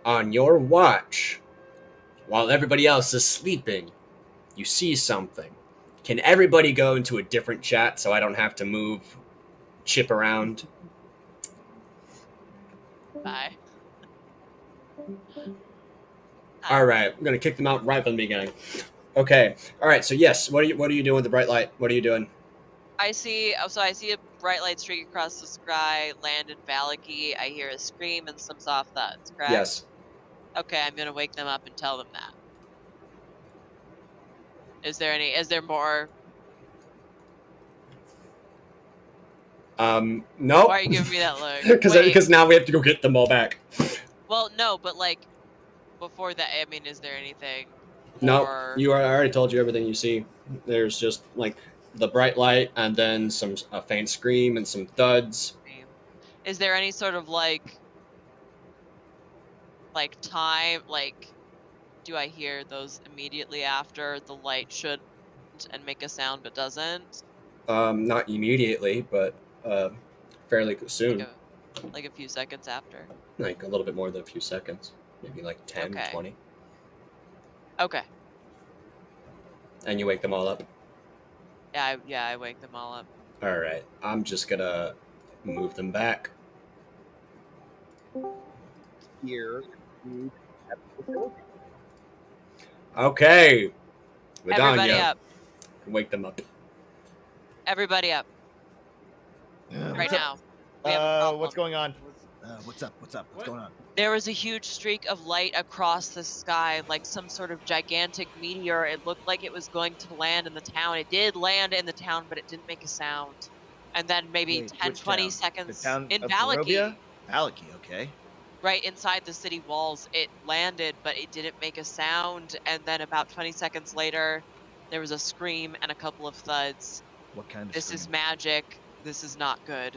On your watch, while everybody else is sleeping, you see something. Can everybody go into a different chat so I don't have to move Chip around? Bye. All right, I'm gonna kick them out right from the beginning. Okay. All right. So yes, what are you doing with the bright light? What are you doing? I see a bright light streak across the sky, land in Valaki. I hear a scream and some soft thuds, correct? Yes. Okay, I'm gonna wake them up and tell them that. Is there more? No. Why are you giving me that look? Wait, Because now we have to go get them all back. well, no, but like, before that, I mean, is there anything No, more? I already told you everything you see. There's just like the bright light and then a faint scream and some thuds. Is there any sort of like time, like, do I hear those immediately after the light should and make a sound but doesn't? Not immediately, but fairly Like soon. a few seconds after. Like a little bit more than a few seconds. Maybe like 10, Okay. 20. Okay. And you wake them all up. Yeah, I wake them all up. All right. I'm just going to move them back. Here. Okay. Everybody Vidania, up. wake them up. Everybody up. Right now. We have a problem. What's going on? What's up? What's going on? There was a huge streak of light across the sky, like some sort of gigantic meteor. It looked like it was going to land in the town. It did land in the town, but it didn't make a sound. And then maybe Wait, 10, which 20 town? seconds The town in of Valaki, Barovia? Valaki, okay. right inside the city walls, it landed, but it didn't make a sound. And then about 20 seconds later, there was a scream and a couple of thuds. What kind of This scream? is magic. This is not good.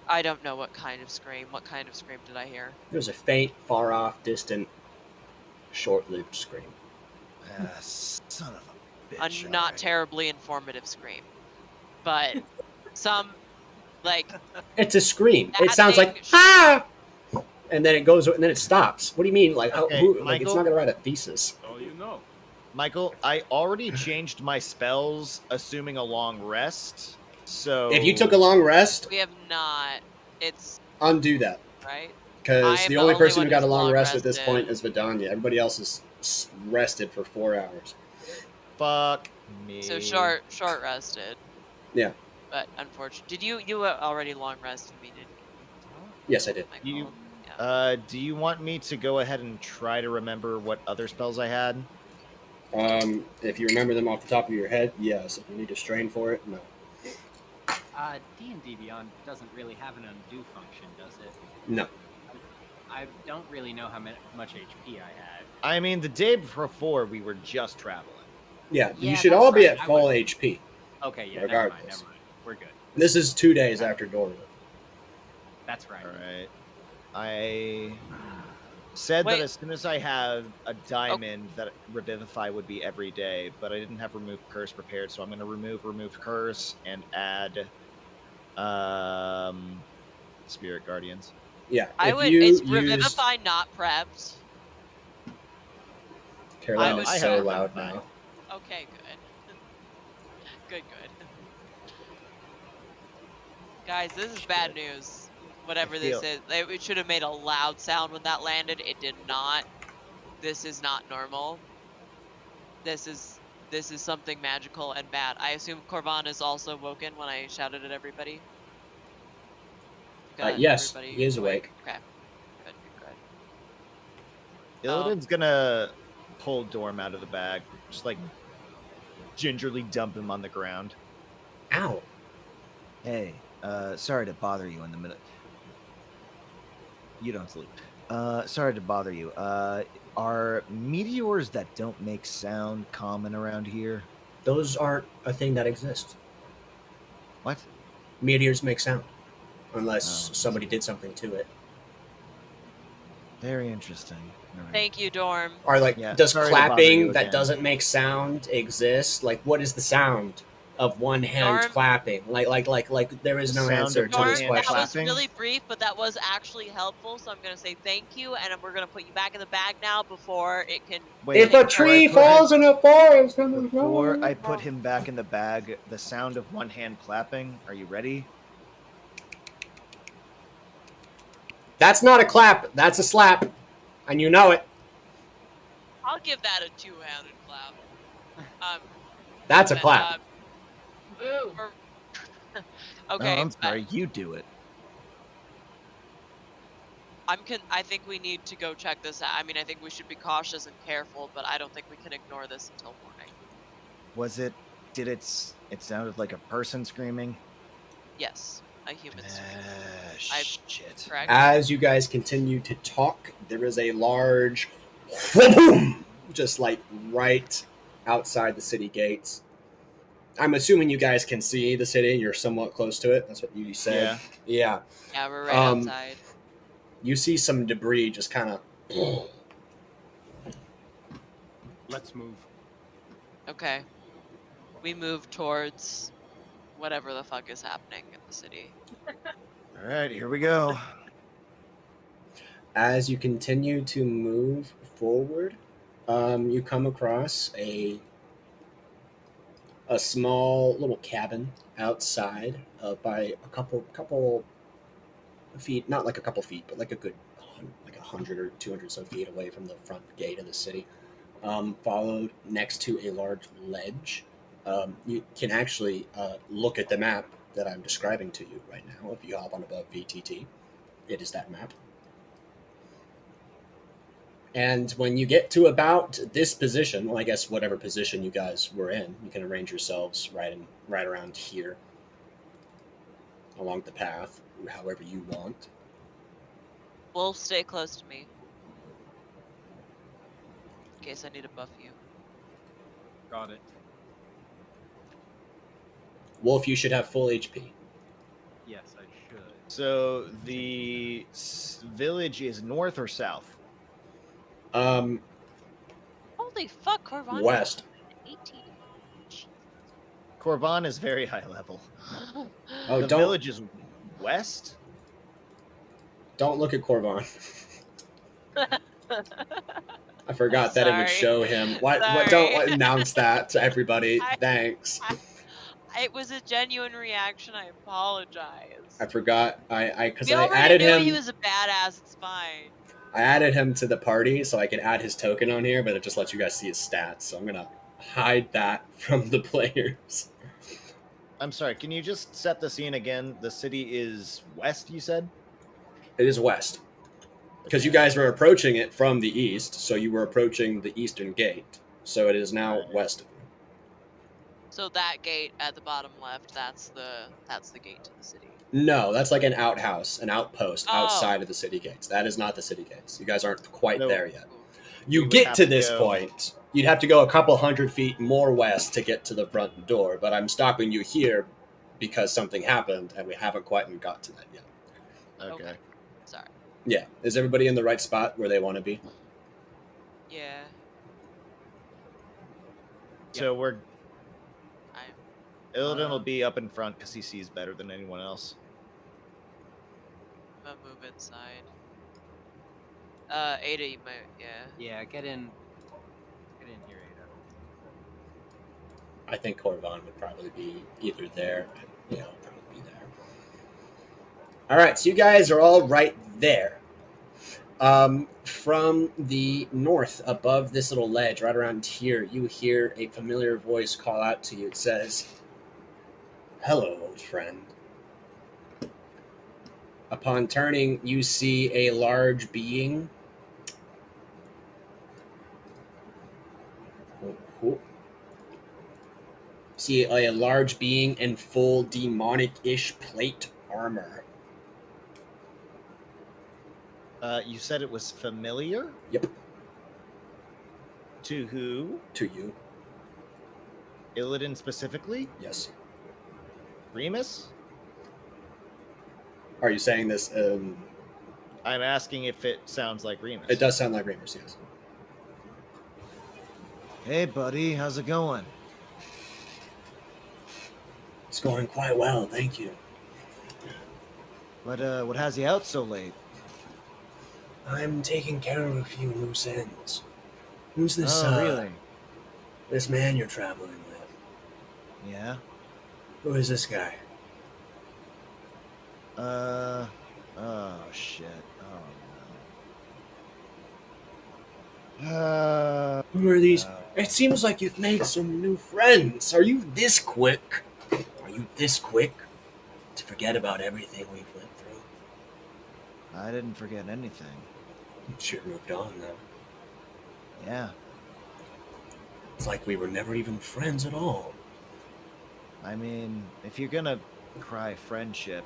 I don't know what kind of scream. What kind of scream did I hear? There's a faint, far off, distant, short-lived scream. Son of a bitch. A not terribly informative scream, but some like It's a scream. It that sounds thing like ah, and then it goes, and then it stops. What do you mean? Like, Okay, like it's Michael? not gonna write a thesis. Oh, you know. Michael, I already changed my spells, assuming a long rest. So If you took a long rest, we have not. It's undo that. right. Because I am the the only only person one who got a who's long long rest at this rested. point is Vidania. Everybody else is rested for 4 hours. fuck me. So short rested. Yeah. But unfortunately, did you already long rested me? Didn't Yes, I did. you? You- Yeah. Do you want me to go ahead and try to remember what other spells I had? If you remember them off the top of your head, yes. If you need to strain for it, no. D&D Beyond doesn't really have an undo function, does it? No. I don't really know how much HP I had. I mean, the day before we were just traveling. Yeah, Yeah, you should that's all be right. at I full would- HP. Okay, yeah, Regardless. never mind. We're good. This is 2 days after Dorwood. That's right. All right. I said Wait. that as soon as I have a diamond, that Revivify would be every day, but I didn't have Remove Curse prepared, so I'm going to remove Curse and add Spirit Guardians. Yeah. I would. Is Revivify not prepped? Caroline would is I so have loud Revivify. now. Okay, good. good. Guys, this is bad news. Whatever this is, it should have made a loud sound when that landed. It did not. This is not normal. This is something magical and bad. I assume Corvan is also woken when I shouted at everybody. Got Yes, everybody he is awake. Okay. Good. Illidan's gonna pull Dorm out of the bag, just like gingerly dump him on the ground. Ow. Hey, sorry to bother you in the middle. You don't sleep. Sorry to bother you. Are meteors that don't make sound common around here? Those aren't a thing that exists. What? Meteors make sound. Unless somebody did something to it. Very interesting. All right. Thank you, Dorm. Or like, Yeah, does sorry to bother you clapping that again. doesn't make sound exist? Like, what is the sound of one hand Norm- clapping. Like there is The no sound answer of to one this hand Norm, that question. was clapping? really brief, but that was actually helpful. So I'm gonna say thank you, and we're gonna put you back in the bag now before it can. Wait, If a before I tree put him- falls in a forest, and there's no Before one- I put him back in the bag, the sound of one hand clapping. Are you ready? That's not a clap. That's a slap, and you know it. I'll give that a two-handed clap. That's a But, clap. we're- Oh, okay, I'm sorry. You do it. I think we need to go check this out. I mean, I think we should be cautious and careful, but I don't think we can ignore this until morning. Was it? Did it? It sounded like a person screaming. Yes, a human scream. Shit. Correct. As you guys continue to talk, there is a large boom, just like right outside the city gates. I'm assuming you guys can see the city. You're somewhat close to it. That's what you said. Yeah. Yeah, we're right Um, outside. You see some debris just kind of. Let's move. Okay. We move towards whatever the fuck is happening in the city. All right, here we go. As you continue to move forward, you come across a small little cabin outside by a couple feet, not like a couple feet, but like a good like 100 or 200 some feet away from the front gate of the city. Followed next to a large ledge. You can actually look at the map that I'm describing to you right now. If you hop on above VTT, it is that map. And when you get to about this position, well, I guess whatever position you guys were in, you can arrange yourselves right around here along the path, however you want. Wolf, stay close to me. In case I need to buff you. Got it. Wolf, you should have full HP. Yes, I should. So the village is north or south? Um, Holy fuck, Corvani. West. 18. Corban is very high level. Oh, The don't village is west. don't look at Corvan. I forgot that it would Sorry. show him. What? Sorry. Don't announce that to everybody. Thanks. It was a genuine reaction. I apologize. I forgot. Because We I already added knew him. he was a badass. It's fine. I added him to the party so I could add his token on here, but it just lets you guys see his stats. So I'm gonna hide that from the players. I'm sorry. Can you just set the scene again? The city is west. You said. It is west because you guys were approaching it from the east, so you were approaching the eastern gate. So it is now Right. west of you. So that gate at the bottom left, that's the gate to the city. No, that's like an outhouse, an outpost Oh. outside of the city gates. That is not the city gates. You guys aren't quite No. there yet. Cool. You We would get have to to this go- point. You'd have to go a couple hundred feet more west to get to the front door, but I'm stopping you here because something happened and we haven't quite got to that yet. Okay. Sorry. Yeah. Is everybody in the right spot where they want to be? Yeah. So we're I'm Illidan will be up in front because he sees better than anyone else. gonna move inside. Ada, you might. Yeah. Yeah, get in. Get in here, Ada. I think Corvan would probably be either there. Yeah, he'll probably be there. All right, so you guys are all right there. From the north, above this little ledge, right around here, you hear a familiar voice call out to you. It says, "Hello, old friend." Upon turning, you see a large being. See a large being in full demonic-ish plate armor. You said it was familiar. Yep, To who? to you. Illidan specifically? Yes. Remus? Are you saying this? I'm asking if it sounds like Remus. It does sound like Remus, yes. Hey, buddy, how's it going? It's going quite well, thank you. What has you out so late? I'm taking care of a few loose ends. Who's this, Oh, really? this man you're traveling with? Yeah. Who is this guy? Oh shit. Oh no. Who are these? No. It seems like you've made some new friends. Are you this quick? Are you this quick to forget about everything we've went through? I didn't forget anything. You sure moved on, though. Yeah. It's like we were never even friends at all. I mean, if you're gonna cry friendship,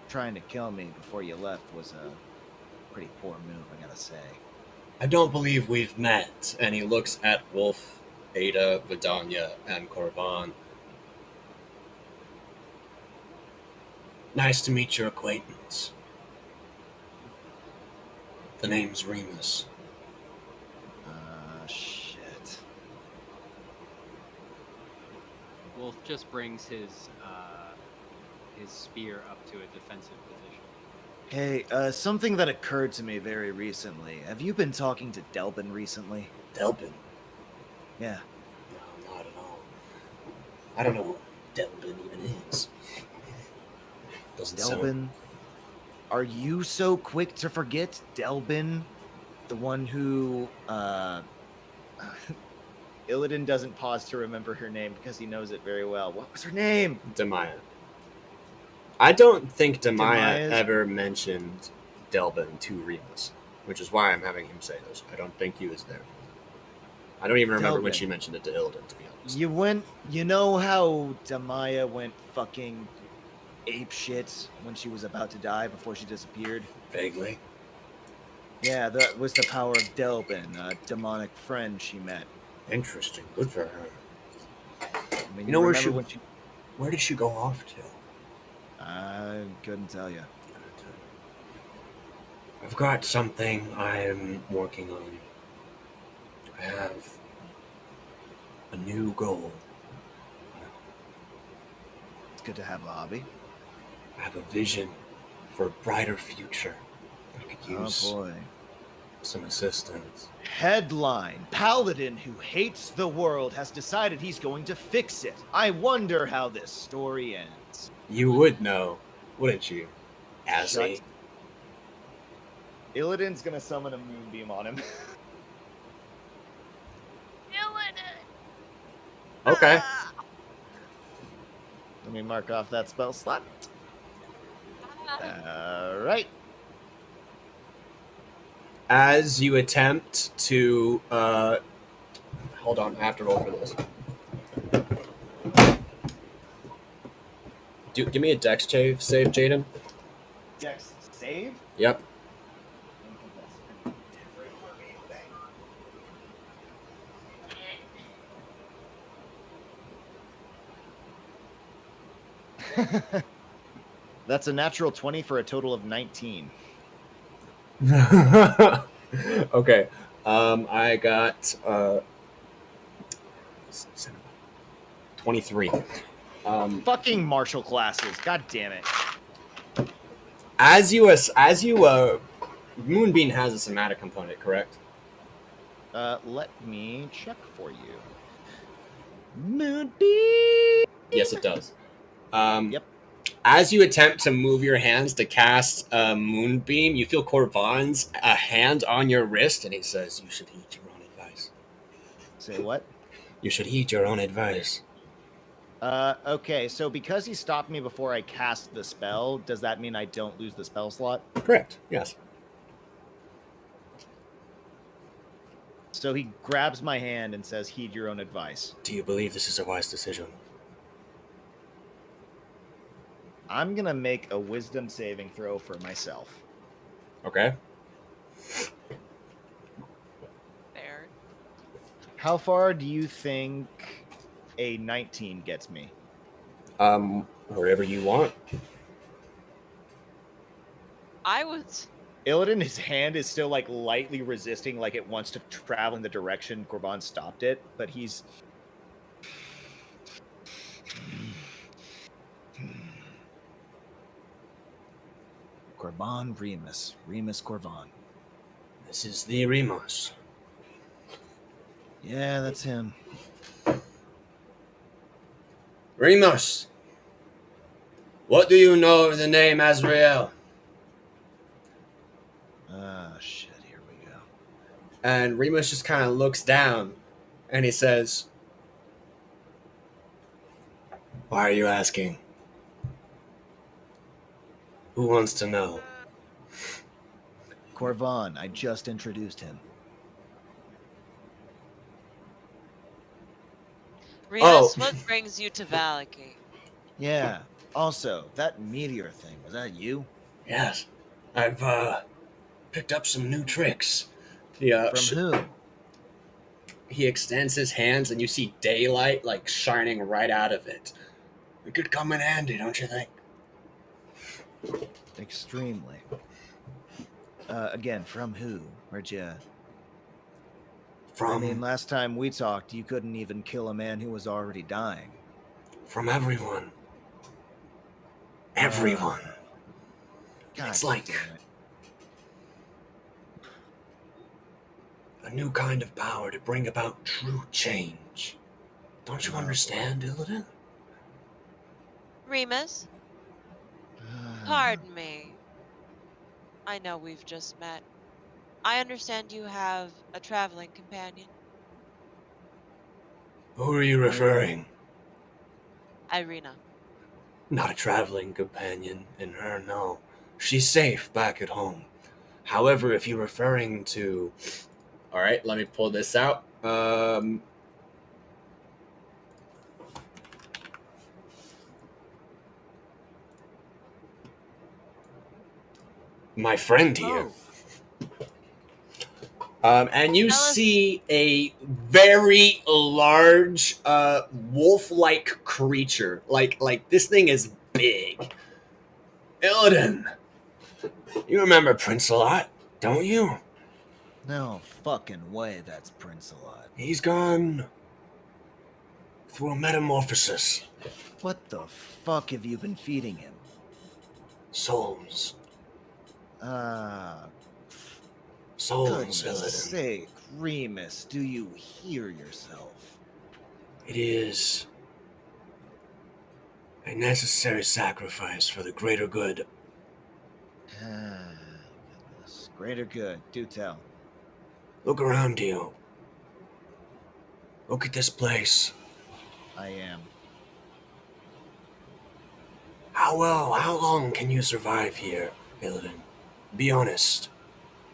trying to kill me before you left was a pretty poor move, I gotta say. I don't believe we've met. And he looks at Wolf, Ada, Vidania, and Korvan. Nice to meet your acquaintance. The name's Remus. Shit. Wolf just brings his spear up to a defensive position. Hey, something that occurred to me very recently. Have you been talking to Delbin recently? Delbin? Yeah. No, not at all. I don't know what Delbin even is. Doesn't sound... Delbin? Are you so quick to forget Delbin? The one who, Illidan doesn't pause to remember her name because he knows it very well. What was her name? Demaya. I don't think Demaya Demaya's- ever mentioned Delbin to Remus, which is why I'm having him say this. I don't think he was there. I don't even remember when Delbin. she mentioned it to Illidan, to be honest. You know how Demaya went fucking ape shit when she was about to die before she disappeared? Vaguely. Yeah, that was the power of Delbin, a demonic friend she met. Interesting. Good for her. I mean, You know where remember she... Where did she go off to? I couldn't tell you. I've got something I'm working on. I have a new goal. It's good to have a hobby. I have a vision for a brighter future. I could use Oh boy. some assistance. Headline: Paladin who hates the world has decided he's going to fix it. I wonder how this story ends. You would know, wouldn't you? Azzy. Shut. Illidan's gonna summon a moonbeam on him. Okay. Let me mark off that spell slot. Alright. As you attempt to, hold on, I have to roll for this. Give me a dex save, Jaden. Dex save? Yep. That's a natural 20 for a total of 19. Okay. I got 23. Fucking martial classes. God damn it. As you Moonbeam has a somatic component, correct? Let me check for you. Moonbeam. Yes, it does. Yep. As you attempt to move your hands to cast a Moonbeam, you feel Korvan's hand on your wrist, and he says, "You should heed your own advice." Say what? You should heed your own advice. Okay, so because he stopped me before I cast the spell, does that mean I don't lose the spell slot? Correct. Yes. So he grabs my hand and says, heed your own advice. Do you believe this is a wise decision? I'm gonna make a wisdom saving throw for myself. Okay. Fair. How far do you think a 19 gets me? Wherever you want. I would. Illidan, his hand is still like lightly resisting, like it wants to travel in the direction Korvan stopped it, but he's Corban Remus. Remus Corvan. This is the Remus. Yeah, that's him. Remus, what do you know of the name Azrael? Ah, shit, here we go. And Remus just kind of looks down and he says, why are you asking? Who wants to know? Corvan, I just introduced him. Remus, what brings you to Valaki? Yeah. Also, that meteor thing, was that you? Yes. I've picked up some new tricks. From who? He extends his hands and you see daylight like shining right out of it. It could come in handy, don't you think? Extremely. Again, from who? Where'd you... From I mean, last time we talked, you couldn't even kill a man who was already dying. From everyone. Everyone. God It's like damn it. a new kind of power to bring about true change. Don't you understand, Illidan? Remus, pardon me. I know we've just met. I understand you have a traveling companion. Who are you referring? Irina. Not a traveling companion in her, no. She's safe back at home. However, if you're referring to... Alright, let me pull this out. My friend here. And you see a very large wolf-like creature. Like this thing is big. Illidan, you remember Prince a lot, don't you? No fucking way that's Prince a lot. He's gone through a metamorphosis. What the fuck have you been feeding him? Souls. Souls, Goodness Illidan. sake, Remus, do you hear yourself? It is a necessary sacrifice for the greater good. Goodness. Greater good, do tell. Look around you. Look at this place. I am. How long can you survive here, Illidan? Be honest.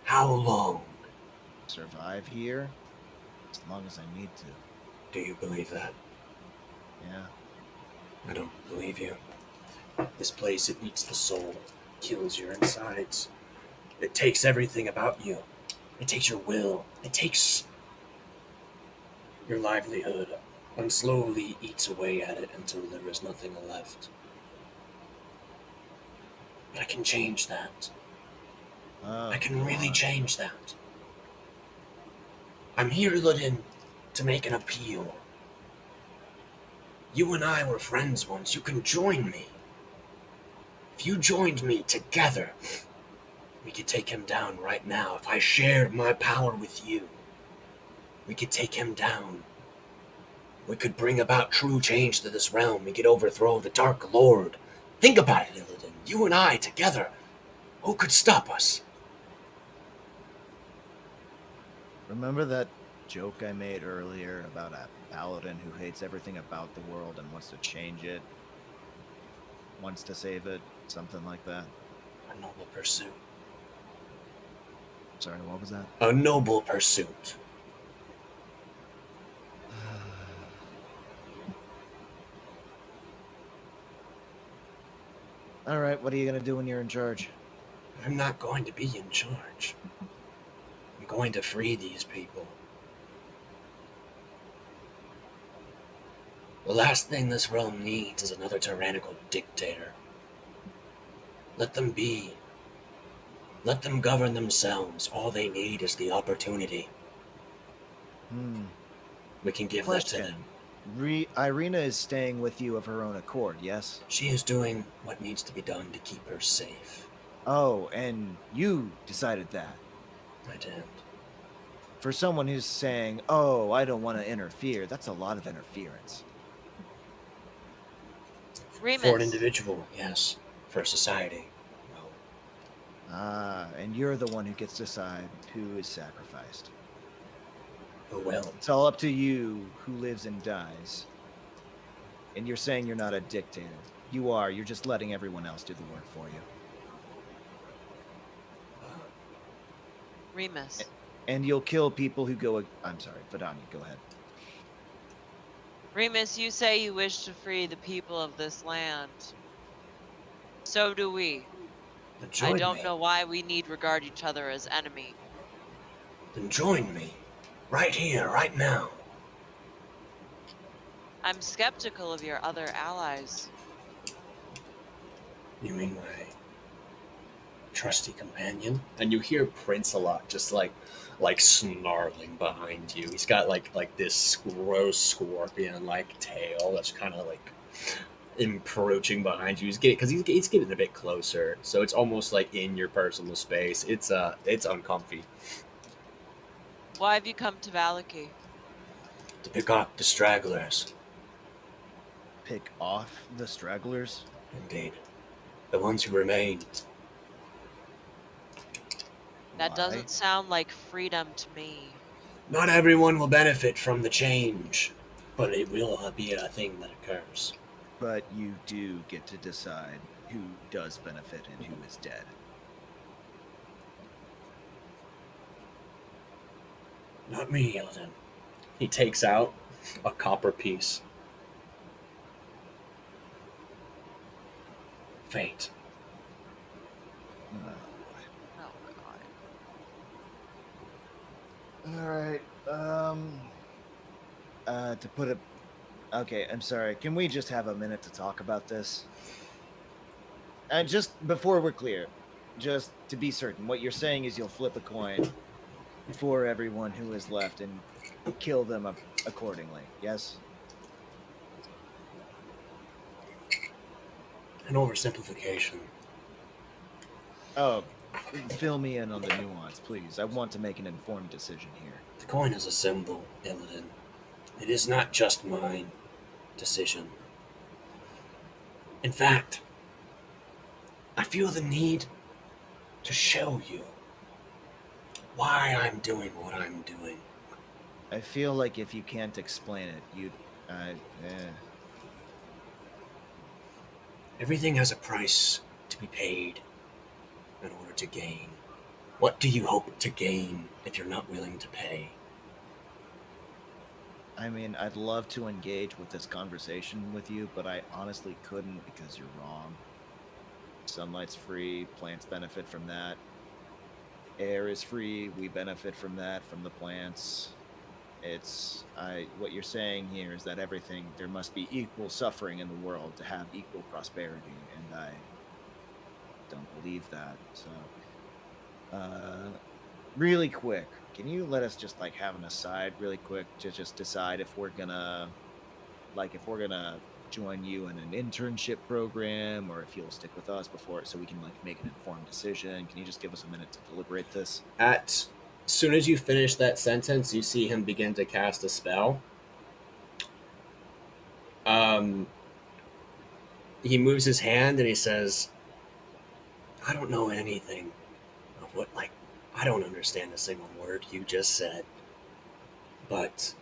How long? Survive here? As long as I need to. Do you believe that? Yeah. I don't believe you. This place, it eats the soul, kills your insides. It takes everything about you. It takes your will. It takes your livelihood and slowly eats away at it until there is nothing left. But I can change that. I can really change that. I'm here, Illidan, to make an appeal. You and I were friends once. You can join me. If you joined me together, we could take him down right now. If I shared my power with you, we could take him down. We could bring about true change to this realm. We could overthrow the Dark Lord. Think about it, Illidan. You and I together. Who could stop us? Remember that joke I made earlier about a paladin who hates everything about the world and wants to change it? Wants to save it? Something like that? A noble pursuit. Sorry, what was that? A noble pursuit. All right, what are you going to do when you're in charge? I'm not going to be in charge. I'm going to free these people. The last thing this realm needs is another tyrannical dictator. Let them be. Let them govern themselves. All they need is the opportunity. We can give that to them. Irina is staying with you of her own accord, yes? She is doing what needs to be done to keep her safe. Oh, and you decided that. I did. For someone who's saying, "Oh, I don't want to interfere," that's a lot of interference. For an Remus, individual, yes. For society, no. Ah, and you're the one who gets to decide who is sacrificed. Oh well. It's all up to you who lives and dies. And you're saying you're not a dictator. You are. You're just letting everyone else do the work for you. Uh, Remus, And you'll kill people who go. I'm sorry, Vidania, go ahead. Remus, you say you wish to free the people of this land. So do we. then I join don't me. know why we need regard each other as enemy. Then join me. Right here, right now. I'm skeptical of your other allies. You mean my trusty companion? And you hear Prince a lot, just like snarling behind you. He's got like this gross scorpion like tail that's kind of like encroaching behind you. He's getting a bit closer, so it's almost like in your personal space. It's uncomfy. Why have you come to Valaki? To pick up the stragglers. Pick off the stragglers. Indeed, the ones who remain. That Why? doesn't sound like freedom to me. Not everyone will benefit from the change, but it will be a thing that occurs. But you do get to decide who does benefit and who is dead. Not me, Illidan. He takes out a copper piece. Fate. Oh boy. Oh God. All right. To put it. Okay, I'm sorry. Can we just have a minute to talk about this? And just before we're clear, just to be certain, what you're saying is you'll flip a coin for everyone who is left and kill them accordingly. Yes. An oversimplification. Oh, fill me in on the nuance, please. I want to make an informed decision here. The coin is a symbol, Illidan. It is not just mine decision. In fact, I feel the need to show you why I'm doing what I'm doing. I feel like if you can't explain it, you'd. Eh. Everything has a price to be paid in order to gain. What do you hope to gain if you're not willing to pay? I mean, I'd love to engage with this conversation with you, but I honestly couldn't because you're wrong. Sunlight's free, plants benefit from that. Air is free, we benefit from that, from the plants. What you're saying here is that there must be equal suffering in the world to have equal prosperity, and I don't believe that. So, really quick, can you let us just like have an aside really quick to just decide if we're gonna join you in an internship program or if you'll stick with us before so we can like make an informed decision? Can you just give us a minute to deliberate this? As soon as you finish that sentence, you see him begin to cast a spell. He moves his hand and he says, I don't know anything of I don't understand a single word you just said, but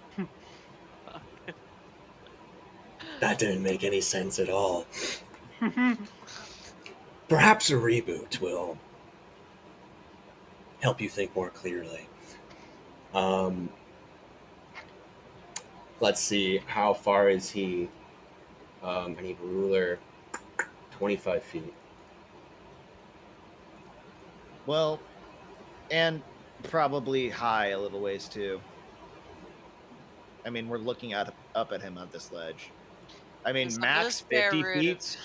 that didn't make any sense at all. Perhaps a reboot will help you think more clearly. Let's see, how far is he? I need a ruler. 25 feet. Well, and probably high a little ways too. I mean, we're looking up at him on this ledge. I mean, Just under the max square 50 root of feet.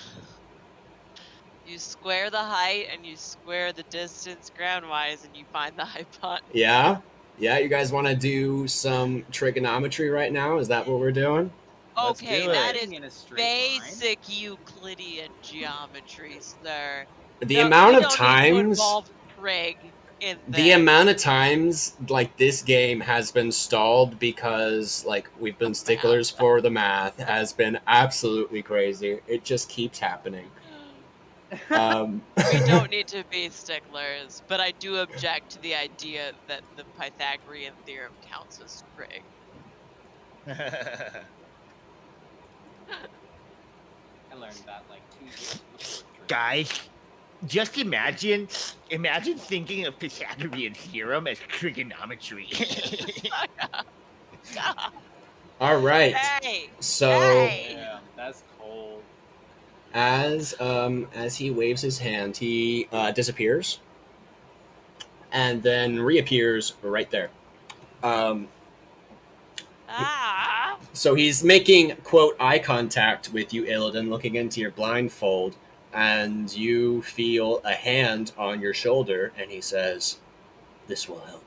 you square the height and you square the distance ground-wise and you find the hypotenuse. Yeah? Yeah, you guys want to do some trigonometry right now? Is that what we're doing? Let's Okay, do that it. is in a straight line. basic Euclidean geometry, sir. The amount we of don't need to times involve Trig in the this. amount of times like this game has been stalled because like we've been sticklers for the math has been absolutely crazy. It just keeps happening. We don't need to be sticklers, but I do object to the idea that the Pythagorean theorem counts as trig. I learned that like 2 years before trig. Guys, just imagine thinking of Pythagorean theorem as trigonometry. All right. Hey, So hey. Damn, that's cold. as he waves his hand, he disappears and then reappears right there. So he's making, quote, eye contact with you, Illidan, looking into your blindfold, and you feel a hand on your shoulder, and he says, "This will help."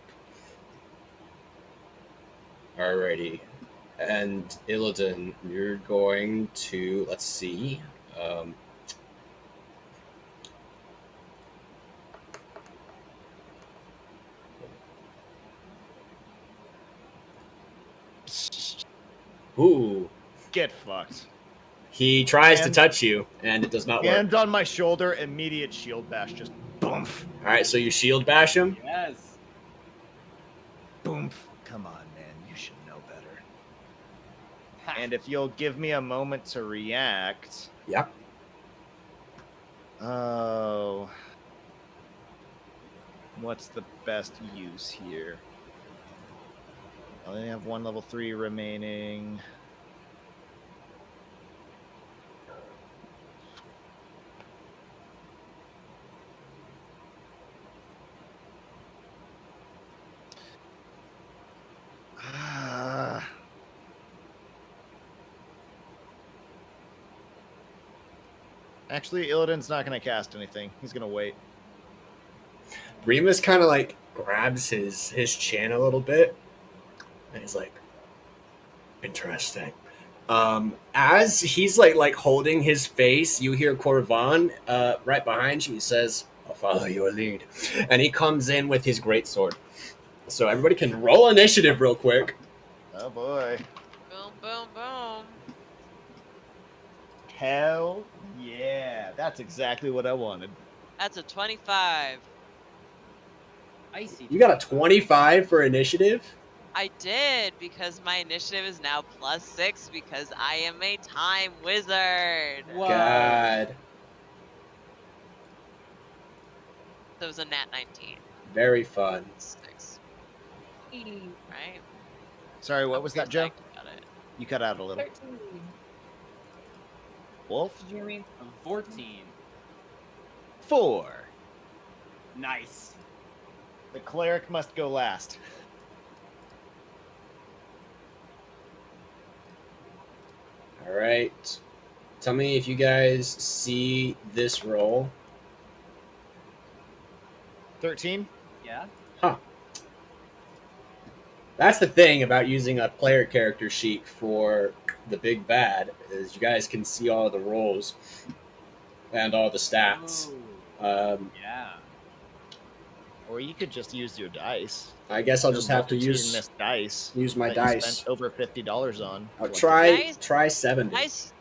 Alrighty. And Illidan, you're going to, let's see. Ooh. Get fucked. He tries to touch you, and it does not work. Hand on my shoulder, immediate shield bash, just boomf. Alright, so you shield bash him? Yes. Boomf. Come on, man. You should know better. And if you'll give me a moment to react. Yep. Oh. What's the best use here? I only have 1 level 3 remaining. Actually, Illidan's not going to cast anything. He's going to wait. Remus kind of like grabs his chin a little bit, and he's like, "Interesting." As he's like holding his face, you hear Corvan right behind you. He says, "I'll follow your lead," and he comes in with his greatsword. So everybody can roll initiative real quick. Oh boy! Boom, boom, boom. Hell yeah! That's exactly what I wanted. That's a 25. Icy. You got a 25 for initiative? I did, because my initiative is now +6 because I am a time wizard. Whoa. God. So it was a nat 19. Very fun. 6. Right? Sorry, what was that, Joe? Got it. You cut out a little. 13. Wolf? Did you hear me? 14. 4. Nice. The cleric must go last. All right. Tell me if you guys see this roll. 13? Yeah. Huh. That's the thing about using a player character sheet for the big bad, is you guys can see all the rolls and all the stats. Ooh. Yeah. Or you could just use your dice. I guess I'll just have to Multitudinous dice. use my that you dice. spent over $50 on. I'll Like, try 70. Nice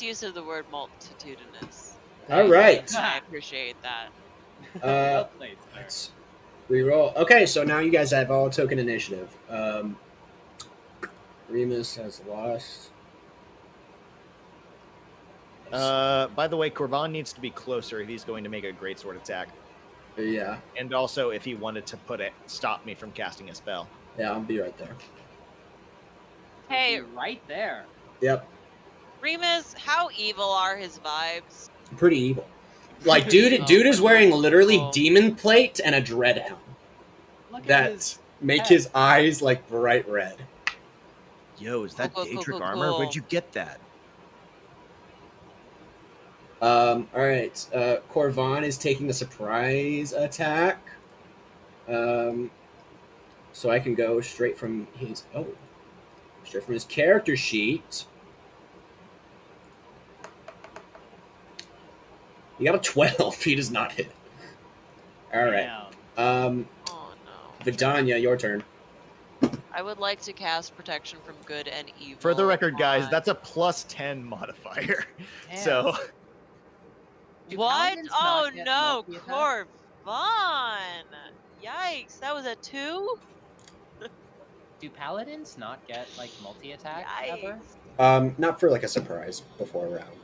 use of the word multitudinous. All right. I appreciate that. Well played, sir. Let's reroll. Okay, so now you guys have all token initiative. Remus has lost. by the way, Corvan needs to be closer if he's going to make a greatsword attack. Yeah. And also if he wanted to stop me from casting a spell. Yeah, I'll be right there. Hey, Be right there. Yep. Remus, how evil are his vibes? Pretty evil. Like, dude is wearing literally Cool. demon plate and a dread helm Look at that his make head. his eyes like bright red. Yo, is that Cool, cool, Daedric cool, armor? cool. Where'd you get that? All right. Corvan is taking a surprise attack. So I can go straight from his character sheet. You got a 12. He does not hit. All right. Damn. Oh no. Vidania, your turn. I would like to cast protection from good and evil. For the record, guys, on- that's a +10 modifier. Damn. So Do What? paladins Oh not get no, multi-attack? Corvon! Yikes, that was a 2? Do paladins not get like multi-attack ever? Yikes. Not for like a surprise before a round.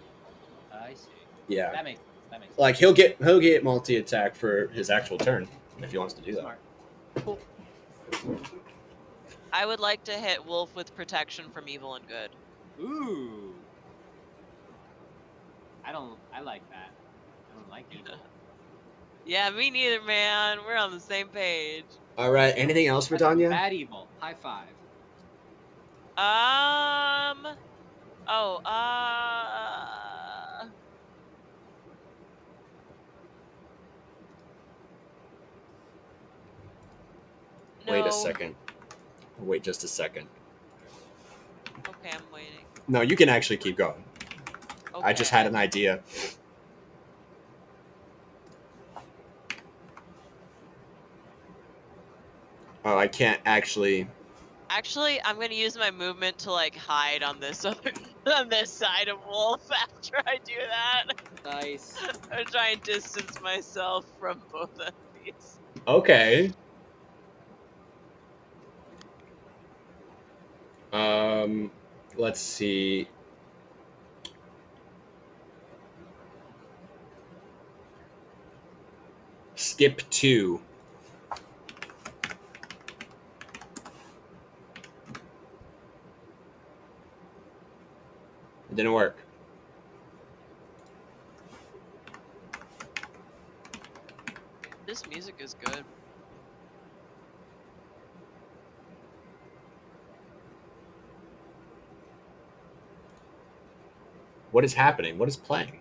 I see. Yeah. That makes sense. That makes sense. Like he'll get multi attack for his actual turn if he wants to do that. Smart. Cool. I would like to hit Wolf with protection from evil and good. Ooh. I like that. I don't like evil. Yeah, me neither, man. We're on the same page. All right. Anything else, Vidania? Bad evil. High five. Oh, no. Wait a second. Wait just a second. Okay, I'm waiting. No, you can actually keep going. Okay. I just had an idea. Oh, I can't actually. Actually, I'm gonna use my movement to like hide on this other on this side of Wolf after I do that. Nice. I'm trying to distance myself from both of these. Okay. Let's see. Skip 2. It didn't work. This music is good. What is happening? What is playing?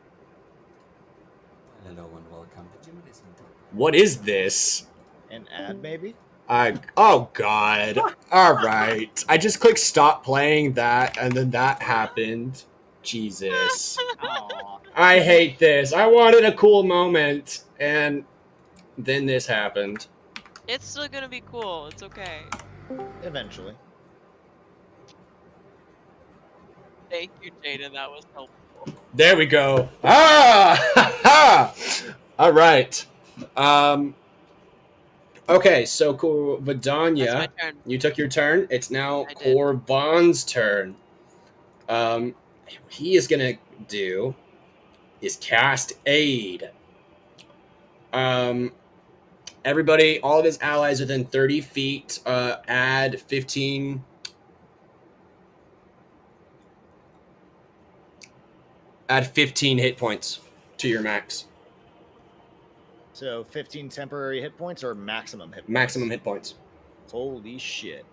Hello and welcome. Did you listen to What is this? an ad, maybe? Oh god. All right. I just clicked stop playing that and then that happened. Jesus. Aw. I hate this. I wanted a cool moment and then this happened. It's still gonna be cool. It's okay. Eventually. Thank you, Jaden. That was helpful. There we go. Ah! All right. Okay, so cool. That's Vidania, my turn. you took your turn. It's now I did. Corbon's turn. He is gonna do is cast aid. Everybody, all of his allies within 30 feet, add 15. Add 15 hit points to your max. So 15 temporary hit points or maximum hit points? Maximum hit points. Holy shit.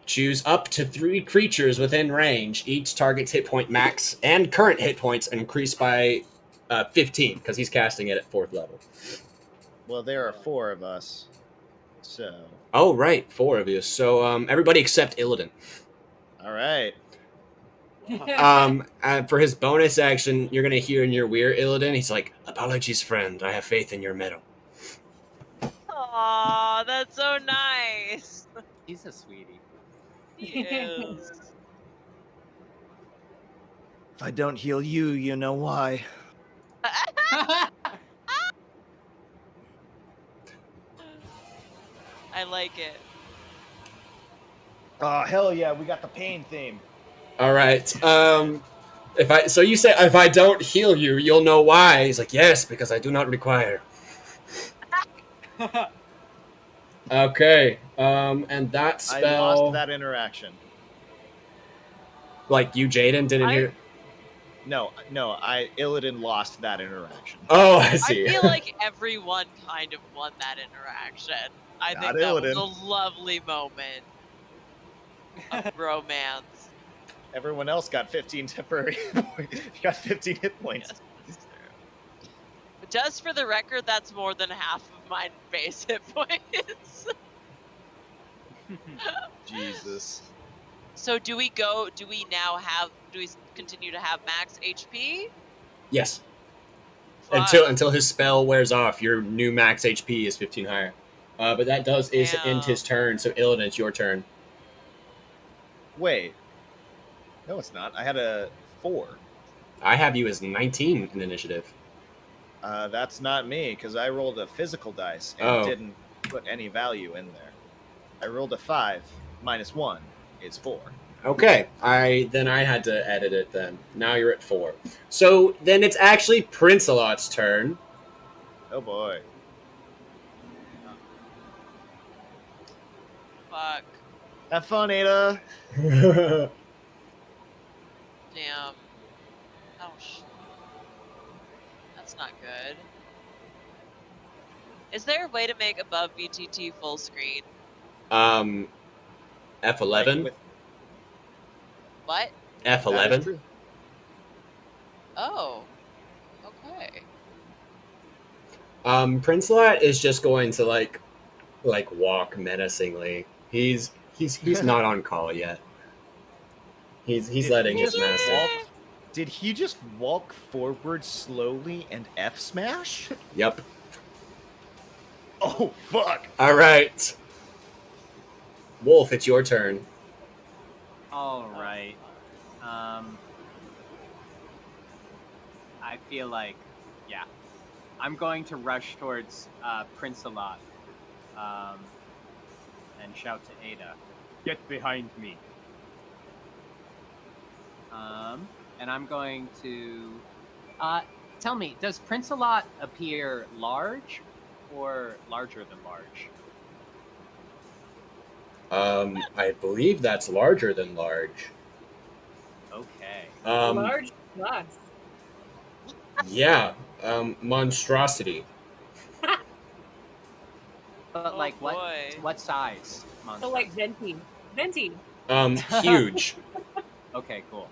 Choose up to 3 creatures within range. Each target's hit point max and current hit points increase by 15 because he's casting it at 4th level. Well, there are 4 of us. So. Oh, right. 4 of you. So everybody except Illidan. All right. For his bonus action, you're going to hear in your weird Illidan, he's like, apologies, friend. I have faith in your metal. Aw, that's so nice. He's a sweetie. He is. If I don't heal you, you know why. I like it. Oh, hell yeah, we got the pain theme. All right. So you say, if I don't heal you, you'll know why. He's like, yes, because I do not require. Okay. And that spell. I lost that interaction. Like you, Jaden, didn't hear. No, Illidan lost that interaction. Oh, I see. I feel like everyone kind of won that interaction. I Not think that was Illidan. a lovely moment of romance. Everyone else got 15 temporary. Got 15 hit points. Yes, that's true. But just for the record, that's more than half of my base hit points. Jesus. So do we continue to have max HP? Yes. Fuck. Until his spell wears off, your new max HP is 15 higher. But that is end his turn. So Illidan, it's your turn. Wait. No, it's not. I had a 4. I have you as 19 in initiative. That's not me, because I rolled a physical dice and didn't put any value in there. I rolled a 5 minus 1 is 4. Okay, I had to edit it then. Now you're at 4. So then it's actually Prince-A-Lot's turn. Oh boy. Fuck. Have fun, Ada. Damn. Oh, that's not good. Is there a way to make above VTT full screen? F11. Like What? That is F11. true. Oh. Okay. Prince-A-Lot is just going to like walk menacingly. He's not on call yet. He's letting his master. Did he just walk forward slowly and F smash? Yep. Oh fuck! All right, Wolf, it's your turn. All right. I feel like, yeah, I'm going to rush towards Prince-A-Lot, and shout to Ada, "Get behind me!" And I'm going to tell me, does Prince-A-Lot appear large or larger than large? I believe that's larger than large. Okay. Large plus. Yeah. Monstrosity. But like, what size? So like venti. Huge. Okay, cool.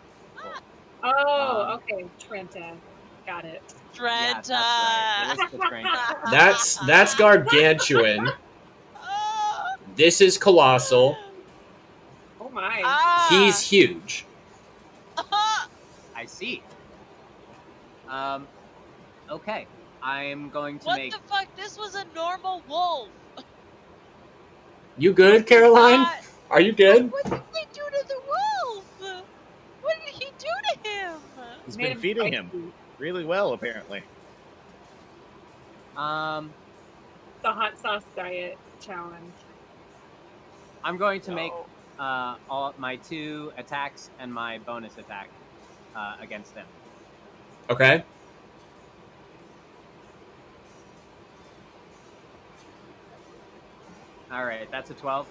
Oh, okay, Trenta. Got it. Trenta. Yeah, that's right. It is the Trenta. That's gargantuan. This is colossal. Oh my. He's huge. I see. Okay. I'm going to make. What the fuck? This was a normal wolf. You good, Caroline? Are you good? What did they do to the wolf? What did he do to him? He's been feeding him really well, apparently. The hot sauce diet challenge. I'm going to make all my 2 attacks and my bonus attack against them. Okay. All right, that's a 12.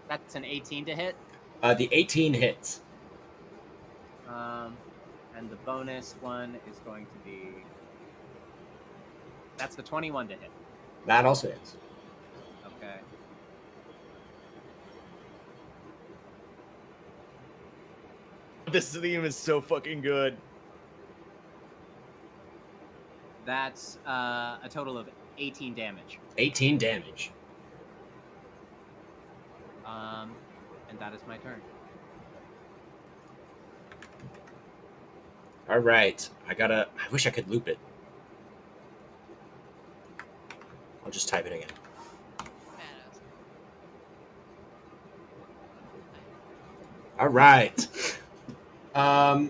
That's an 18 to hit. The 18 hits. And the bonus one is going to be. That's the 21 to hit. That also hits. Okay. This theme is so fucking good. That's a total of 18 damage. 18 damage. And that is my turn. All right. I wish I could loop it. I'll just type it again. All right.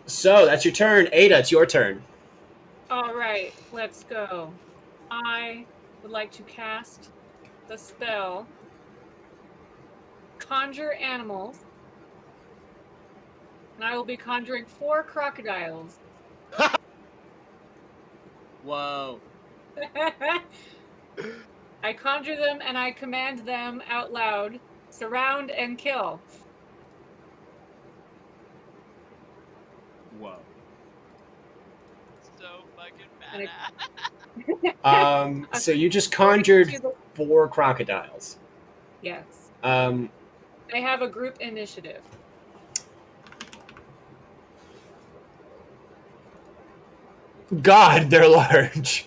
So that's your turn. Ada, it's your turn. All right, let's go. I would like to cast the spell Conjure Animals. And I will be conjuring 4 crocodiles. Whoa. I conjure them and I command them out loud, surround and kill. Whoa. So fucking badass. So you just conjured 4 crocodiles. Yes. They have a group initiative. God, they're large.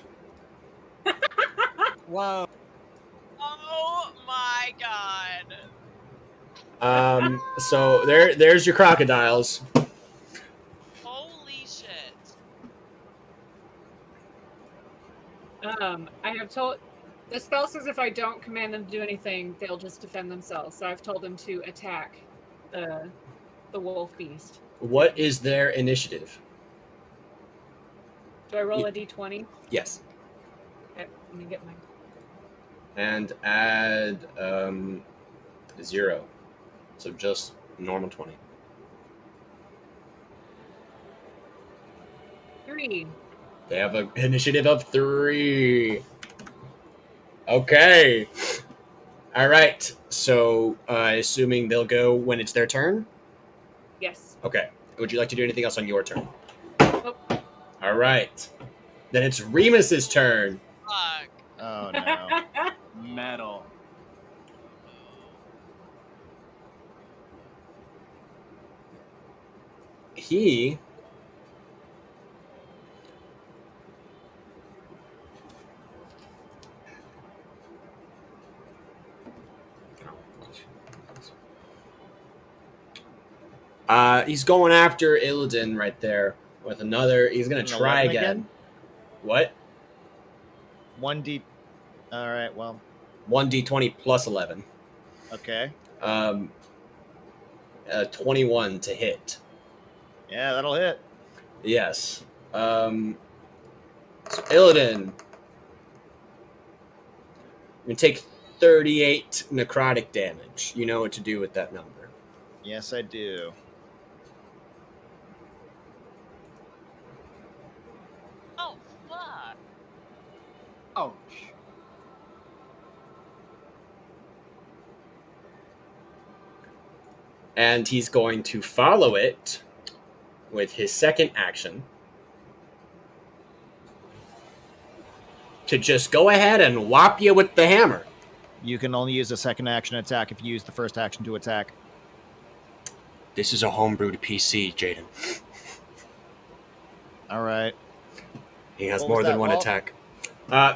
Whoa. Oh my god. So there's your crocodiles. Holy shit. I have told the spell says if I don't command them to do anything, they'll just defend themselves. So I've told them to attack the wolf beast. What is their initiative? Do I roll a d20? Yes. Okay, let me get my. And add 0. So just normal 20. 3. They have an initiative of 3. Okay. All right. So, assuming they'll go when it's their turn? Yes. Okay. Would you like to do anything else on your turn? Oh. All right. Then it's Remus's turn. Fuck. Oh no. Metal. He he's going after Illidan right there with another. He's gonna An try 11 again. What? 1d. All right. Well. 1d20 plus 11. Okay. 21 to hit. Yeah, that'll hit. Yes. So Illidan, you take 38 necrotic damage. You know what to do with that number. Yes, I do. Oh, fuck. Ouch. And he's going to follow it with his second action to just go ahead and whop you with the hammer. You can only use a second action attack if you use the first action to attack. This is a homebrewed PC, Jaden. All right. He has What more was than that, one Walt? attack.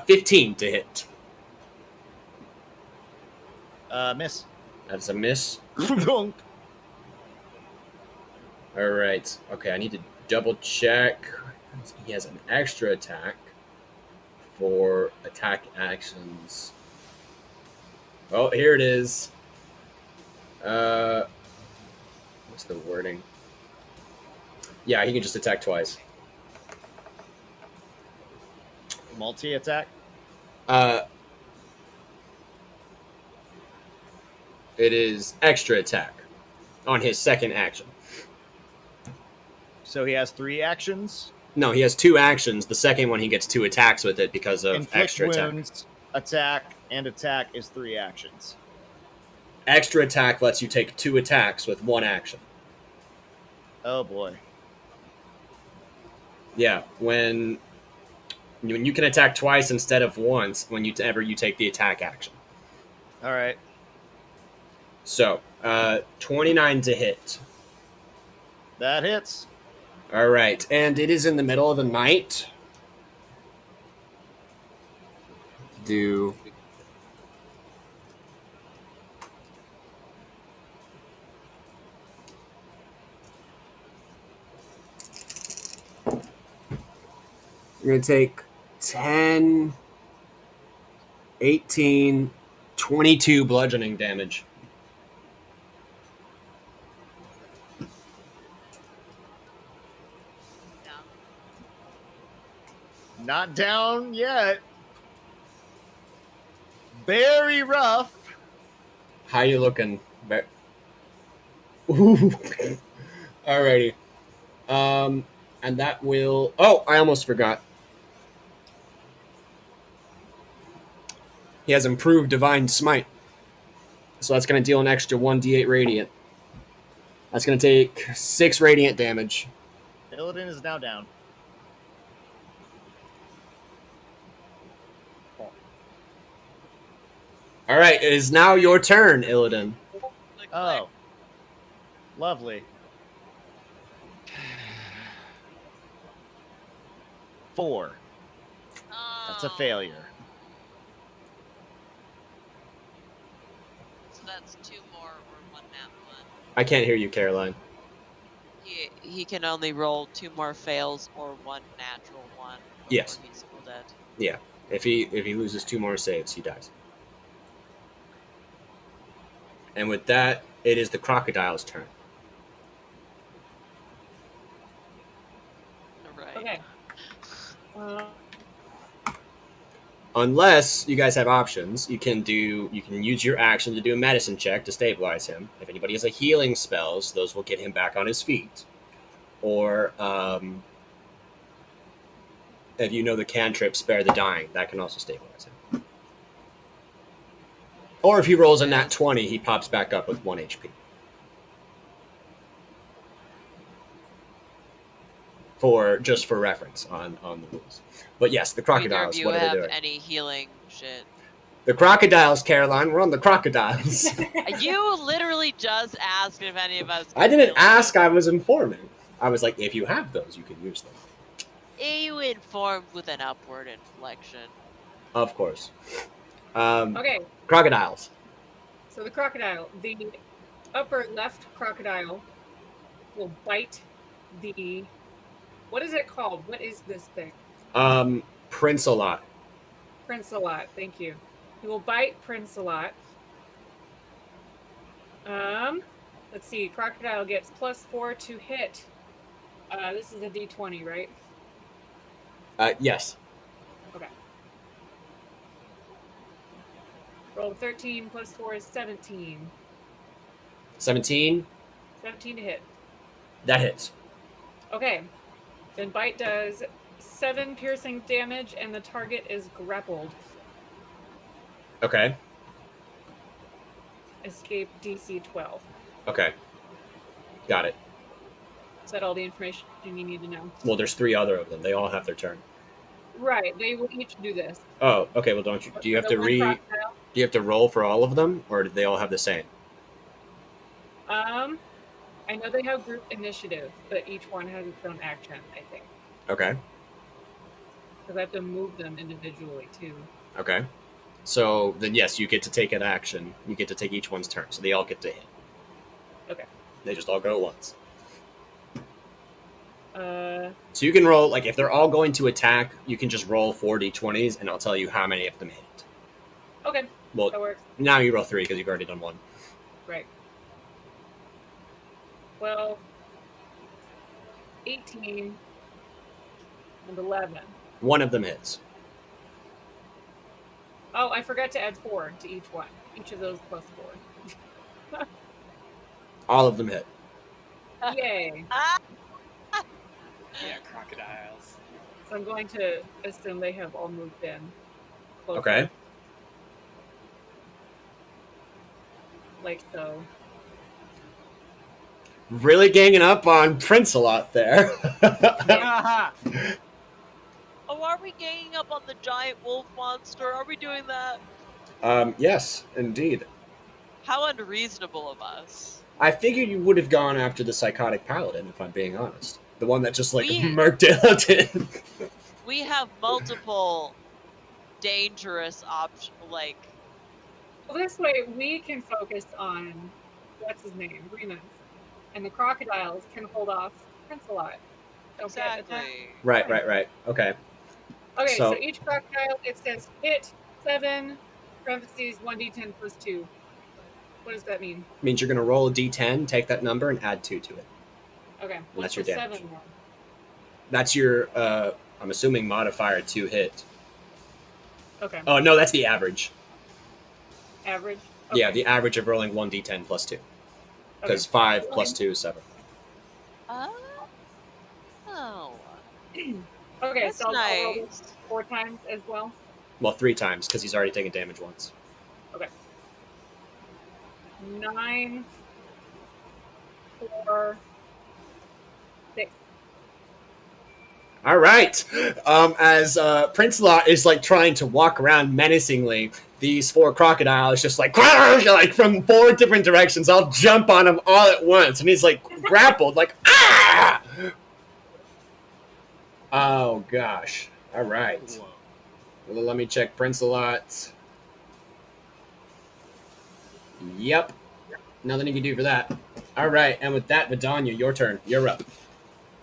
15 to hit. Miss. That's a miss. Donk. All right. Okay, I need to double check. He has an extra attack for attack actions. Oh, here it is. What's the wording? Yeah, he can just attack twice. Multi-attack. It is extra attack on his second action. So he has 3 actions. No, he has 2 actions. The second one, he gets 2 attacks with it because of Inflict extra wounds, attack, and attack is 3 actions. Extra attack lets you take 2 attacks with 1 action. Oh boy. Yeah, when you can attack twice instead of once whenever you take the attack action. All right. So, 29 to hit. That hits. All right, and it is in the middle of the night. Do you're going to take 10, 18, 22 bludgeoning damage. Down. Not down yet. Very rough. How you looking? Ooh. Alrighty. And that will... Oh, I almost forgot. He has improved Divine Smite. So that's going to deal an extra 1d8 radiant. That's going to take 6 radiant damage. Illidan is now down. All right, it is now your turn, Illidan. Click, Oh. Lovely. 4. Oh. That's a failure. So that's 2 more or 1 nat I can't hear you, Caroline. He can only roll 2 more fails or 1 natural one before Yes. he's full dead. Yeah. If he loses 2 more saves, he dies. And with that, it is the crocodile's turn. Right. Okay. Unless you guys have options, you can use your action to do a medicine check to stabilize him. If anybody has a healing spells, those will get him back on his feet. Or if you know the cantrip Spare the Dying, that can also stabilize him. Or if he rolls a nat 20, he pops back up with 1 HP. Just for reference on the rules. But yes, the Neither of crocodiles, you what are they have doing? any healing shit. The crocodiles, Caroline, we're on the crocodiles. You literally just asked if any of us. I didn't heal ask, him. I was informing. I was like, if you have those, you can use them. You informed with an upward inflection. Of course. Okay. Crocodiles. So the crocodile, the upper left crocodile will bite the. What is it called? What is this thing? Prince-a-lot. Prince-a-lot. Thank you. He will bite Prince-a-lot. Let's see. Crocodile gets +4 to hit. This is a D20, right? Yes. Okay. Roll 13 +4 is 17. 17. 17 to hit. That hits. Okay. Then bite does 7 piercing damage, and the target is grappled. Okay. Escape DC 12. Okay. Got it. Is that all the information you need to know? Well, there's 3 other of them. They all have their turn. Right. They will each do this. Oh, okay. Well, don't you? Do you have to Do you have to roll for all of them, or do they all have the same? I know they have group initiative, but each one has its own action, I think. Okay. Because I have to move them individually, too. Okay. So then, yes, you get to take an action. You get to take each one's turn, so they all get to hit. Okay. They just all go at once. So you can roll, like, if they're all going to attack, you can just roll 4 d20s, and I'll tell you how many of them hit. Okay. Well, that works. Now you roll 3 because you've already done 1. Right. 12, 18, and 11. 1 of them hits. Oh, I forgot to add 4 to each one. Each of those +4. All of them hit. Yay. Yeah, crocodiles. So I'm going to assume they have all moved in. Closer. Okay. Like so. Really ganging up on Prince-a-lot there. Oh, are we ganging up on the giant wolf monster? Are we doing that? Yes, indeed. How unreasonable of us. I figured you would have gone after the psychotic paladin, if I'm being honest. The one that just, like, We- murked Illidan. We have multiple dangerous options, like... Well, this way we can focus on, what's his name, Remus. And the crocodiles can hold off Prince-a-lot. Exactly. Right. Okay. Okay, So- so each crocodile, it says hit 7, parentheses 1d10 + 2. What does that mean? Means you're going to roll a d10, take that number, and add 2 to it. Okay, that's what's your the damage. 7 one? That's your, I'm assuming, modifier to hit. Okay, Oh, no, that's the average. average? Yeah, Okay. the average of rolling 1d10 + 2. Okay. Because 5 + 2 is 7. Oh. Okay, That's so I'll roll nice. this 4 times as well. Well, 3 times, because he's already taken damage once. 9, 4, 6. All right. As Prince-a-lot is, like, trying to walk around menacingly, these 4 crocodiles just like from 4 different directions. I'll jump on him all at once, and he's like grappled, like ah! Oh gosh. All right. Whoa. Well, let me check Prince-a-lot. Yep. Nothing you can do for that. All right, and with that, Vidania, your turn. You're up.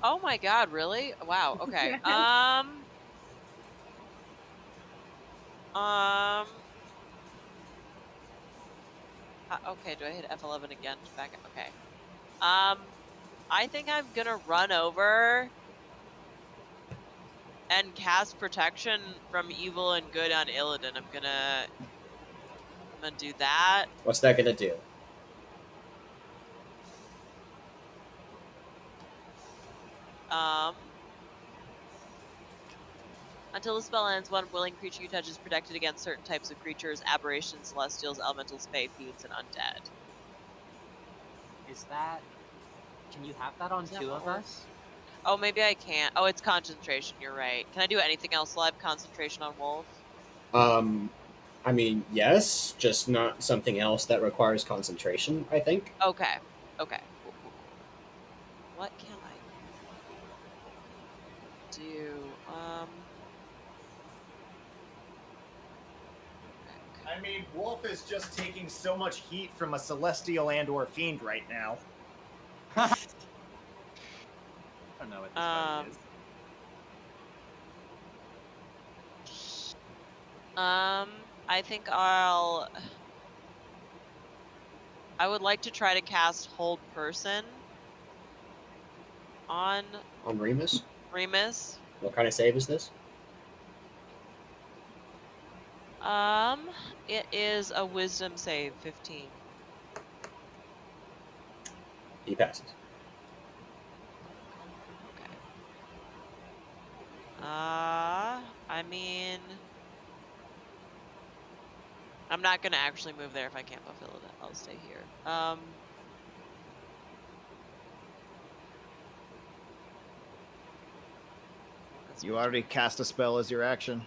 Oh my god, really? Wow, okay. Okay, do I hit F11 again to back up? Okay. I think I'm gonna run over and cast protection from evil and good on Illidan. I'm gonna do that. What's that gonna do? Until the spell ends, one willing creature you touch is protected against certain types of creatures, aberrations, celestials, elementals, fae, fiends, and undead. Is that? Can you have that on two of us? Oh, maybe I can't. Oh, it's concentration. You're right. Can I do anything else while I have concentration on Wolf? I mean, yes, just not something else that requires concentration, I think. Okay. Okay. Cool. What can I do? I mean, Wolf is just taking so much heat from a celestial and/or fiend right now. I don't know what this button is. I think I would like to try to cast Hold Person on Remus. Remus. What kind of save is this? It is a Wisdom save, 15. He passes. Okay. I mean, I'm not gonna actually move there if I can't fulfill it. I'll stay here. You already cast a spell as your action.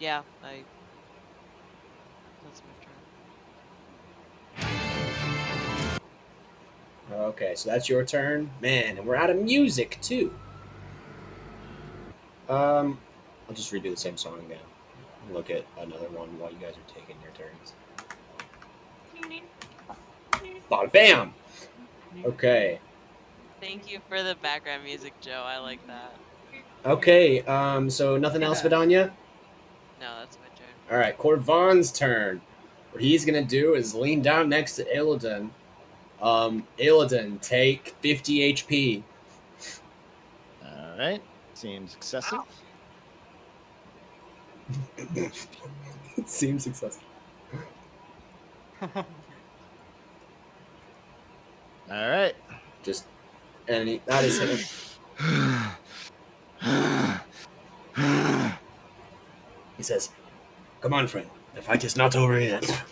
Yeah, that's my turn. Okay, so that's your turn, man, and we're out of music too. I'll just redo the same song again. Look at another one while you guys are taking your turns. Bada bam! Okay. Thank you for the background music, Joe. I like that. Okay, so nothing else, Vidania? No, that's my turn. All right, Corvan's turn. What he's gonna do is lean down next to Illidan. Illidan, take 50 HP. All right. Seems excessive. It seems excessive. All right. Just, and that is him. He says, "Come on, friend. The fight is not over yet."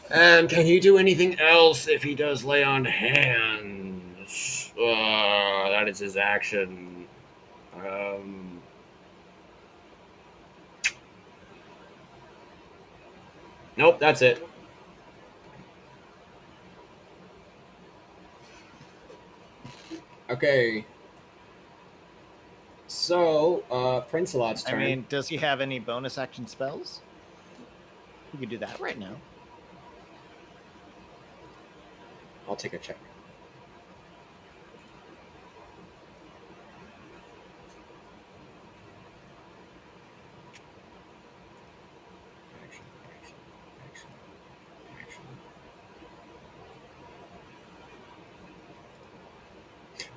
And can he do anything else if he does lay on hands? That is his action. Nope, that's it. Okay. So, Prince-a-Lot's turn. I mean, does he have any bonus action spells? He could do that right now. I'll take a check.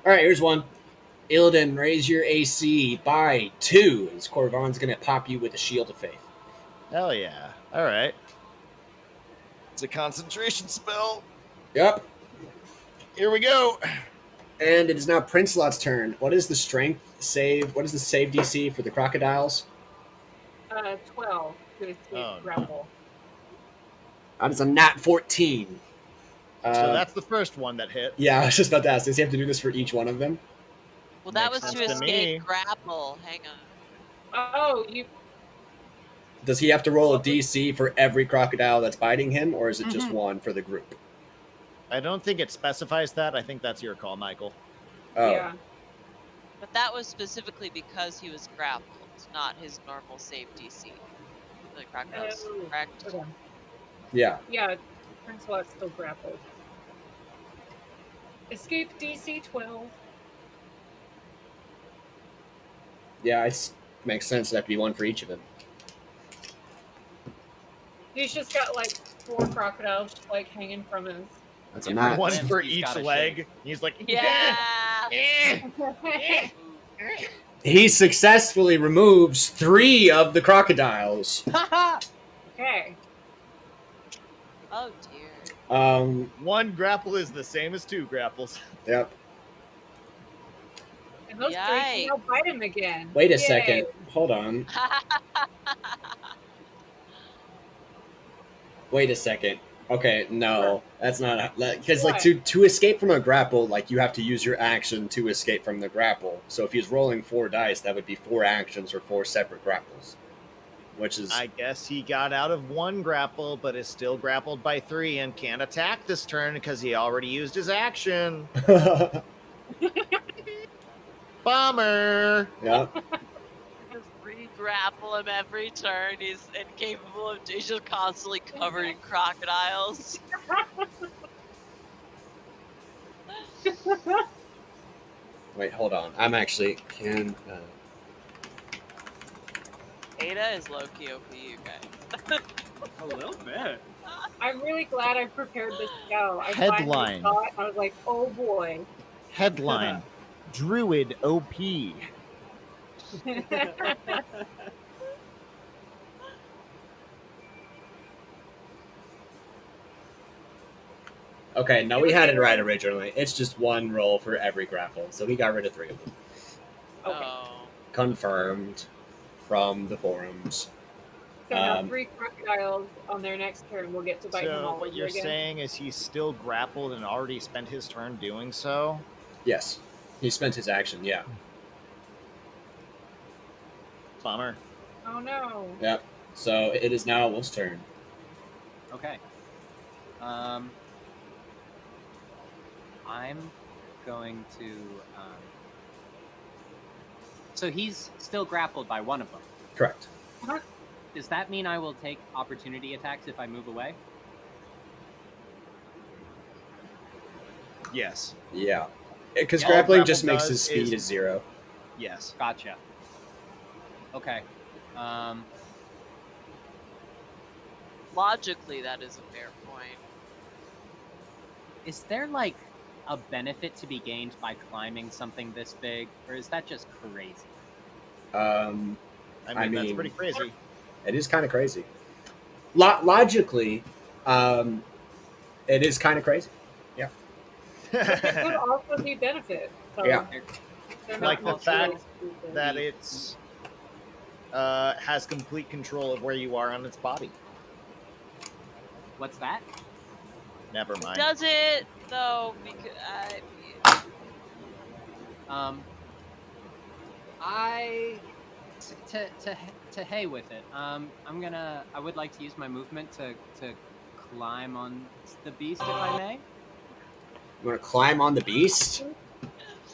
All right, here's one. Illidan, raise your AC by 2. As Corvan's going to pop you with a Shield of Faith. Hell yeah. All right. It's a concentration spell. Yep. Here we go. And it is now Prince-a-Lot's turn. What is the strength save? What is the save DC for the crocodiles? 12 to escape grapple. That is a nat 14. So that's the first one that hit. Yeah, I was just about to ask. Does he have to do this for each one of them? Well, that was to escape grapple. Hang on. Oh, you. Does he have to roll a DC for every crocodile that's biting him, or is it just one for the group? I don't think it specifies that. I think that's your call, Michael. Oh. Yeah. But that was specifically because he was grappled, not his normal save DC. The crocodiles, correct? Okay. Yeah. Yeah, Prince-a-Lot's still grappled. Escape DC 12. Yeah, it makes sense. That'd be one for each of them. He's just got like 4 crocodiles just like hanging from his. That's a Different not. One limbs, for he's each got a leg. shape. He's like, Yeah. He successfully removes 3 of the crocodiles. Okay. Oh dear. One grapple is the same as 2 grapples. Yep. And those 3 can now bite him again. Wait a Yay. second. Hold on. Wait a second. Okay, no, that's not because like to escape from a grapple, like you have to use your action to escape from the grapple. So if he's rolling 4 dice, that would be 4 actions or 4 separate grapples, which is. I guess he got out of 1 grapple, but is still grappled by 3 and can't attack this turn because he already used his action. Bummer. Yep. Just re-grapple him every turn. He's incapable of. He's just constantly covered in crocodiles. Wait, hold on. I'm actually can. Ada is low-key OP, you guys. A little bit. I'm really glad I prepared this spell. I Headline. finally saw it. I was like, oh boy. Headline: Druid OP. Okay, no, we had it right originally. It's just 1 roll for every grapple, so we got rid of 3 of them. Okay. Oh. Confirmed from the forums. So now 3 crocodiles on their next turn will get to bite him all So what over you're again. saying is he's still grappled and already spent his turn doing so? Yes, he spent his action. Yeah. Bummer. Oh no. Yep. So it is now Wolf's turn. Okay. I'm going to. So he's still grappled by one of them. Correct. Does that mean I will take opportunity attacks if I move away? Yes. Yeah. Because Yeah, grappling all just grapple makes his does speed is- is 0. Yes. Gotcha. Okay. Logically, that is a fair point. Is there like a benefit to be gained by climbing something this big, or is that just crazy? I mean, that's mean- pretty crazy. It is kind of crazy. Logically, it is kind of crazy. But there could also be benefit. So Yeah. they're Like not the mutually fact exclusive. that it's has complete control of where you are on its body. What's that? Never mind. Does it though? Because to hay with it. I would like to use my movement to climb on the beast, if I may. You want to climb on the beast?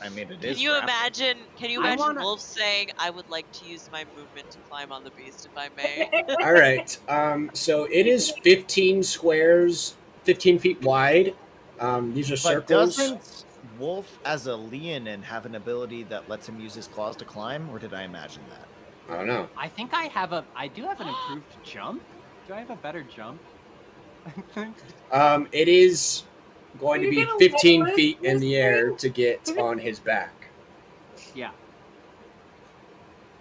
I mean, it Can is you grappling. imagine? Can you I imagine wanna- Wolf saying, "I would like to use my movement to climb on the beast, if I may"? All right. So it is 15 squares, 15 feet wide. These are But circles. doesn't Wolf, as a Leonin, have an ability that lets him use his claws to climb, or did I imagine that? I don't know. I think I do have an improved jump. Do I have a better jump? It is going Are to you be gonna 15 let feet in this the air thing? to get on his back. Yeah,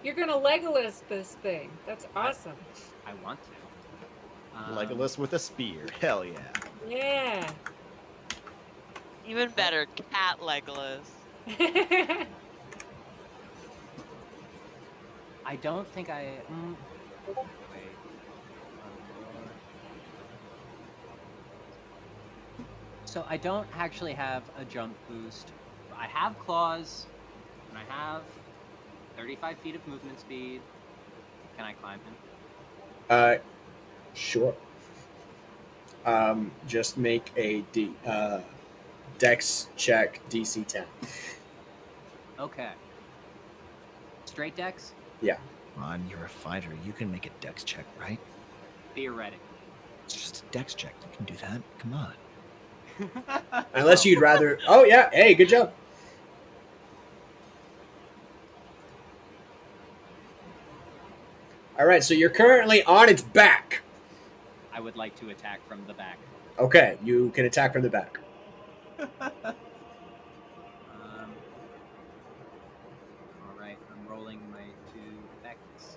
You're gonna Legolas this thing. That's awesome. I want to. Legolas with a spear. Hell yeah. Yeah. Even better, cat Legolas. I don't think I. Wait. So I don't actually have a jump boost. I have claws, and I have 35 feet of movement speed. Can I climb him? Sure. Just make a Dex check DC 10. Okay. Straight dex? Yeah. Come on, you're a fighter. You can make a dex check, right? Theoretically. It's just a dex check. You can do that. Come on. Unless you'd rather. Oh yeah, hey, good job. All right, so you're currently on its back. I would like to attack from the back. Okay, you can attack from the back. All right, I'm rolling my 2 effects.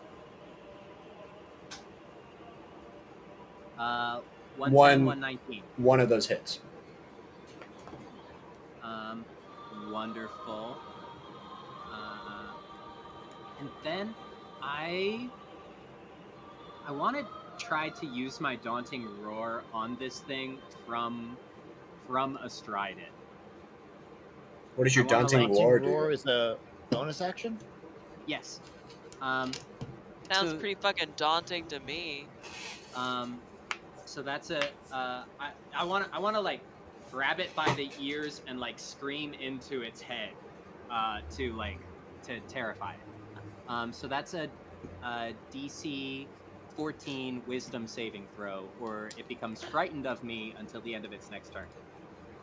110, 119. One of those hits. Wonderful. And then I want to try to use my daunting roar on this thing from astride it. What does your daunting roar do? Roar is a bonus action? Yes. Sounds so- pretty fucking daunting to me. So that's a I want to like grab it by the ears and like scream into its head to terrify it. So that's a DC 14 wisdom saving throw, or it becomes frightened of me until the end of its next turn.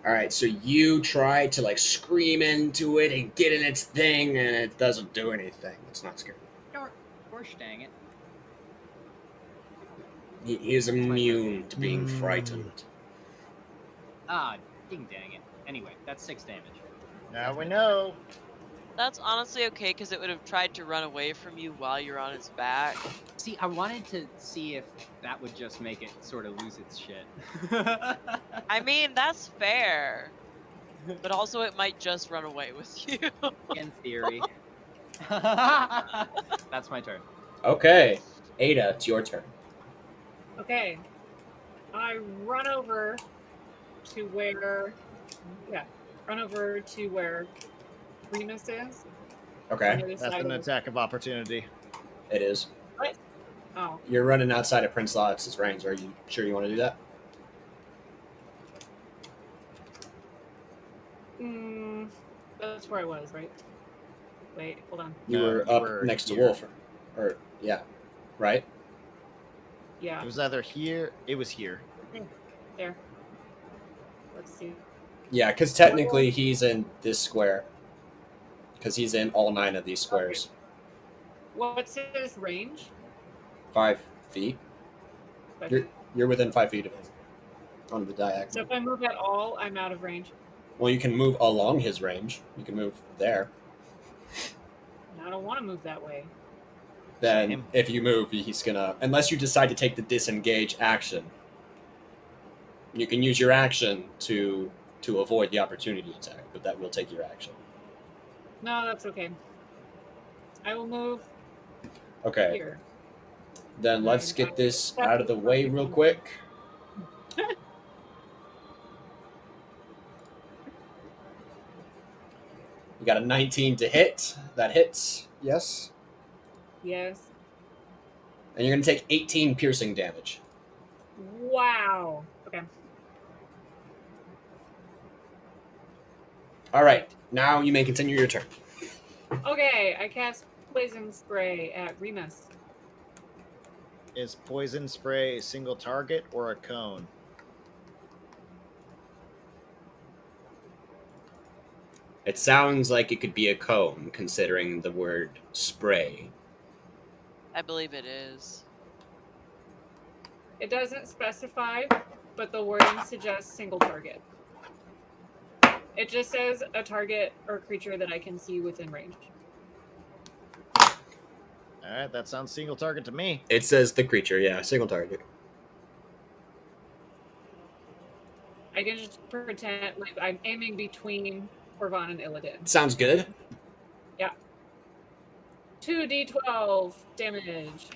All right, so you try to like scream into it and get in its thing, and it doesn't do anything. It's not scared. Gosh dang it. He is immune to being frightened. Ah, ding dang it. Anyway, that's 6 damage. Now we know. That's honestly okay, because it would have tried to run away from you while you're on its back. See, I wanted to see if that would just make it sort of lose its shit. I mean, that's fair. But also, it might just run away with you. In theory. That's my turn. Okay, Ada, it's your turn. Okay. I run over to where. Yeah. Run over to where Remus is. Okay, On the other That's side an of- attack of opportunity. it is. What? Oh. You're running outside of Prince Lotz's range. Are you sure you want to do that? That's where I was, right? Wait, hold on. You No, were you up were next to here. Wolf, or yeah, right? Yeah, It was either here. It was here. there. Let's see. Yeah, because technically he's in this square. Because he's in all 9 of these squares. What's his range? 5 feet. Okay. You're within 5 feet of him on the So diagonal. if I move at all, I'm out of range. Well, you can move along his range. You can move there. I don't want to move that way. Then, Same. if you move, he's gonna. Unless you decide to take the disengage action, you can use your action to avoid the opportunity attack, but that will take your action. No, that's okay. I will move Okay, here. then let's get this out of the way real quick. You got a 19 to hit. That hits. Yes. Yes. And you're going to take 18 piercing damage. Wow. Okay. All right. Now you may continue your turn. Okay, I cast poison spray at Remus. Is poison spray a single target or a cone? It sounds like it could be a cone, considering the word spray. I believe it is. It doesn't specify, but the wording suggests single target. It just says a target or creature that I can see within range. All right, that sounds single target to me. It says the creature, yeah, single target. I can just pretend like I'm aiming between Corvan and Illidan. Sounds good. 2d12 damage.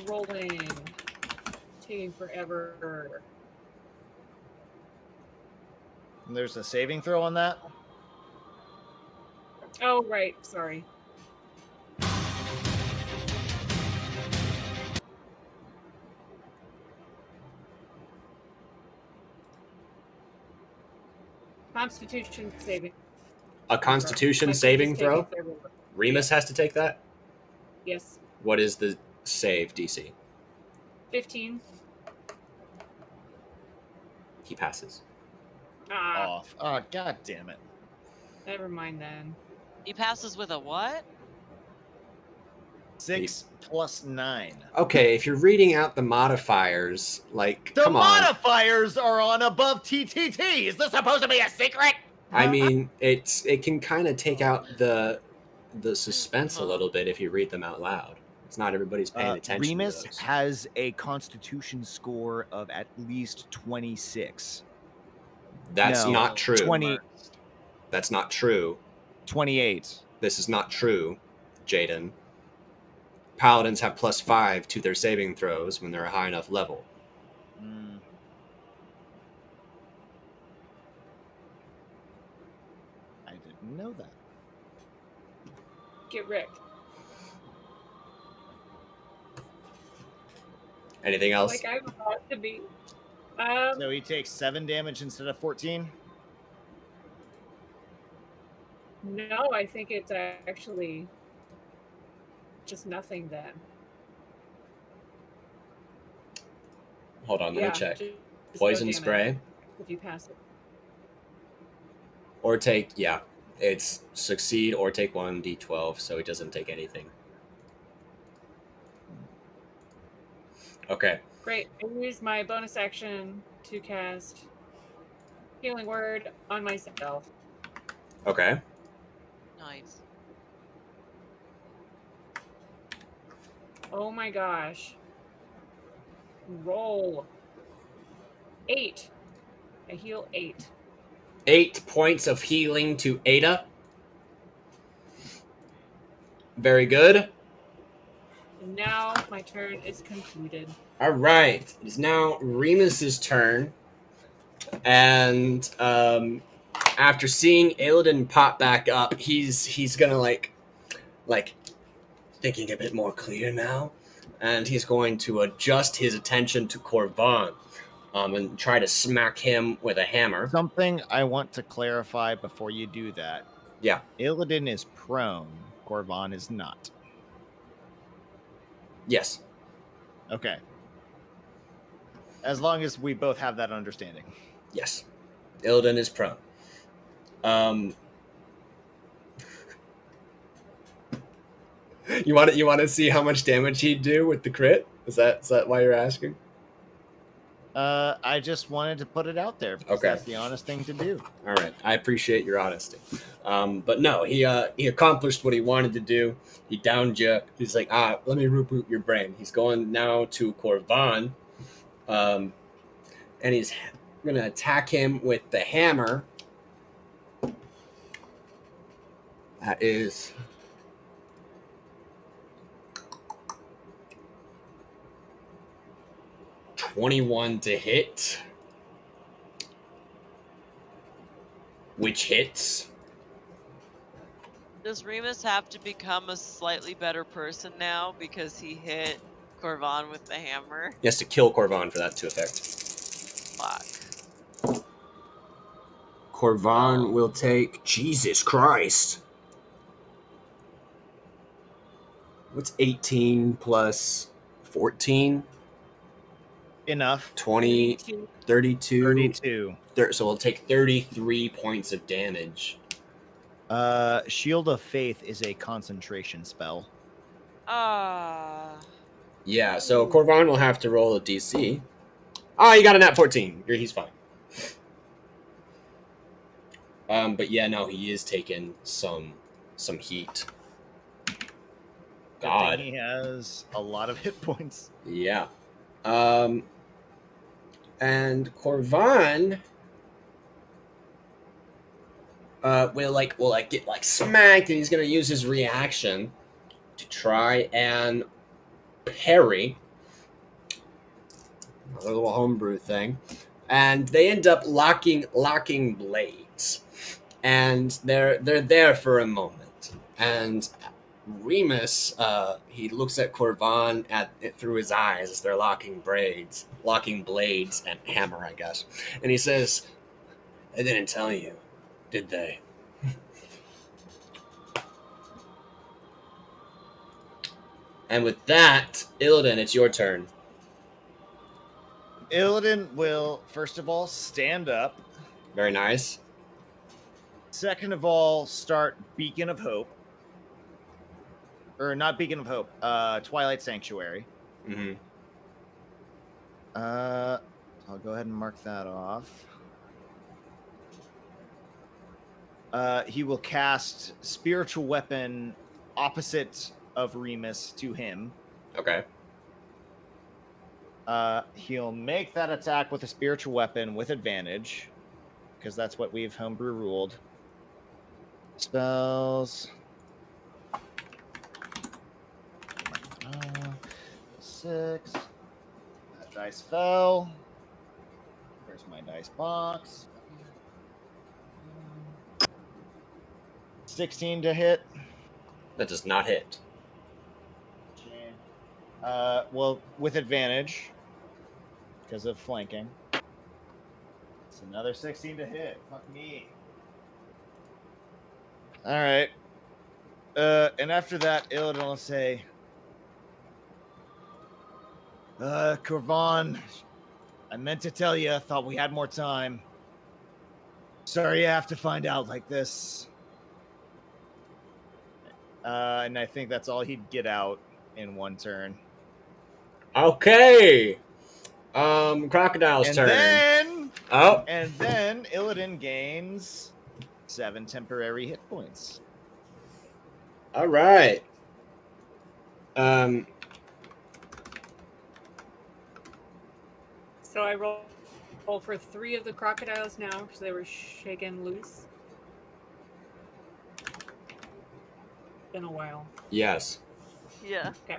Rolling. Taking forever. And there's a saving throw on that. Oh, right. Sorry. Constitution saving. A Constitution Like, saving just taking throw? forever. Remus has to take that? Yes. What is the save DC? 15. He passes. Off. Oh, god damn it. Never mind then. He passes with a what? 6 plus 9. Okay, if you're reading out the modifiers, like, The come on. modifiers are on above TTT. Is this supposed to be a secret? I mean, it can kind of take out the suspense a little bit if you read them out loud. It's not everybody's paying attention Remus to those. has a constitution score of at least 26. That's No, not true. 20, That's not true. 28. This is not true, Jaden. Paladins have +5 to their saving throws when they're a high enough level. Mm. I didn't know that. Get wrecked. Anything else? Like I'm about to be. So he takes 7 damage instead of 14? No, I think it's actually just nothing then. Hold on, let me check. just Poison no damage spray, if you pass it. or take, yeah, it's succeed or take 1d12, so he doesn't take anything. Okay. Great. I used my bonus action to cast Healing Word on myself. Okay. Nice. Oh my gosh. Roll. 8. I heal 8. 8 points of healing to Ada. Very good. And now my turn is concluded. All right. It is now Remus's turn. And after seeing Illidan pop back up, he's gonna like thinking a bit more clear now, and he's going to adjust his attention to Corvan, and try to smack him with a hammer. Something I want to clarify before you do that. Yeah. Illidan is prone. Corvan is not. Yes. Okay. As long as we both have that understanding. Yes. Illidan is prone. You want to see how much damage he'd do with the crit? Is that why you're asking? I just wanted to put it out there because Okay. that's the honest thing to do. All right, I appreciate your honesty. But no, he accomplished what he wanted to do. He downed you. He's like, let me reboot your brain. He's going now to Corvan, and he's going to attack him with the hammer. That is 21 to hit, which hits. Does Remus have to become a slightly better person now because he hit Corvan with the hammer? He has to kill Corvan for that to affect. Fuck. Corvan will take... Jesus Christ. What's 18 plus 14? Enough. 20, 32. 32. So we'll take 33 points of damage. Shield of Faith is a concentration spell. Yeah, so Corvan will have to roll a DC. You got a nat 14. He's fine. But yeah, no, he is taking some heat. God. He has a lot of hit points. Yeah. And Corvan will get smacked, and he's gonna use his reaction to try and parry. A little homebrew thing. And they end up locking blades. And they're there for a moment. And Remus, he looks at Corvan through his eyes as they're locking blades and hammer, I guess. And he says, "They didn't tell you, did they?" And with that, Illidan, it's your turn. Illidan will, first of all, stand up. Very nice. Second of all, start Beacon of Hope. Or not Beacon of Hope, Twilight Sanctuary. Mm-hmm. I'll go ahead and mark that off. He will cast Spiritual Weapon opposite of Remus to him. Okay. He'll make that attack with a Spiritual Weapon with advantage, because that's what we've homebrew ruled. Spells. 6. That dice fell. Where's my dice box? 16 to hit. That does not hit. Well, with advantage because of flanking. It's another 16 to hit. Fuck me. All right. And after that, Illidan will say, Corvan, I meant to tell you, I thought we had more time. Sorry you have to find out like this. And I think that's all he'd get out in one turn. Okay. Crocodile's And turn. then Illidan gains 7 temporary hit points. All right. So I roll for 3 of the crocodiles now because they were shaken loose. Been a while. Yes. Yeah. Okay.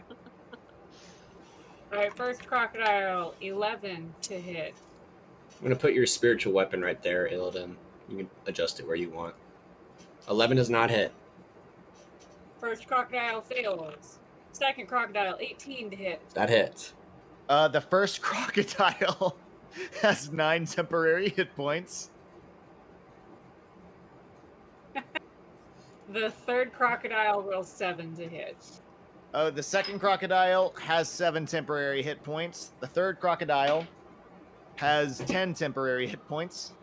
All right, first crocodile, 11 to hit. I'm gonna put your spiritual weapon right there, Illidan. You can adjust it where you want. 11 does not hit. First crocodile fails. Second crocodile, 18 to hit. That hits. The first crocodile has 9 temporary hit points. The third crocodile rolls 7 to hit. The second crocodile has 7 temporary hit points. The third crocodile has 10 temporary hit points.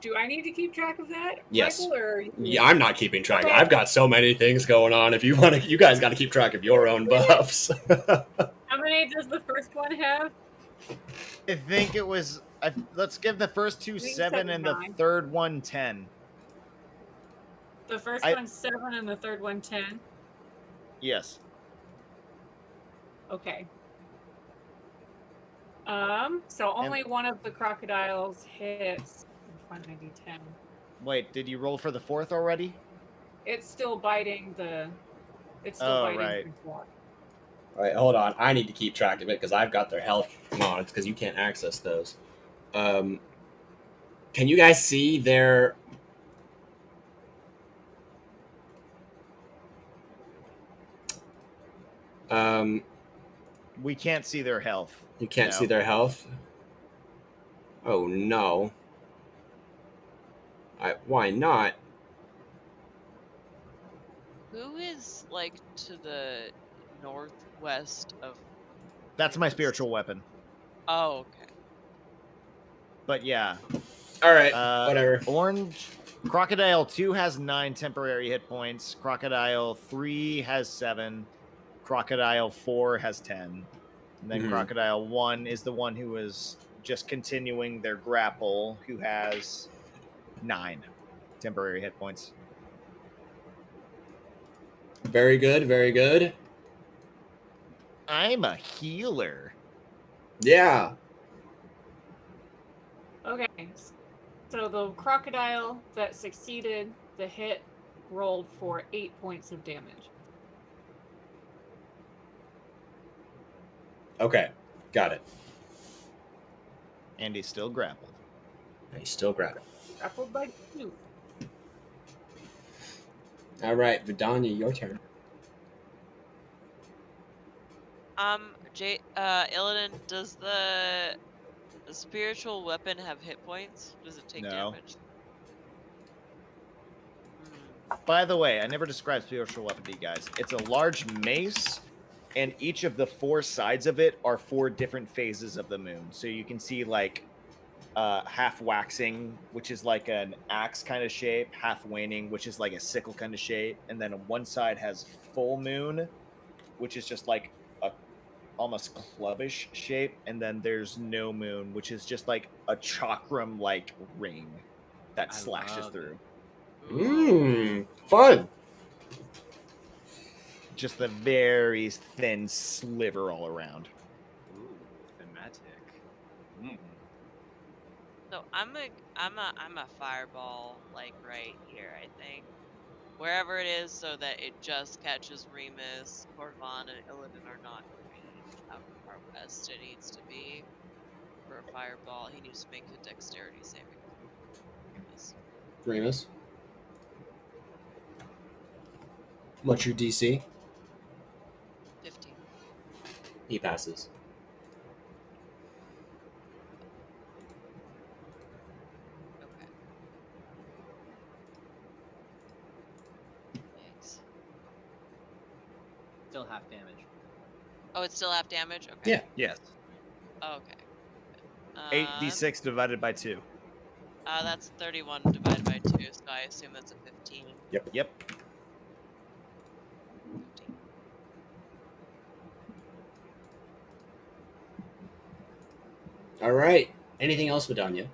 Do I need to keep track of that, Yes. Michael, or Yeah, I'm not keeping track. Okay. I've got so many things going on. If you want to, you guys got to keep track of your own buffs. How many does the first one have? I think it was. Let's give the first two I think 7 and the 9. third one 10. The first one's 7 and the third one 10. Yes. Okay. So only one of the crocodiles hits. Find my D10. Wait, did you roll for the fourth already? It's still biting the. It's still Oh, biting right. the block. All right, hold on. I need to keep track of it because I've got their health mods because you can't access those. Can you guys see their? We can't see their health. You can't see their health. Oh no. Why not? Who is like to the northwest of? That's my spiritual weapon. Oh, okay. But yeah. All right. Whatever. Orange. Crocodile 2 has 9 temporary hit points. Crocodile 3 has 7. Crocodile 4 has 10. And then Crocodile 1 is the one who is just continuing their grapple, who has 9 temporary hit points. Very good. Very good. I'm a healer. Yeah. Okay. So the crocodile that succeeded the hit rolled for 8 points of damage. Okay. Got it. And he's still grappled. He's still grappled. Grappled by 2. All right, Vidania, your turn. Illidan, does the spiritual weapon have hit points? Does it take damage? By the way, I never described spiritual weapon to you guys. It's a large mace and each of the 4 sides of it are 4 different phases of the moon. So you can see like half waxing, which is like an axe kind of shape, half waning, which is like a sickle kind of shape, and then one side has full moon, which is just like a almost clubbish shape, and then there's no moon, which is just like a chakram like ring that I slashes love through. Ooh. Fun. Just the very thin sliver all around. Ooh, thematic. Mm. So I'm a fireball like right here, I think. Wherever it is, so that it just catches Remus, Corvan, and Illidan are not in range. How far west it needs to be for a fireball. He needs to make a dexterity saving throw. Remus. Remus. What's your DC? 15. He passes. Okay. Yikes. Still half damage. Oh, it's still half damage? Okay. Yeah. Yes. Okay. 8d6 divided by 2. That's 31 divided by 2, so I assume that's a 15. Yep. 15. All right. Anything else, Vidania?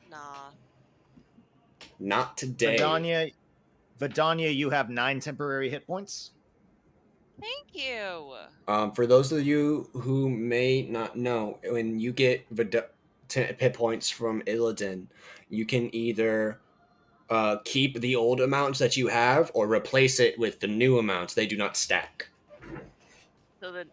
Nah. Not today. Vidania, you have 9 temporary hit points. Thank you. For those of you who may not know, when you get hit points from Illidan, you can either keep the old amounts that you have or replace it with the new amounts. They do not stack. So then,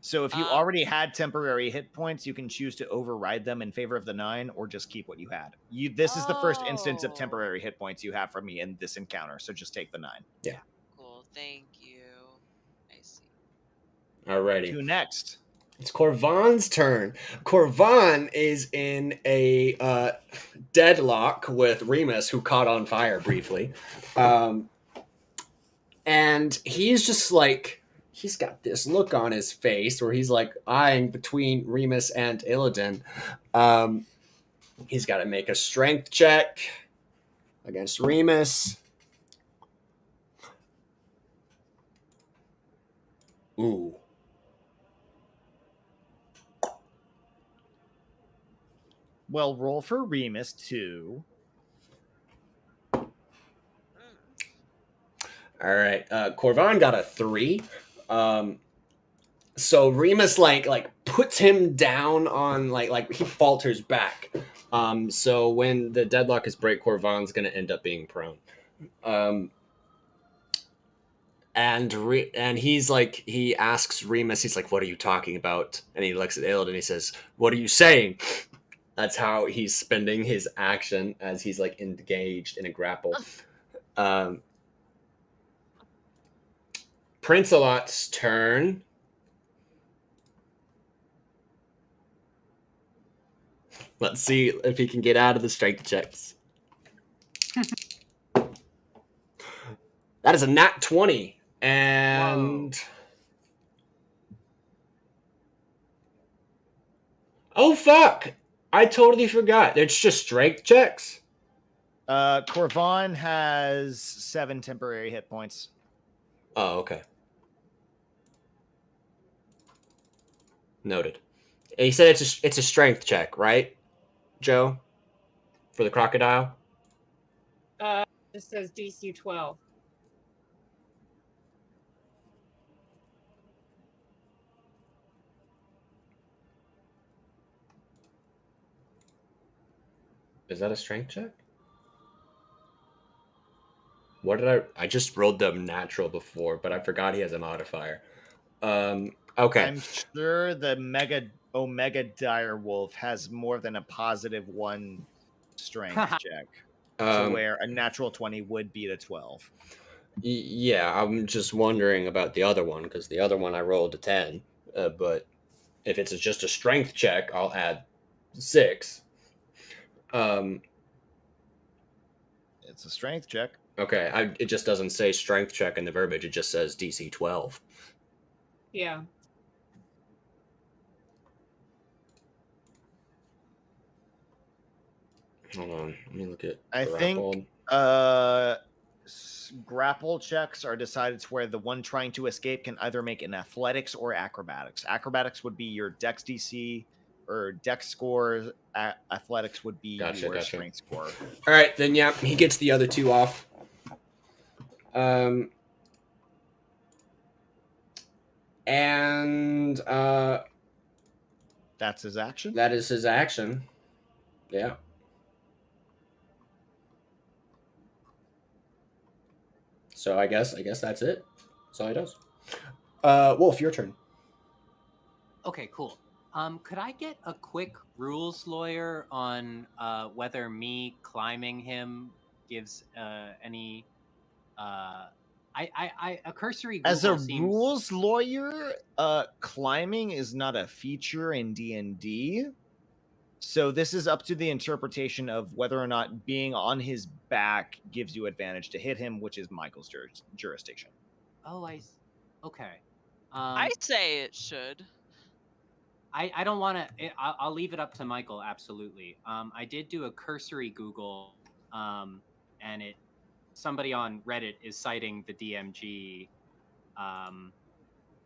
So if you already had temporary hit points, you can choose to override them in favor of the 9 or just keep what you had. This is the first instance of temporary hit points you have from me in this encounter, so just take the 9. Yeah. Cool. Thank you. I see. Alrighty. Who next? It's Corvan's turn. Corvan is in a deadlock with Remus, who caught on fire briefly. And he's just like, he's got this look on his face where he's like eyeing between Remus and Illidan. He's got to make a strength check against Remus. Ooh. Well, roll for Remus too. All right. Corvan got a 3. So Remus like puts him down on like he falters back. So when the deadlock is break, Corvan's gonna end up being prone. And he's like, he asks Remus, he's like, "What are you talking about?" And he looks at Illidan and he says, "What are you saying?" That's how he's spending his action as he's like engaged in a grapple. Prince-A-Lot's turn. Let's see if he can get out of the strength checks. That is a nat 20. And... Whoa. Oh, fuck! I totally forgot. It's just strength checks? Corvan has 7 temporary hit points. Oh, okay. Noted. He said it's a strength check, right, Joe? For the crocodile? It says DC 12. Is that a strength check? What did I just rolled the natural before, but I forgot he has a modifier. Okay. I'm sure the Omega Direwolf has more than a positive 1 strength check. To where a natural 20 would beat a 12. Yeah, I'm just wondering about the other one, because the other one I rolled a 10. but if it's just a strength check, I'll add 6. It's a strength check. Okay, it just doesn't say strength check in the verbiage. It just says DC 12. Yeah. Hold on, let me look at I grappled. think grapple checks are decided to where the one trying to escape can either make an athletics or acrobatics. Acrobatics would be your dex DC or dex score. Athletics would be your strength score. All right, then yeah, he gets the other 2 off. And that's his action. That is his action. Yeah. So I guess that's it. That's all he does. Wolf, your turn. Okay, cool. Could I get a quick rules lawyer on whether me climbing him gives any a cursory Google as a seems... rules lawyer, climbing is not a feature in D&D. So this is up to the interpretation of whether or not being on his back gives you advantage to hit him, which is Michael's jurisdiction. Oh, okay. I say it should. I don't want to. I'll leave it up to Michael. Absolutely. I did do a cursory Google, and somebody on Reddit is citing the DMG,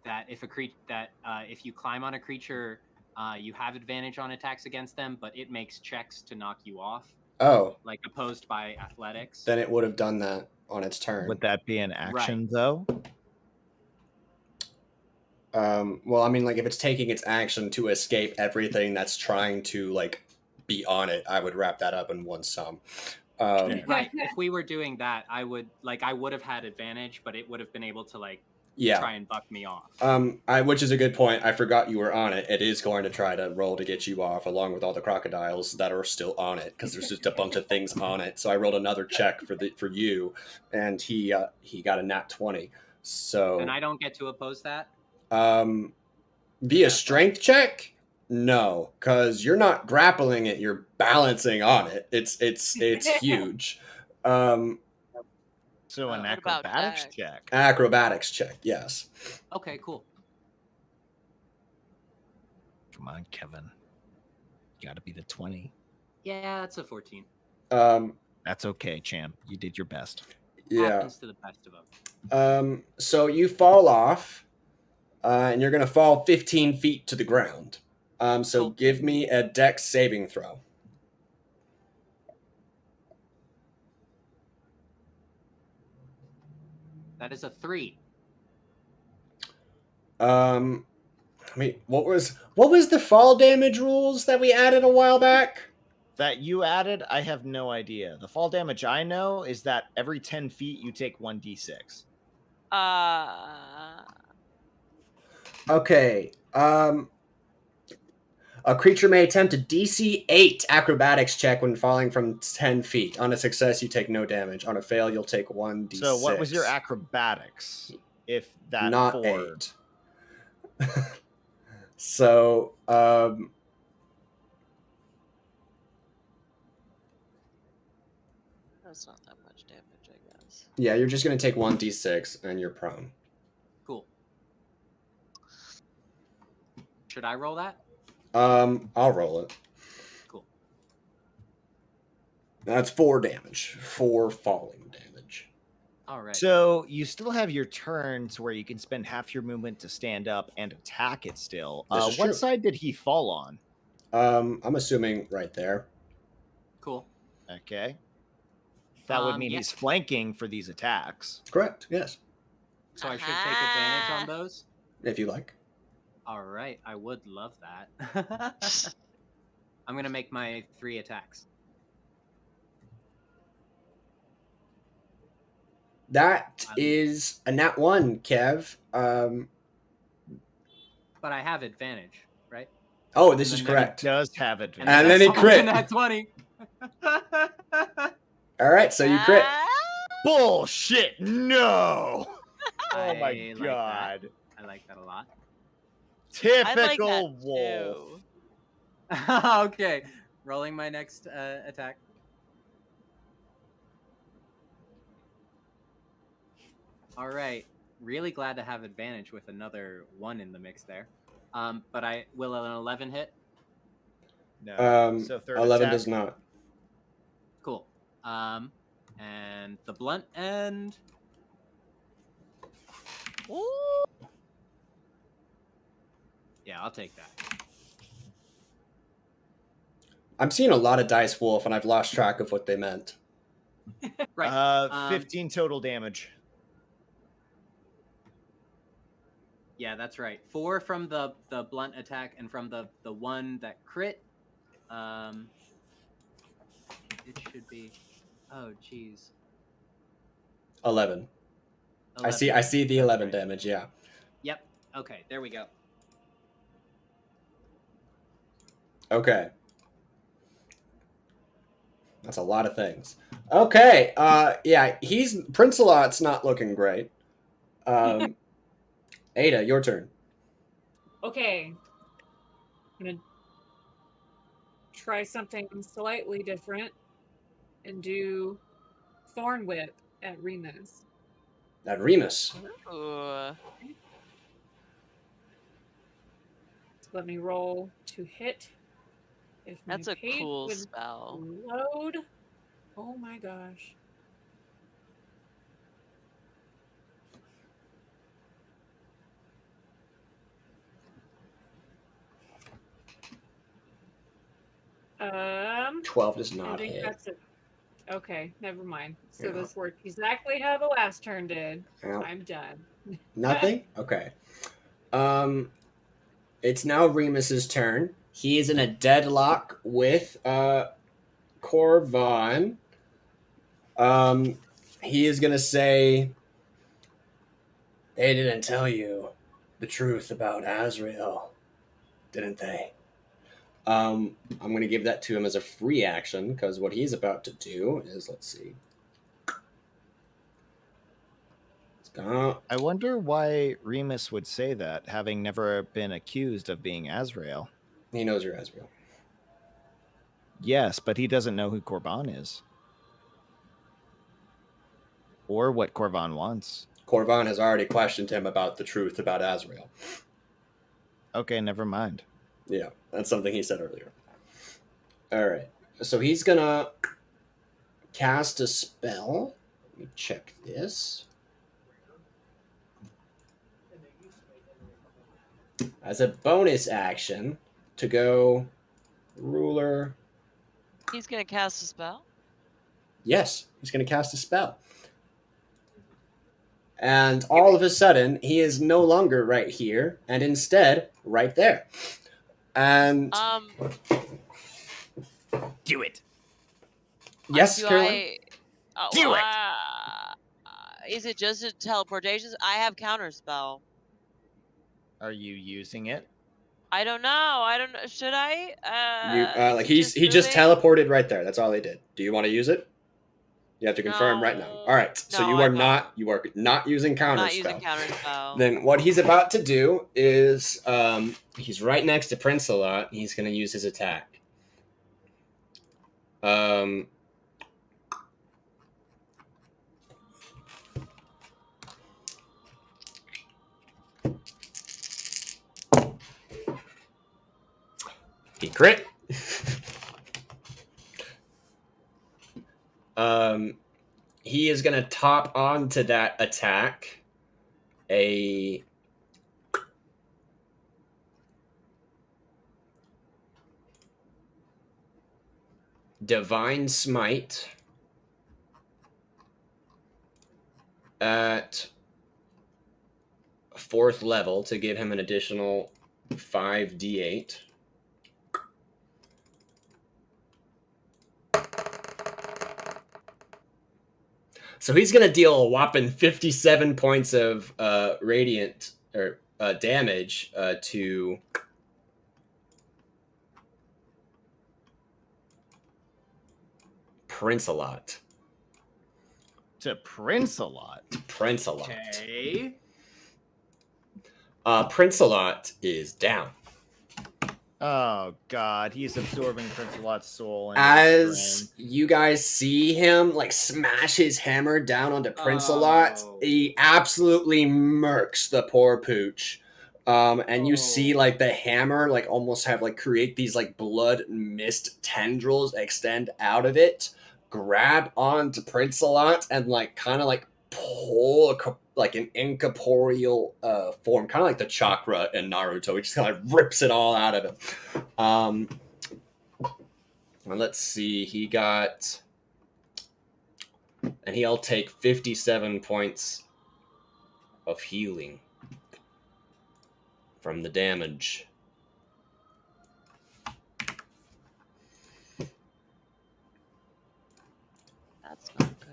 that if you climb on a creature, you have advantage on attacks against them, but it makes checks to knock you off. Oh, like opposed by athletics. Then it would have done that on its turn. Would that be an action though? Well, I mean, like if it's taking its action to escape everything that's trying to like be on it, I would wrap that up in one sum. Right. If we were doing that, I would have had advantage, but it would have been able to try and buck me off. Which is a good point. I forgot you were on it. It is going to try to roll to get you off, along with all the crocodiles that are still on it, because there's just a bunch of things on it. So I rolled another check for you, and he got a nat 20. So and I don't get to oppose that. Via strength check? No, because you're not grappling it, you're balancing on it. It's huge. So an acrobatics check. Acrobatics check, yes. Okay, cool. Come on, Kevin. You got to be the 20. Yeah, that's a 14. That's okay, champ. You did your best. Yeah. Happens to the best of them. So you fall off, and you're going to fall 15 feet to the ground. So give me a dex saving throw. That is a 3. I mean, what was the fall damage rules that we added a while back? That you added, I have no idea. The fall damage I know is that every 10 feet you take 1d6. Okay. A creature may attempt a DC 8 acrobatics check when falling from 10 feet. On a success, you take no damage. On a fail, you'll take 1d6. So what was your acrobatics? If that not 4? 8. So, that's not that much damage, I guess. Yeah, you're just going to take 1d6 and you're prone. Cool. Should I roll that? I'll roll it. Cool. That's 4 damage. 4 falling damage. All right. So you still have your turns where you can spend half your movement to stand up and attack it still. What true. side did he fall on? I'm assuming right there. Cool. Okay. That would mean he's flanking for these attacks. Correct, yes. So I should take advantage on those? If you like. All right, I would love that. I'm going to make my 3 attacks. That is a nat 1, Kev. But I have advantage, right? Oh, this is correct. He does have advantage. And then he crit. Nat 20. All right, so you crit. Bullshit! No! Oh my I god. I like that a lot. Typical wolf. Too. Okay, rolling my next attack. All right, really glad to have advantage with another 1 in the mix there. But I will an 11 hit. No. So third 11 attack. does not. Cool. And the blunt end. Ooh. Yeah, I'll take that. I'm seeing a lot of dice wolf, and I've lost track of what they meant. Right. 15 total damage. Yeah, that's right. 4 from the blunt attack, and from the one that crit. It should be. Oh, jeez. 11. 11 I see the that's 11 right. damage. Yeah. Yep. Okay, there we go. Okay. That's a lot of things. Okay. Yeah, Prince-a-Lot's not looking great. Ada, your turn. Okay. I'm gonna try something slightly different and do Thorn Whip at Remus. At Remus. Ooh. Let me roll to hit. If my That's a page cool would spell. load. Oh my gosh. Um, 12 does I not think hit. that's it. Okay, never mind. So Yeah. this worked exactly how the last turn did. Ow. I'm done. Nothing? Okay. It's now Remus's turn. He is in a deadlock with Corvan. He is gonna say, they didn't tell you the truth about Azrael, didn't they? I'm gonna give that to him as a free action, because what he's about to do is, let's see. I wonder why Remus would say that, having never been accused of being Azrael. He knows you're Azrael. Yes, but he doesn't know who Corvan is. Or what Corvan wants. Corvan has already questioned him about the truth about Azrael. Okay, never mind. Yeah, that's something he said earlier. All right. So he's gonna cast a spell. Let me check this. As a bonus action to go ruler. He's gonna cast a spell? Yes, he's gonna cast a spell. And all of a sudden, he is no longer right here, and instead right there. And do it. Yes, do Caroline? Do it! Is it just a teleportation? I have counterspell. Are you using it? I don't know. I don't know. Should I? You Is like it just he just moving? teleported right there. That's all they did. Do you want to use it? You have to confirm right now. All right. So No, you I are don't. not using I'm not using counterspell. counterspell. Then what he's about to do is he's right next to Prince-a-Lot. He's going to use his attack. He crit. He is going to top onto that attack a Divine Smite at 4th level to give him an additional 5d8. So he's going to deal a whopping 57 points of radiant or damage to Prince-a-Lot. To Prince-a-Lot. Prince-a-Lot. Okay. Prince-a-lot is down. Oh God, he's absorbing Prince-a-lot's soul. Into As you guys see him like smash his hammer down onto Prince-a-lot, he absolutely murks the poor pooch. And you see like the hammer like almost have like create these like blood mist tendrils extend out of it, grab onto Prince-a-lot, and like kind of like pull like an incorporeal form, kind of like the chakra in Naruto. He just kind of rips it all out of him. And let's see, he got, and he'll take 57 points of healing from the damage. That's not good.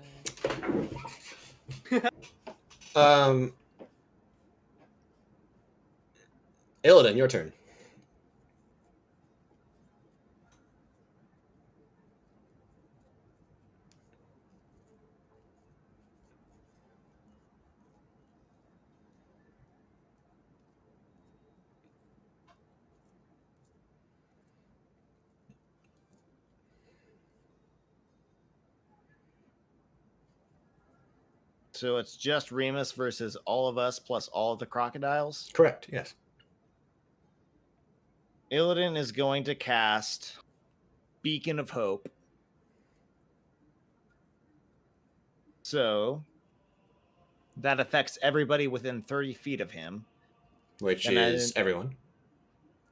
Illidan, your turn. So it's just Remus versus all of us plus all of the crocodiles? Correct, yes. Illidan is going to cast Beacon of Hope. So that affects everybody within 30 feet of him. Which is everyone.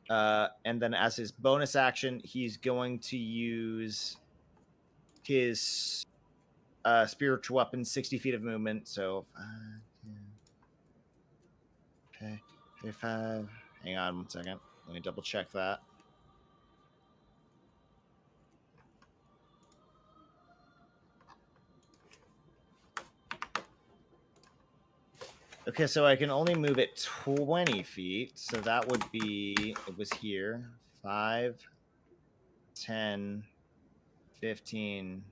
And then as his bonus action, he's going to use his spiritual weapon, 60 feet of movement. So 5. Hang on 1 second. Let me double check that. Okay, so I can only move it 20 feet. So that would be, it was here, 5, 10, 15,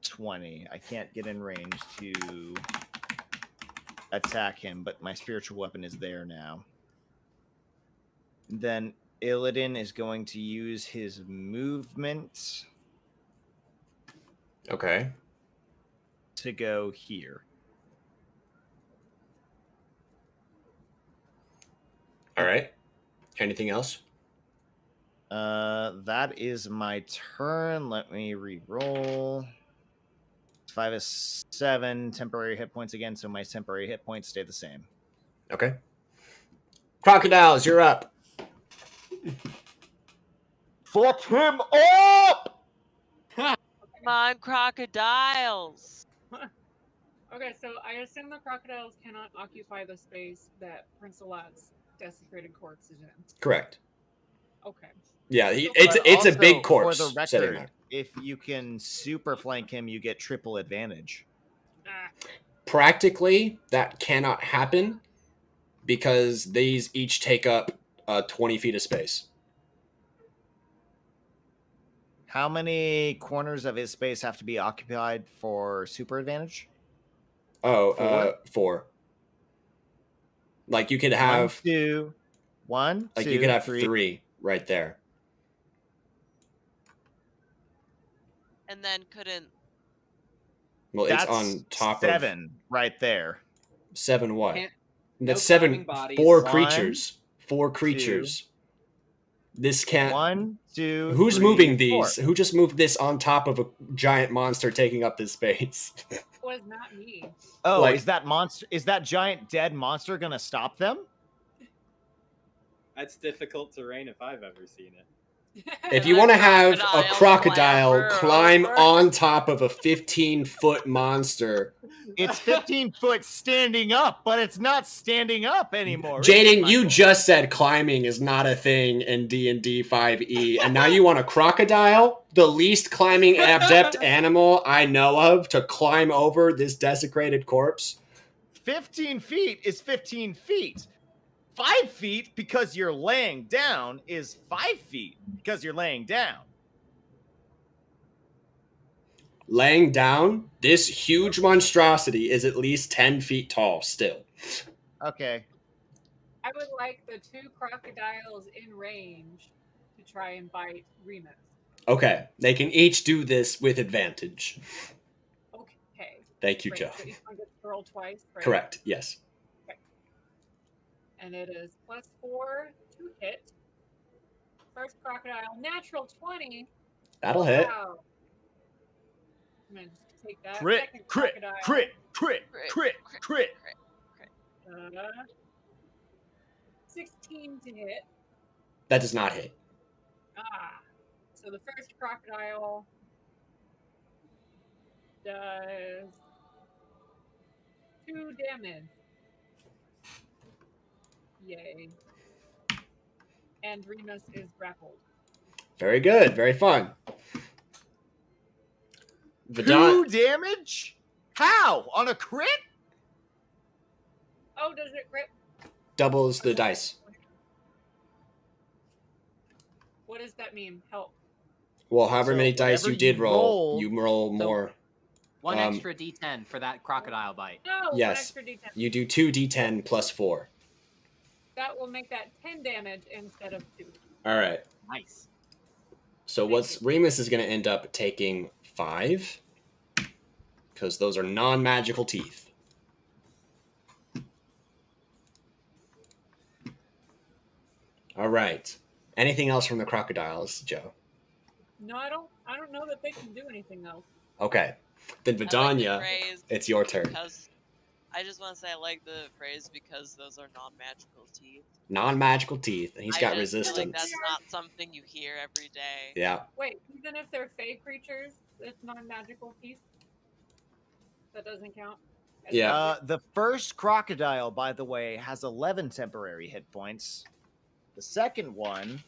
20. I can't get in range to attack him, but my spiritual weapon is there now. Then Illidan is going to use his movement. Okay. To go here. All right. Anything else? That is my turn. Let me re-roll. 5 is 7 temporary hit points again, so my temporary hit points stay the same. Okay. Crocodiles, you're up. Fuck him up! Come on, crocodiles. Okay, so I assume the crocodiles cannot occupy the space that Prince-a-lot's desecrated corpse is in. Correct. Okay. Yeah, it's a big corpse. For the record, if you can super flank him, you get triple advantage. Practically, that cannot happen because these each take up 20 feet of space. How many corners of his space have to be occupied for super advantage? Oh, 4. Like you could have 1, 2, 1, like 2, you could have 3. 3 right there. And then couldn't. Well, That's it's on top 7 of right there. 7 what? That's no 7. bodies. 4 One, creatures. 4 creatures. This can't. 1, 2. Who's 3, moving 4. these? Who just moved this on top of a giant monster taking up this space? It was not me. Oh, Like- is that monster? Is that giant dead monster gonna stop them? That's difficult terrain if I've ever seen it. If you want to have a Crocodile crocodile clamber climb over. on top of a 15-foot monster, It's 15 foot standing up, but it's not standing up anymore. Jaden, you just said climbing is not a thing in D&D 5e, and now you want a crocodile, the least climbing adept animal I know of, to climb over this desecrated corpse? 15 feet is 15 feet. 5 feet because you're laying down is 5 feet because you're laying down. Laying down, this huge monstrosity is at least 10 feet tall still. Okay. I would like the 2 crocodiles in range to try and bite Remus. Okay, they can each do this with advantage. Okay. Thank you, Great. Joe. So each one gets to roll twice, right? Correct. Yes. And it is +4 to hit. First crocodile, natural 20. That'll hit. Wow. I'm going to just take that. Crit, Second crit, crocodile. crit, crit, Crit, crit, crit. 16 to hit. That does not hit. So the first crocodile does 2 damage. Yay. And Remus is grappled. Very good. Very fun. 2 damage? How? On a crit? Oh, does it crit? doubles the dice. What does that mean? Help. Well, however So many dice whatever you did you roll, you roll So- more. One extra D10 for that crocodile bite. No, one Yes. extra d10. You do 2d10 plus 4. That will make that 10 damage instead of 2. All right. Nice. So Thank you. Remus is going to end up taking 5 because those are non-magical teeth. All right. Anything else from the crocodiles, Joe? No, I don't know that they can do anything else. Okay. Then I like the Vidania, phrase it's your turn. because I just want to say I like the phrase because those are non-magical teeth. Non-magical teeth, and he's got I just feel resistance. like that's not something you hear every day. Yeah. Wait, even if they're fey creatures, it's non-magical teeth? That doesn't count? As Yeah. magic? The first crocodile, by the way, has 11 temporary hit points. The second one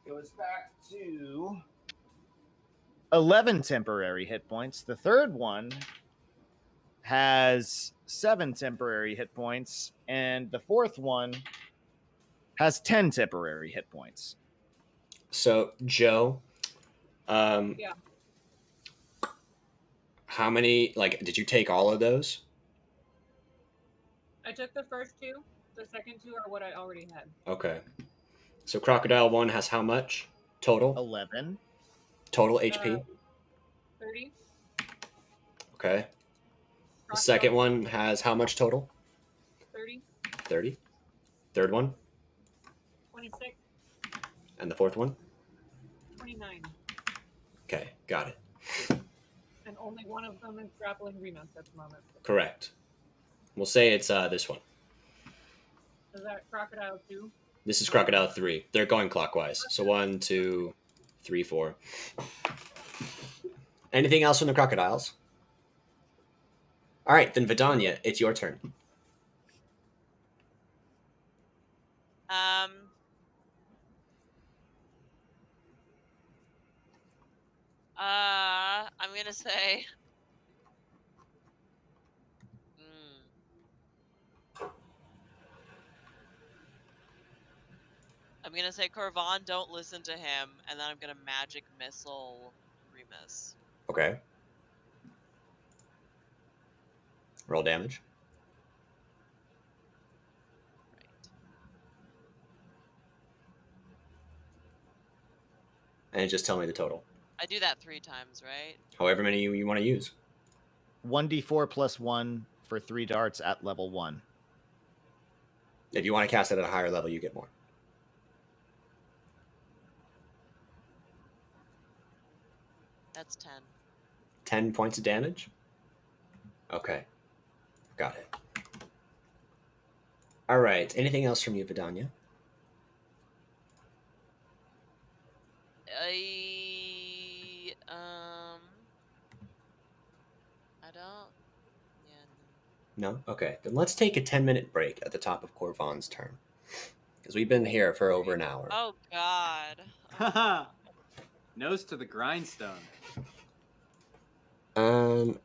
goes back to 11 temporary hit points. The third one has 7 temporary hit points. And the fourth one has 10 temporary hit points. So, Joe, Yeah. how many, did you take all of those? I took the first 2. The second 2 are what I already had. Okay. So, Crocodile 1 has how much total? 11. Total HP? 30. Okay. The Crocodile second one has how much total? 30. 30. Third one? 26. And the fourth one? 29. Okay, got it. And only one of them is grappling Remus at the moment. Correct. We'll say it's this one. Is that crocodile 2? This is Crocodile 3. They're going clockwise. So 1, 2, 3, 4. Anything else from the crocodiles? All right, then Vidania, it's your turn. I'm gonna say. I'm gonna say, Corvan, don't listen to him, and then I'm gonna magic missile Remus. Okay. Roll damage. Right. And just tell me the total. I do that 3 times, right? However many you want to use. 1d4 plus 1 for 3 darts at level 1. If you want to cast it at a higher level, you get more. That's 10. 10 points of damage? Okay. Got it. All right. Anything else from you, Vidania? I don't. Yeah. No? Okay. Then let's take a 10-minute break at the top of Corvan's turn. Because we've been here for over an hour. Oh God. Haha. Nose to the grindstone. Um,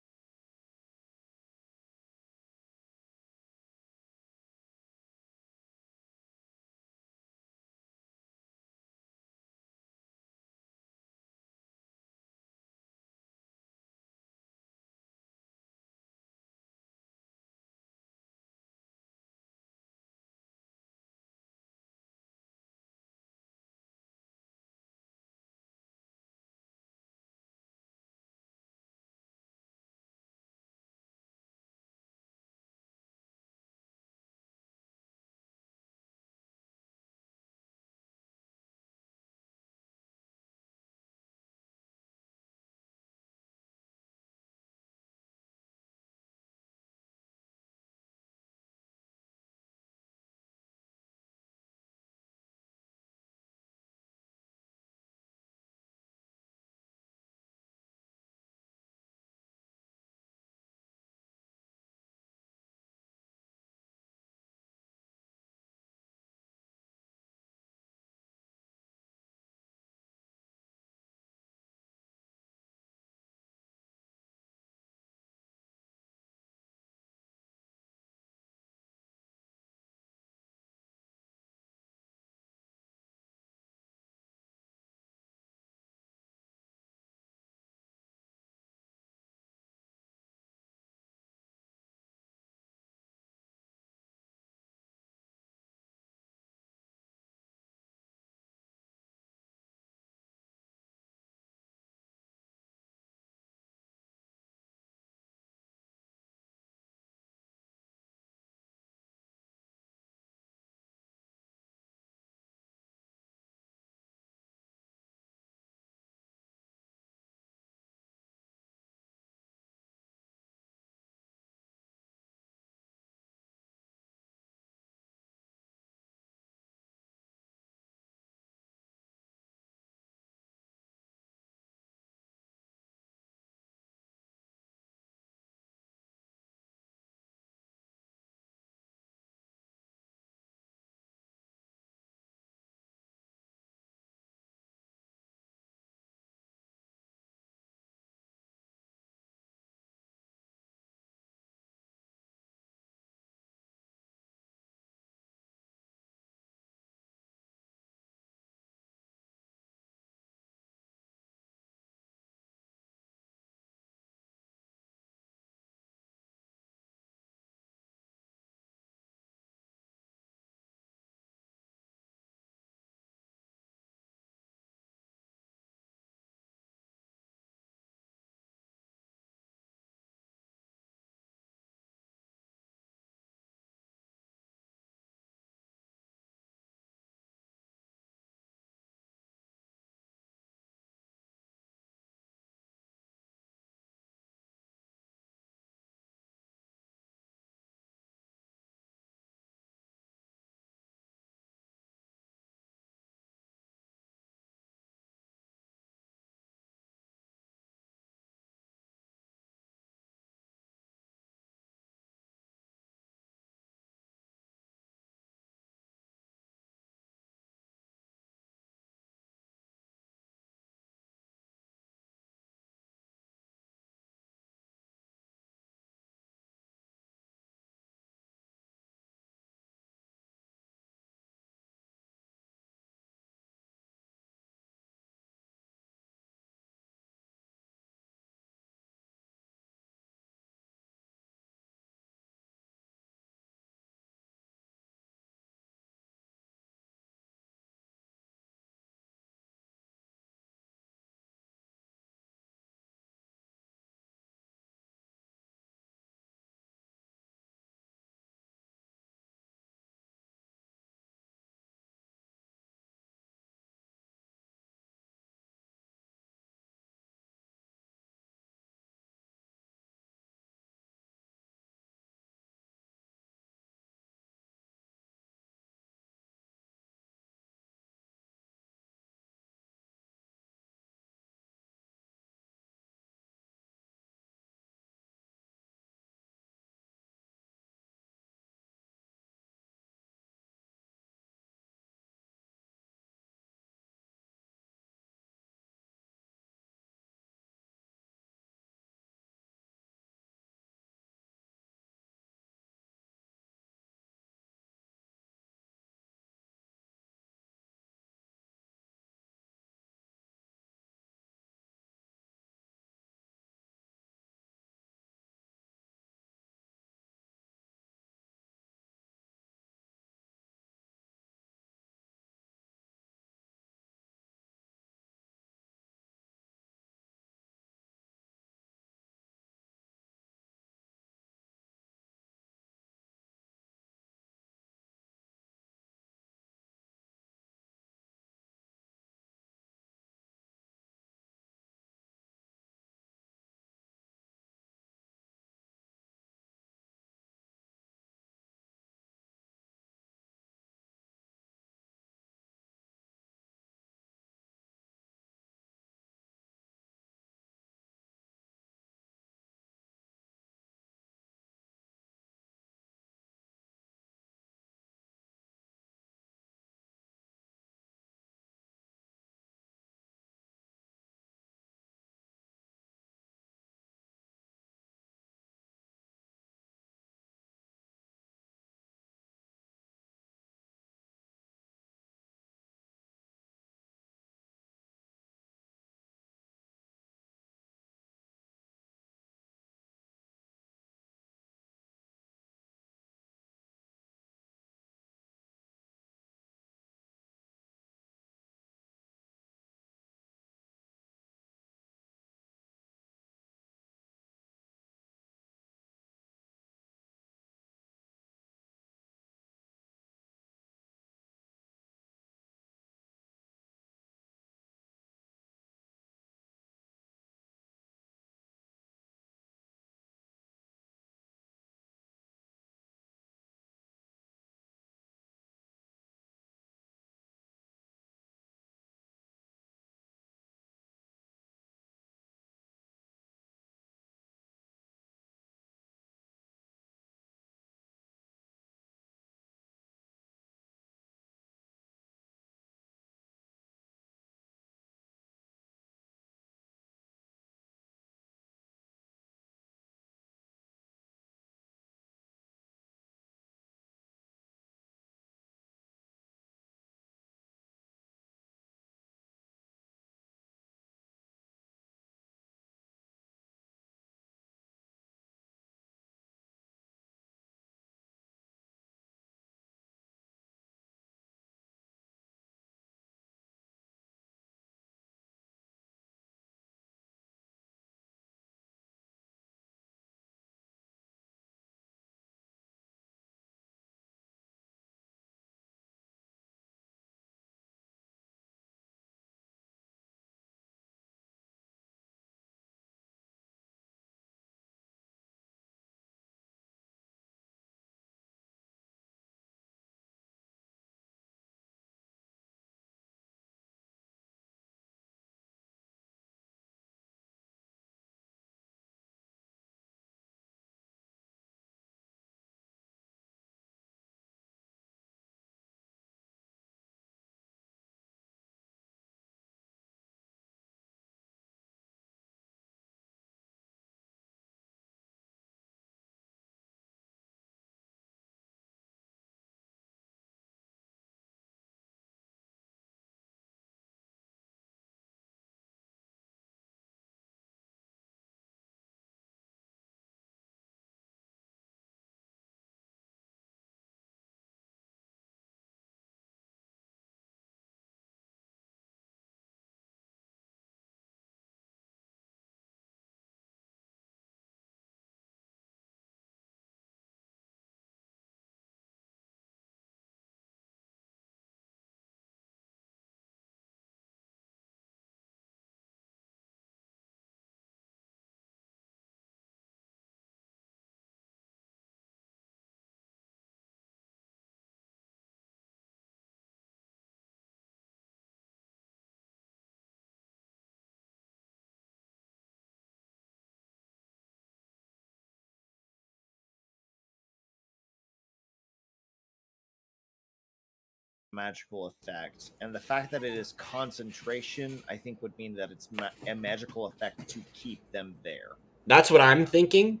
magical effect, and the fact that it is concentration, I think, would mean that it's a magical effect to keep them there. That's what I'm thinking.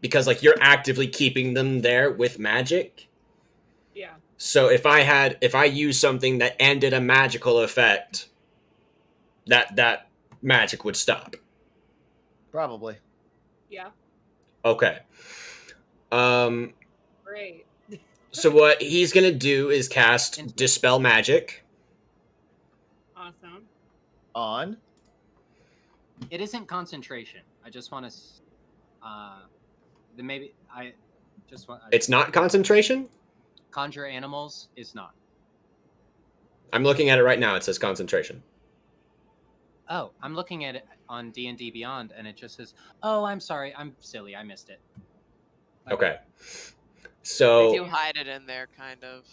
Because like you're actively keeping them there with magic. Yeah. So if I use something that ended a magical effect, that magic would stop. Probably. Yeah. Okay. Great. So what he's gonna do is cast Dispel Magic. Awesome. On. It isn't concentration. I just want to. Then maybe I just want. It's not concentration? Conjure animals is not. I'm looking at it right now. It says concentration. Oh, I'm looking at it on D&D Beyond, and it just says, "Oh, I'm sorry, I'm silly, I missed it." Okay. So they do hide it in there, kind of.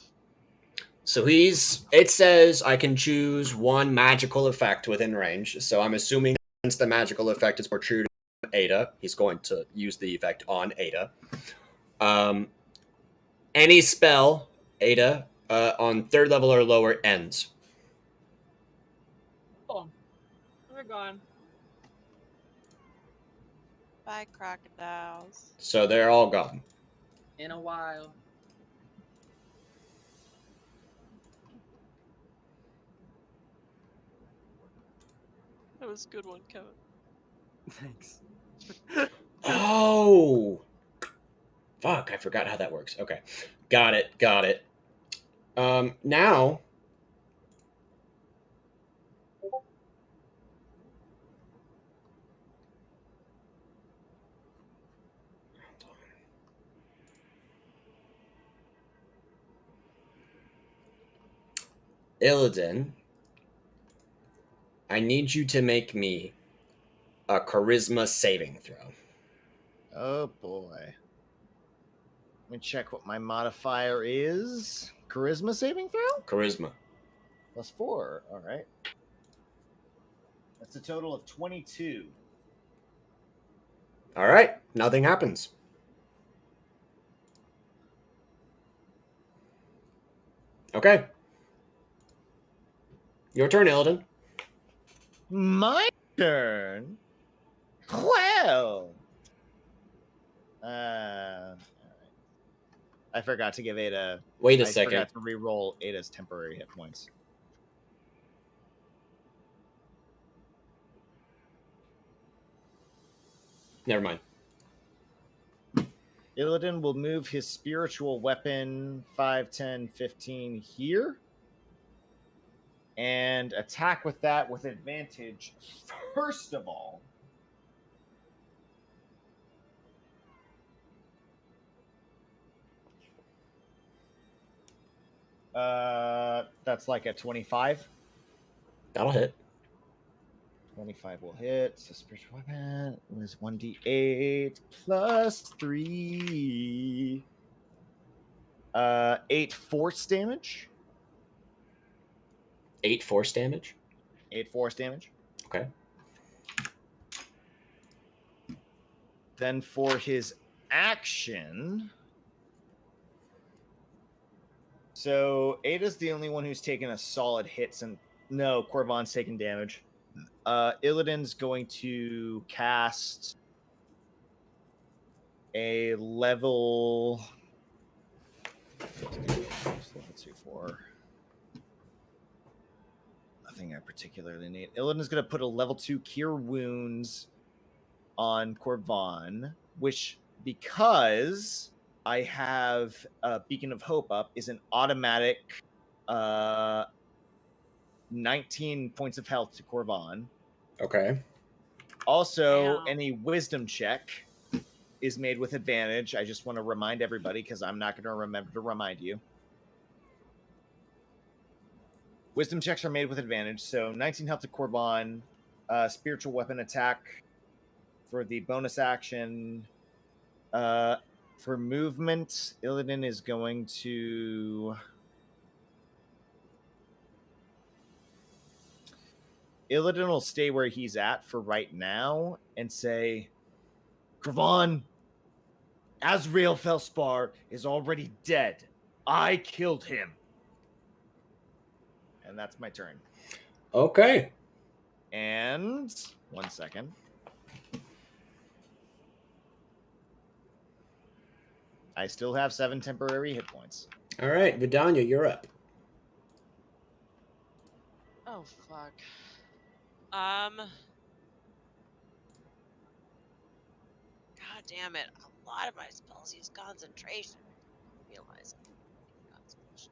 So it says I can choose one magical effect within range. So I'm assuming since the magical effect is more true to Ada, he's going to use the effect on Ada. Any spell, Ada, on 3rd level or lower ends. Cool. We're gone. Bye, crocodiles. So they're all gone. In a while. That was a good one, Kevin. Thanks. Oh! Fuck, I forgot how that works. Okay. Got it. Now... Illidan, I need you to make me a charisma saving throw. Oh boy. Let me check what my modifier is. Charisma saving throw? Charisma. +4. All right. That's a total of 22. All right. Nothing happens. Okay. Your turn, Illidan. My turn? Well. I forgot to give Ada. Wait a I second. forgot to re-roll Ada's temporary hit points. Never mind. Illidan will move his spiritual weapon 5, 10, 15 here. And attack with that with advantage. First of all, that's like a 25. That'll hit. 25 will hit. So spiritual weapon was 1d8 plus 3. 8 force damage. 8 force damage? 8 force damage. Okay. Then for his action... So Ada's the only one who's taken a solid hit, and no, Korvan's taken damage. Illidan's going to cast a level 2 for nothing I particularly need. Illidan's going to put a level 2 Cure Wounds on Korvan, which, because I have Beacon of Hope up, is an automatic 19 points of health to Korvan. Okay. Also, Damn. any wisdom check is made with advantage. I just want to remind everybody, because I'm not going to remember to remind you. Wisdom checks are made with advantage, so 19 health to Korvan, spiritual weapon attack for the bonus action. For movement, Illidan is going to... Illidan will stay where he's at for right now and say, Korvan, Azrael Felspar is already dead. I killed him. And that's my turn. Okay. And 1 second. I still have 7 temporary hit points. All right, Vidania, you're up. Oh fuck. God damn it! A lot of my spells use concentration. I didn't realize it. Concentration.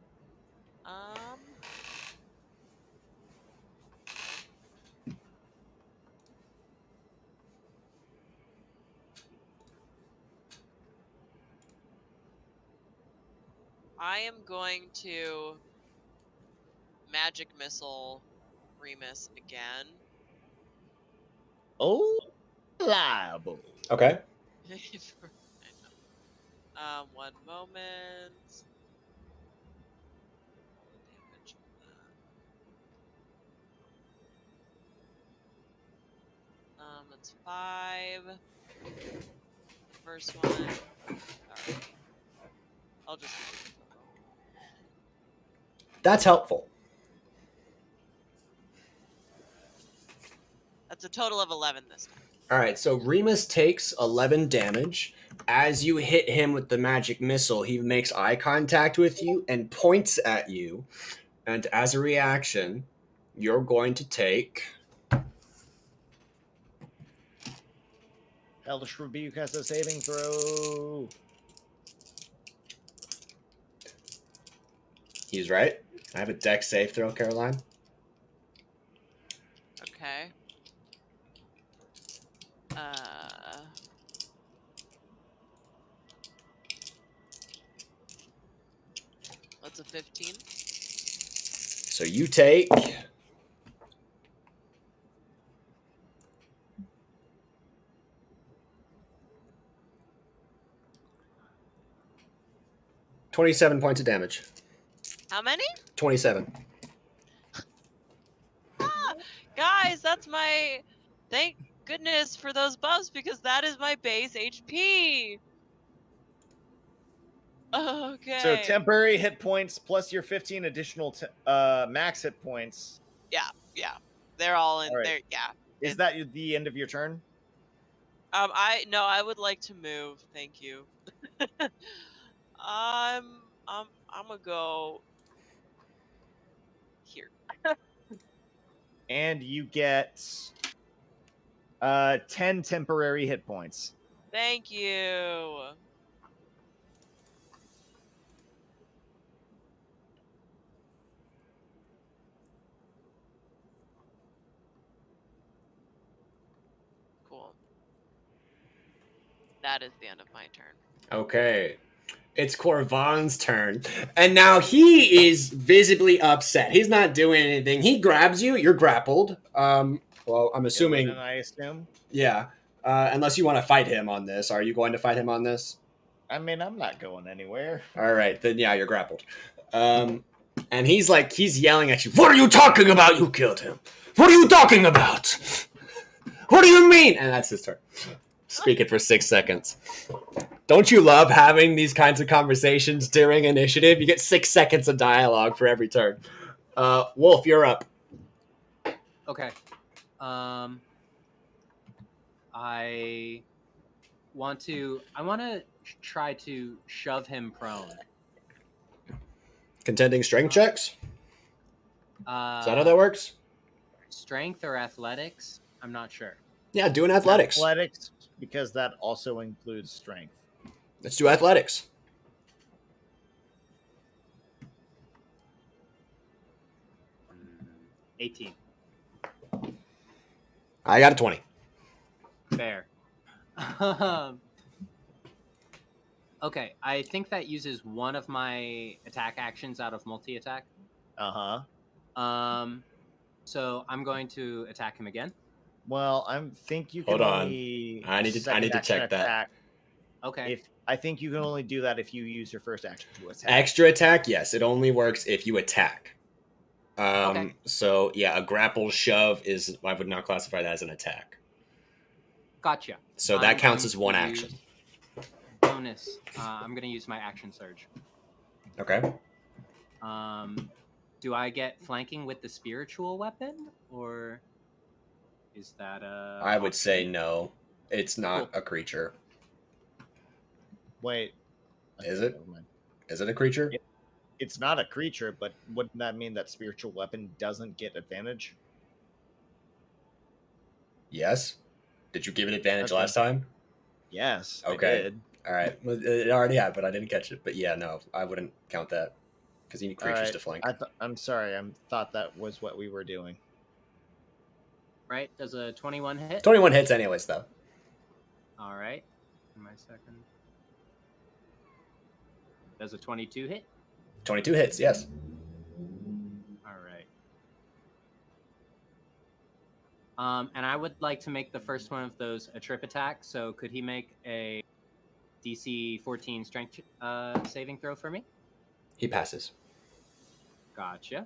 I am going to magic missile Remus again. Oh, liable. Okay. I know. 1 moment. Roll the damage for that. That's 5. First one. Sorry. I'll just leave it for the moment. That's helpful. That's a total of 11 this time. All right, so Remus takes 11 damage. As you hit him with the magic missile, he makes eye contact with you and points at you. And as a reaction, you're going to take... Hellish Rebuke has a saving throw. He's right. I have a dex save throw, Caroline. Okay. That's a 15. So you take... $27 points of damage. How many? 27. Guys, that's my... Thank goodness for those buffs, because that is my base HP. Okay. So temporary hit points plus your 15 additional max hit points. Yeah. They're all in there. Yeah. Is that the end of your turn? I would like to move. Thank you. I'm gonna go here. And you get 10 temporary hit points. Thank you. Cool. That is the end of my turn. Okay. It's Corvan's turn. And now he is visibly upset. He's not doing anything. He grabs you. You're grappled. Well, I'm assuming... I assume. Yeah. Unless you want to fight him on this. Are you going to fight him on this? I mean, I'm not going anywhere. All right. Then, yeah, you're grappled. And he's yelling at you. What are you talking about? You killed him. What are you talking about? What do you mean? And that's his turn. Speaking for 6 seconds. Don't you love having these kinds of conversations during initiative? You get 6 seconds of dialogue for every turn. Wolf, you're up. Okay. I want to try to shove him prone. Contending strength checks? Is that how that works? Strength or athletics? I'm not sure. Yeah, do an athletics. Athletics, because that also includes strength. Let's do athletics. 18. I got a 20. Fair. Okay, I think that uses one of my attack actions out of multi-attack. So I'm going to attack him again. Well, I think you can Hold on. only... I need to check that. Okay. I think you can only do that if you use your first action to attack. Extra attack, yes. It only works if you attack. Okay. So, yeah, a grapple shove is... I would not classify that as an attack. Gotcha. So that counts as one action. Bonus. I'm going to use my action surge. Okay. Do I get flanking with the spiritual weapon, or is that a? I would option? say no. It's not Cool. a creature. Wait. Is Okay, it? never mind. Is it a creature? It's not a creature, but wouldn't that mean that spiritual weapon doesn't get advantage? Yes. Did you give it advantage Okay. last time? Yes, Okay. I did. All right. Well, it already had, but I didn't catch it. But yeah, no, I wouldn't count that because you need All creatures right. to flank. I'm sorry. I thought that was what we were doing. Right? Does a 21 hit? 21 hits, anyways, though. All right. In my second. Does a 22 hit? 22 hits, yes. All right. And I would like to make the first one of those a trip attack. So could he make a DC 14 strength saving throw for me? He passes. Gotcha.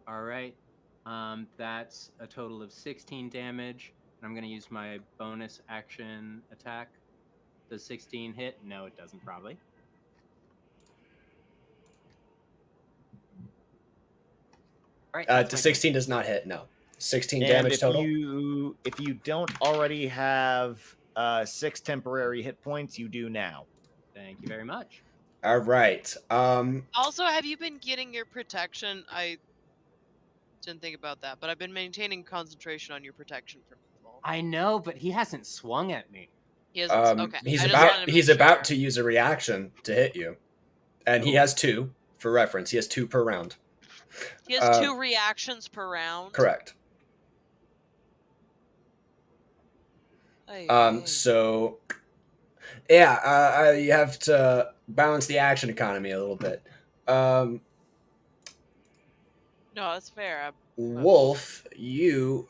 All right. That's a total of 16 damage. I'm going to use my bonus action attack. Does 16 hit? No, it doesn't, probably. All right. To 16 does not hit, no. 16 And damage if total. if you don't already have 6 temporary hit points, you do now. Thank you very much. All right. Also, have you been getting your protection? I didn't think about that, but I've been maintaining concentration on your protection from evil. I know, but he hasn't swung at me. He hasn't. Okay. He's I just wanted to make he's about sure. to use a reaction to hit you, and he Cool. has 2 for reference. He has 2 per round. He has 2 reactions per round. Correct. So, yeah, you have to balance the action economy a little bit. No, that's fair. Wolf, he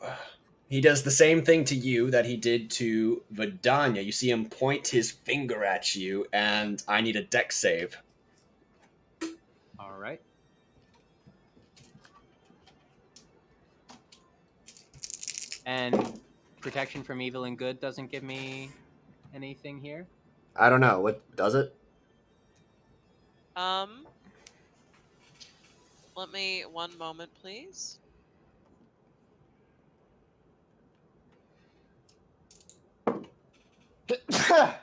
does the same thing to you that he did to Vidania. You see him point his finger at you, and I need a dex save. All right. And protection from evil and good doesn't give me anything here? I don't know. What does it? Let me 1 moment, please.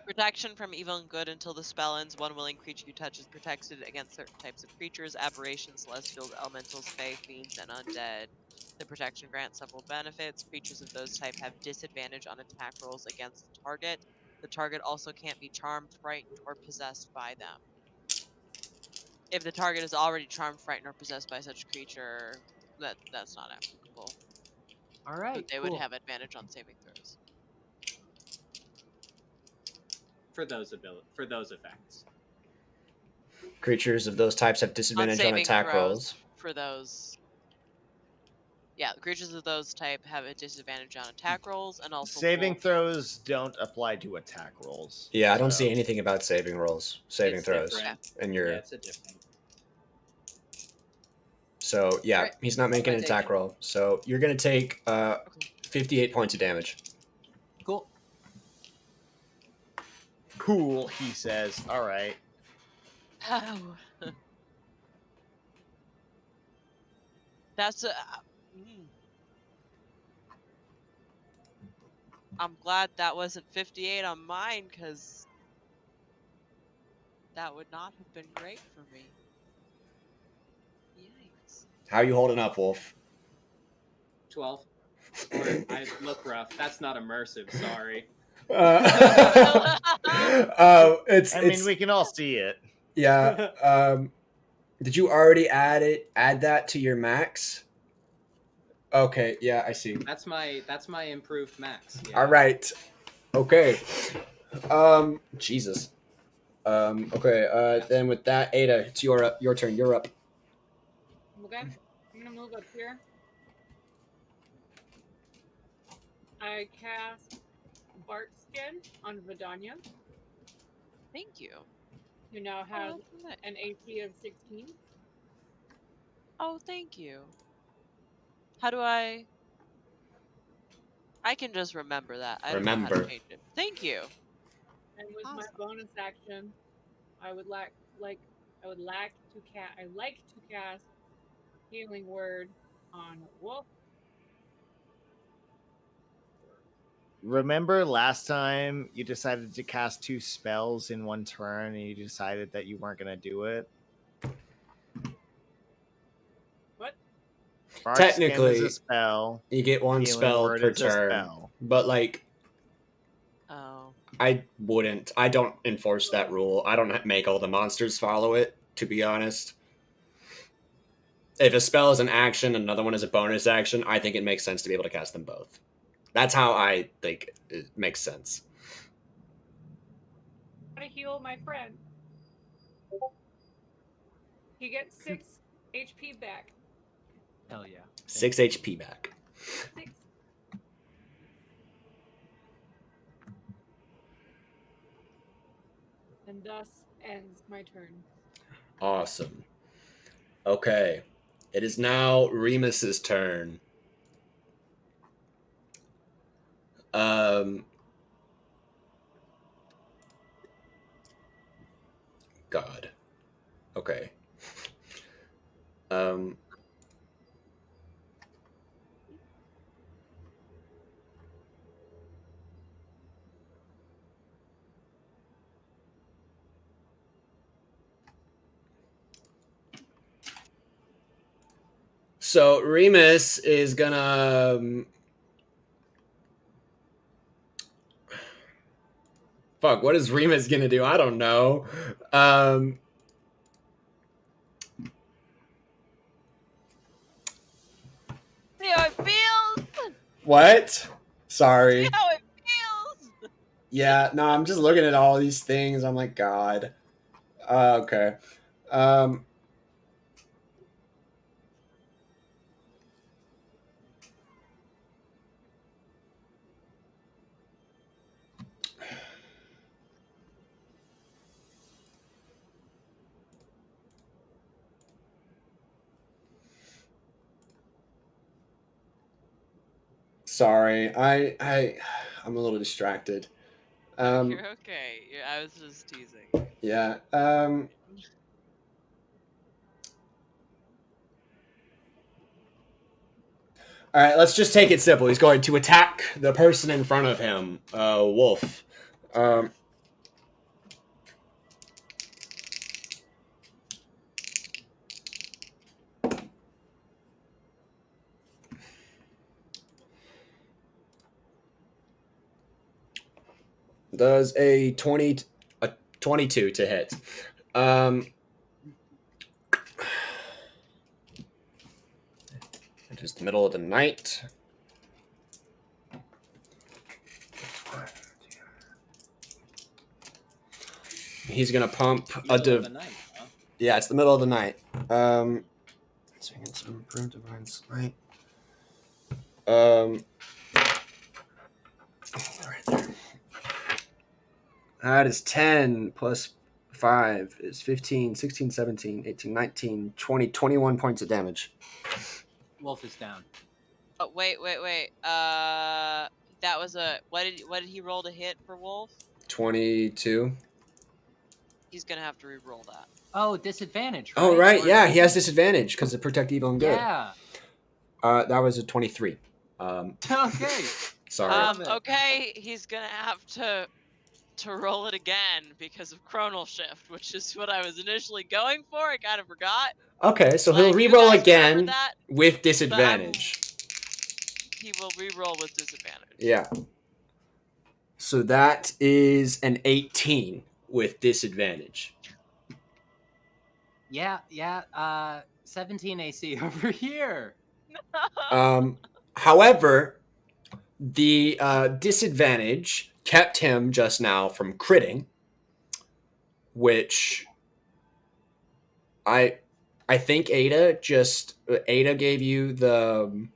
Protection from evil and good until the spell ends. One willing creature you touch is protected against certain types of creatures, aberrations, celestials, elementals, fae, fiends, and undead. The protection grants several benefits. Creatures of those type have disadvantage on attack rolls against the target. The target also can't be charmed, frightened, or possessed by them. If the target is already charmed, frightened, or possessed by such creature, that's not applicable. All right. But they would have advantage on saving throws. For those effects. Creatures of those types have disadvantage on attack rolls. For those. Yeah, creatures of those type have a disadvantage on attack rolls, and also saving throws don't apply to attack rolls. Yeah, I don't see anything about saving rolls, saving throws, in your. Yeah, it's a different. So yeah, Right. he's not making an attack roll. So you're gonna take 58 points of damage. Cool. Cool, he says. All right. Oh. That's I'm glad that wasn't 58 on mine, because that would not have been great for me. Yikes. How are you holding up, Wolf? 12. Or I look rough. That's not immersive. Sorry. It's. I mean, we can all see it. Yeah. Did you already add that to your max? Okay. Yeah, I see. That's my improved max. Yeah. All right. Okay. Jesus. Okay. Then with that, Ada, it's your turn. You're up. Okay. I'm gonna move up here. I cast Bark Skin on Vidania, Thank you. who now has nice. an AC of 16. Oh, thank you. How do I? I can just remember that. I don't know how to Remember. change it. Thank you. And with my Awesome. bonus action, I would like to cast Healing Word on Wolf. Remember last time you decided to cast 2 spells in one turn and you decided that you weren't going to do it? What? Bark Skim is Technically, a spell. you get one Healing spell Word per is a turn, spell. but like Oh. I don't enforce that rule. I don't make all the monsters follow it, to be honest. If a spell is an action, another one is a bonus action, I think it makes sense to be able to cast them both. That's how I think it makes sense. How to heal my friend. He gets 6 HP back. Hell yeah. 6 HP back. 6. And thus ends my turn. Awesome. Okay. It is now Remus's turn. God. Okay. So Remus is gonna fuck, what is Remus gonna do? I don't know. See how it feels? What? Sorry. See how it feels? Yeah, no, I'm just looking at all these things. I'm like, God. Okay. Sorry. I'm a little distracted. You're okay. I was just teasing. Yeah. All right, let's just take it simple. He's going to attack the person in front of him, Wolf. Does a 22 to hit. Just the middle of the night. He's gonna pump Middle of the night, huh? Yeah, it's the middle of the night. Swinging some improved divine smite. Right there. That is 10 plus 5 is 15, 16, 17, 18, 19, 20, 21 points of damage. Wolf is down. Oh, wait. That was a what did he roll to hit for Wolf? 22. He's gonna have to re-roll that. Oh, disadvantage, right? Oh, right. Or Yeah, he has disadvantage because of Protect Evil and Good. Yeah. That was a 23. Okay. Sorry. Okay, he's gonna have to roll it again because of Chronal Shift, which is what I was initially going for. I kind of forgot. Okay, so he'll Glad you re-roll guys remembered again that, with disadvantage. He will re-roll with disadvantage. Yeah. So that is an 18 with disadvantage. Yeah. 17 AC over here. However, the disadvantage kept him just now from critting, which I think Ada gave you the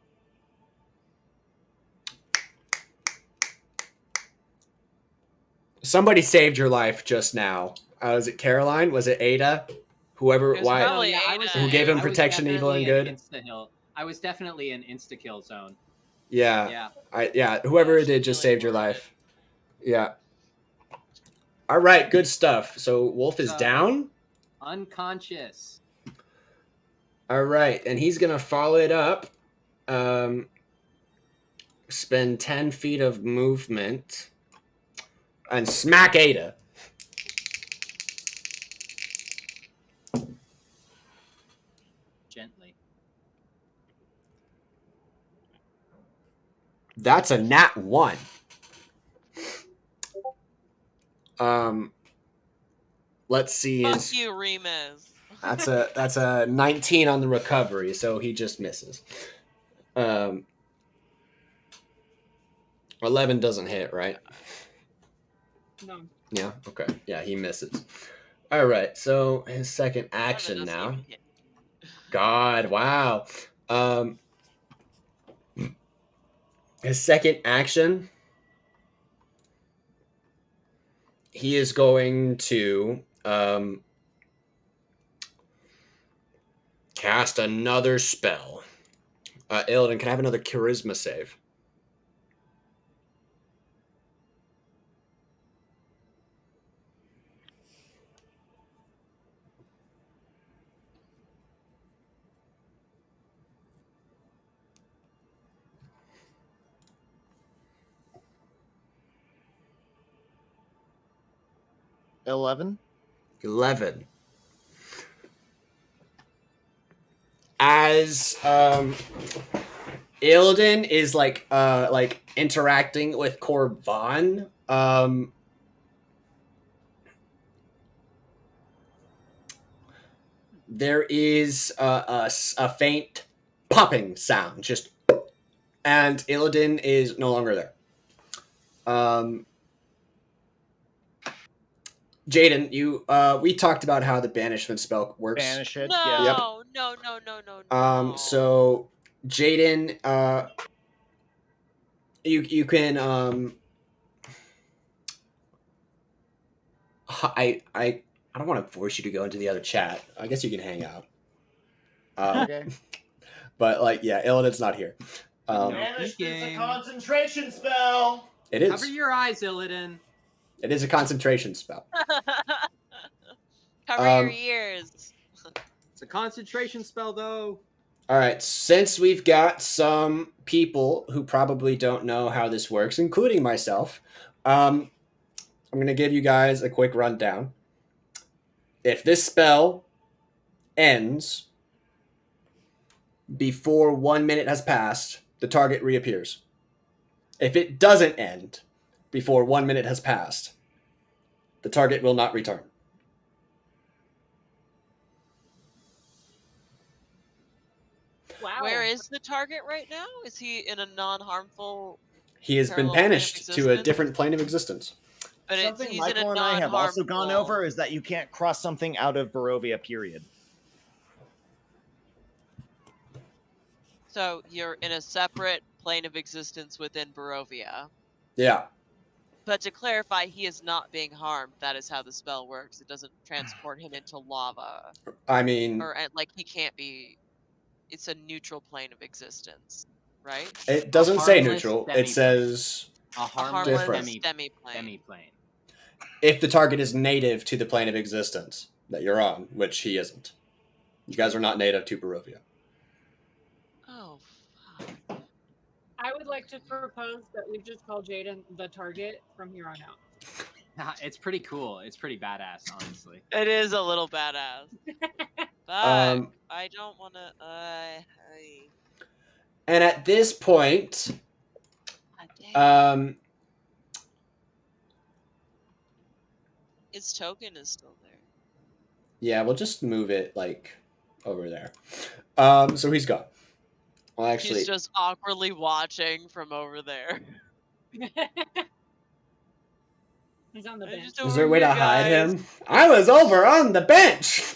somebody saved your life just now. Was it Caroline? Was it Ada? Whoever, It was why? probably I Ada. Who gave him I was protection, evil, and definitely good? in I was definitely in insta-kill zone. Yeah. Yeah. Whoever Oh, it did just feeling saved your worried. life. Yeah. All right, good stuff. So Wolf is So- down. Unconscious. All right, and he's gonna follow it up. Spend 10 feet of movement and smack Ada. Gently. That's a nat 1. Let's see. Fuck you, Remus. That's a 19 on the recovery, so he just misses. 11 doesn't hit, right? No. Yeah. Okay. Yeah, he misses. All right. So his second action Doesn't now. even hit. God, wow. His second action, he is going to cast another spell. Illidan, can I have another charisma save? $11. 11. As Illidan is like interacting with Korvan, there is a faint popping sound, just, and Illidan is no longer there. Jaden, you we talked about how the banishment spell works. Banish it. No, Yeah. Yep. no. So Jaden, you can I don't want to force you to go into the other chat. I guess you can hang out. Okay. But like, yeah, Illidan's not here. No Banishment's a peeking. concentration spell. It is. Cover your eyes, Illidan. It is a concentration spell. Cover your ears. It's a concentration spell, though. All right, since we've got some people who probably don't know how this works, including myself, I'm going to give you guys a quick rundown. If this spell ends before 1 minute has passed, the target reappears. If it doesn't end before 1 minute has passed, the target will not return. Wow. Where is the target right now? Is he in a non-harmful? He has been Parallel plane of banished to a existence? different plane of existence. But Something he's in Michael a and I have also gone non-harmful- over is that you can't cross something out of Barovia, period. So you're in a separate plane of existence within Barovia. Yeah. But to clarify, he is not being harmed. That is how the spell works. It doesn't transport him into lava. I mean, Or like he can't be. It's a neutral plane of existence, right? it doesn't say harmless neutral. It demi-plane. says A A harmless harmless Different. demi-plane. demi-plane. if the target is native to the plane of existence that you're on, which he isn't. You guys are not native to Barovia. Oh, fuck. I would like to propose that we just call Jaden the target from here on out. It's pretty cool. It's pretty badass, honestly. It is a little badass. But I don't want to. And at this point, his token is still there. yeah, we'll just move it like over there. So he's gone. Well, actually, He's just awkwardly watching from over there. He's on the I bench. just is there a way to hide guys. him? I was over on the bench.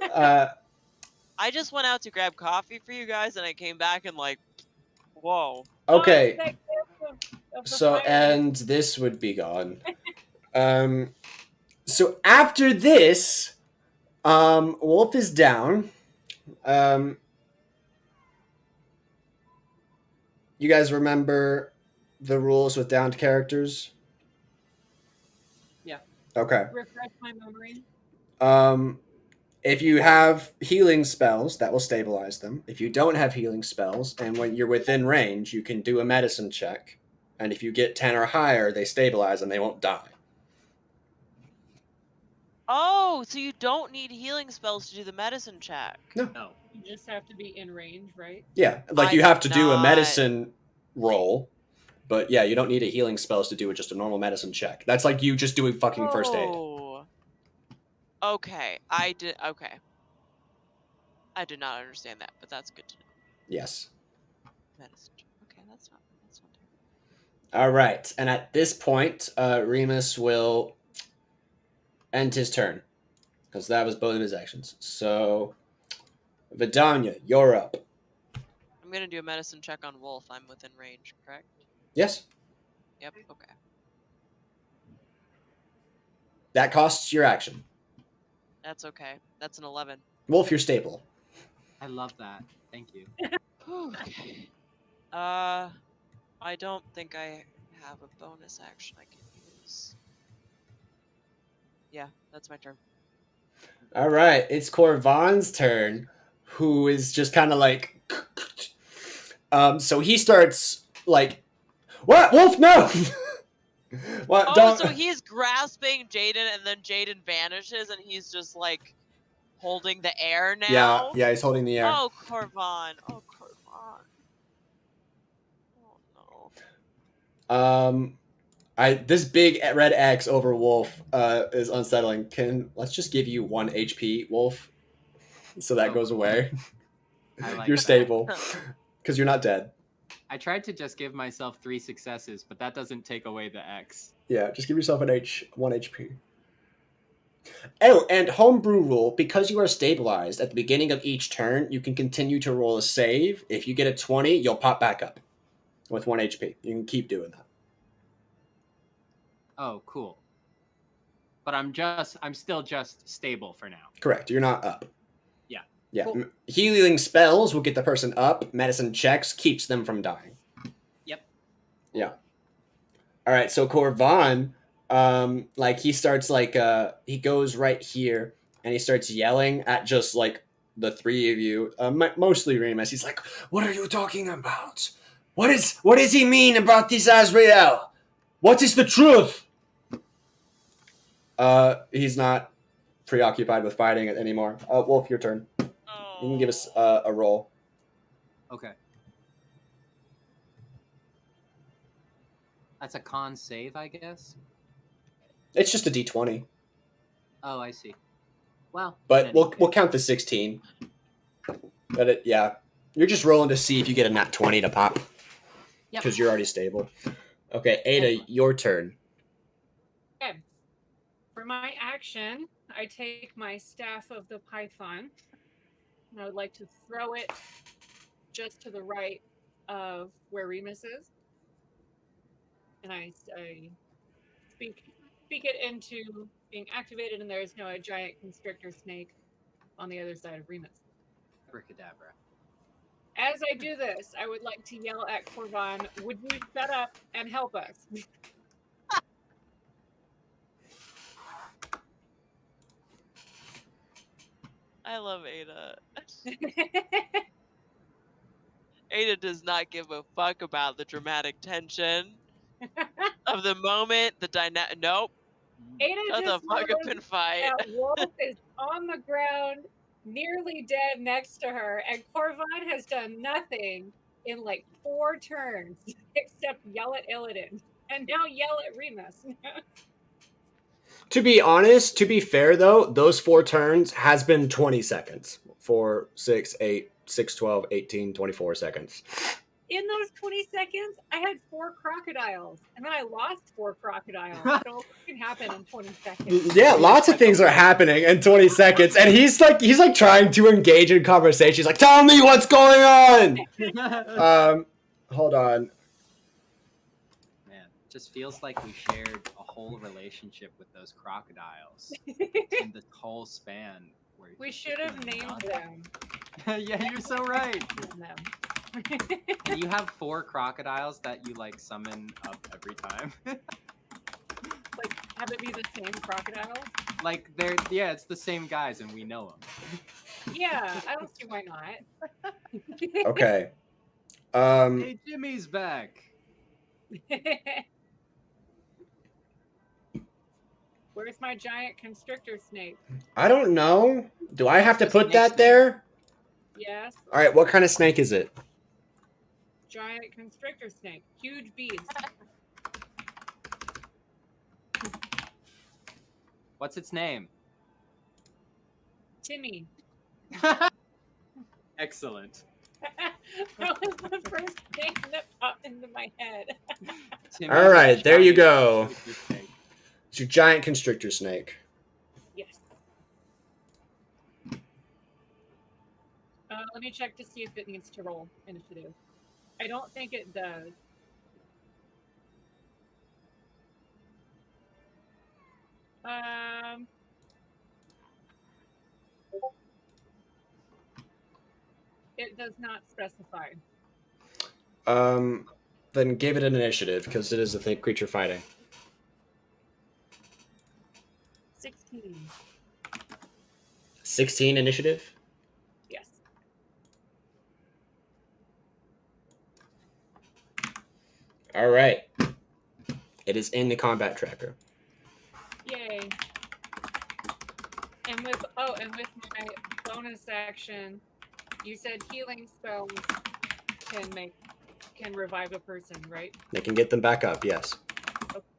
I just went out to grab coffee for you guys, and I came back and like, whoa. Okay. Oh, it's that gift of the So, fire. and this would be gone. So after this, Wolf is down. You guys remember the rules with downed characters? Yeah. Okay. Refresh my memory. If you have healing spells, that will stabilize them. If you don't have healing spells, and when you're within range, you can do a medicine check. And if you get 10 or higher, they stabilize and they won't die. Oh, so you don't need healing spells to do the medicine check. No. You just have to be in range, right? Yeah, like I you have did to do a not- medicine roll, but yeah, you don't need a healing spells to do it, just a normal medicine check. That's like you just doing fucking first aid. Oh. Okay, okay. I did not understand that, but that's good to know. Yes. Medicine check. Okay, that's not terrible. All right, and at this point, Remus will end his turn because that was both of his actions. So, Vidania, you're up. I'm gonna do a medicine check on Wolf. I'm within range, correct? Yes, Yep. Okay. that costs your action. That's okay. That's an 11. Wolf, you're stable. I love that. Thank you. Okay. I don't think I have a bonus action I can use. Yeah, that's my turn. All right, it's Corvan's turn, who is just kind of like. So he starts like, what? Wolf, no! What? Oh, Don't. so he's grasping Jaden, and then Jaden vanishes, and he's just like holding the air now. Yeah, he's holding the air. Oh, Corvan. Oh, Corvan. Oh no. This big red X over Wolf is unsettling. Let's just give you 1 HP, Wolf, so that goes away. I like You're that. stable because you're not dead. I tried to just give myself 3 successes, but that doesn't take away the X. Yeah, just give yourself 1 HP. Oh, and homebrew rule, because you are stabilized at the beginning of each turn, you can continue to roll a save. If you get a 20, you'll pop back up with 1 HP. You can keep doing that. Oh, cool. But I'm still just stable for now. Correct. You're not up. Yeah. Yeah. Cool. Healing spells will get the person up. Medicine checks keeps them from dying. Yep. Yeah. All right. So Corvan, like he starts like he goes right here and he starts yelling at just like the 3 of you, mostly Remus. He's like, "What are you talking about? What does he mean about this Azrael? What is the truth?" He's not preoccupied with fighting it anymore. Wolf, your turn. Oh. You can give us a roll. Okay. That's a con save, I guess? It's just a D20, Oh, I see. Well, but in any we'll case. count the 16. But you're just rolling to see if you get a nat 20 to pop. Yep. Because you're already stable. Okay, Ada, your turn. Okay. For my action, I take my Staff of the Python, and I would like to throw it just to the right of where Remus is. And I speak it into being activated, and there's now a giant constrictor snake on the other side of Remus. Abracadabra. As I do this, I would like to yell at Corvan, would you shut up and help us? I love Ada. Ada does not give a fuck about the dramatic tension of the moment. Nope. Ada Shut the just fuck up knows and fight. that Wolf is on the ground, nearly dead next to her, and Corvan has done nothing in like 4 turns except yell at Illidan, and now yell at Remus. To be honest, to be fair though, those 4 turns has been 20 seconds. 4, 6, 8, 6, 12, 18, 24 seconds. In those 20 seconds, I had 4 crocodiles, and then I lost 4 crocodiles. So it can happen in 20 seconds. Yeah, lots of things are happening in 20 seconds, and he's like trying to engage in conversation. He's like, "Tell me what's going on." Hold on. Man, it just feels like we shared a whole relationship with those crocodiles in this whole span. Where We should have named them. Yeah, you're so right. Them. And you have 4 crocodiles that you like summon up every time. Like, have it be the same crocodiles? Like it's the same guys and we know them. Yeah, I don't see why not. Okay. Hey, Jimmy's back. Where's my giant constrictor snake? I don't know. Do I have to It's a put snake that snake. there? Yes, All right. What kind of snake is it? giant constrictor snake. Huge beast. What's its name? Timmy. Excellent. That was the first name that popped into my head. Timmy All right. the There you giant go. constrictor snake. It's your giant constrictor snake. Yes. Let me check to see if it needs to roll initiative. I don't think it does. It does not specify. Then give it an initiative because it is a thing creature fighting. 16. 16 initiative. Yes. All right. It is in the combat tracker. Yay. And with my bonus action, you said healing spells can revive a person, right? They can get them back up. Yes.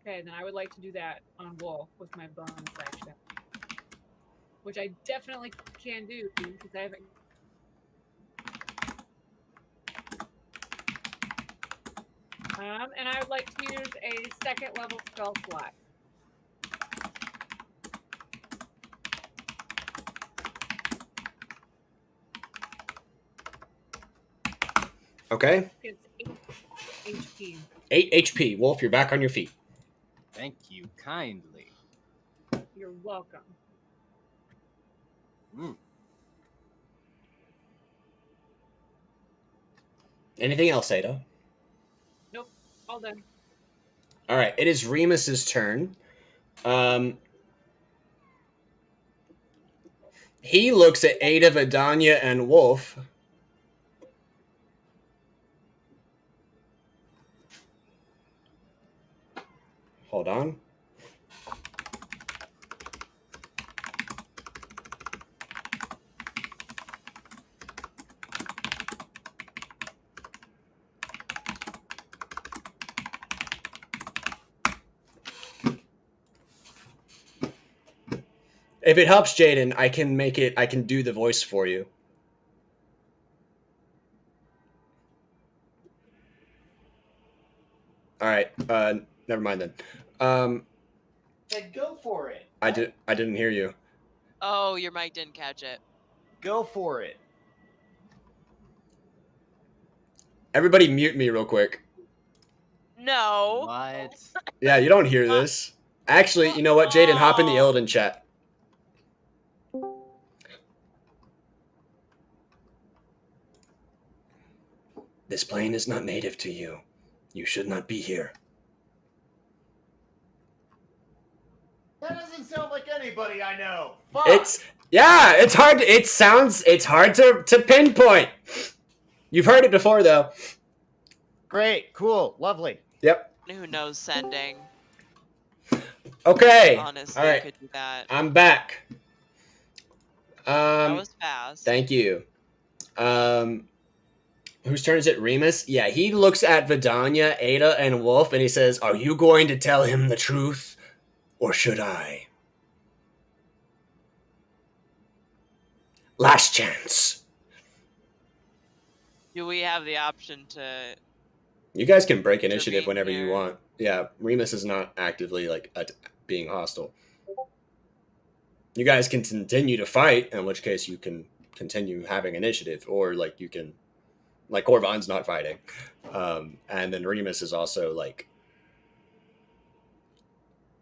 Okay, then I would like to do that on Wolf with my bonus action, which I definitely can do because I haven't. And I would like to use a second level spell slot. Okay. It's 8 HP. 8 HP. Wolf, you're back on your feet. Thank you kindly. You're welcome. Anything else, Ada? Nope. All done. All right. It is Remus's turn. He looks at Ada, Vidania, and Wolf. Hold on. If it helps, Jaden, I can do the voice for you. All right. Never mind then. Hey, go for it. I didn't hear you. Oh, your mic didn't catch it. Go for it. Everybody mute me real quick. No. What? Yeah, you don't hear this. Actually, you know what, Jaden, hop in the Oh. Illidan chat. This plane is not native to you. You should not be here. That doesn't sound like anybody I know. Fuck. It's hard to pinpoint. You've heard it before though. Great, cool, lovely. Yep. Who knows sending? Okay. Honestly, all right. could do that. I'm back. That was fast. Thank you. Whose turn is it? Remus? Yeah, he looks at Vidania, Ada, and Wolf, and he says, "Are you going to tell him the truth, or should I?" Last chance. Do we have the option to? You guys can break initiative Intervene whenever you here. want. Yeah, Remus is not actively being hostile. You guys can continue to fight, in which case you can continue having initiative, or you can, Corvan's not fighting, and then Remus is also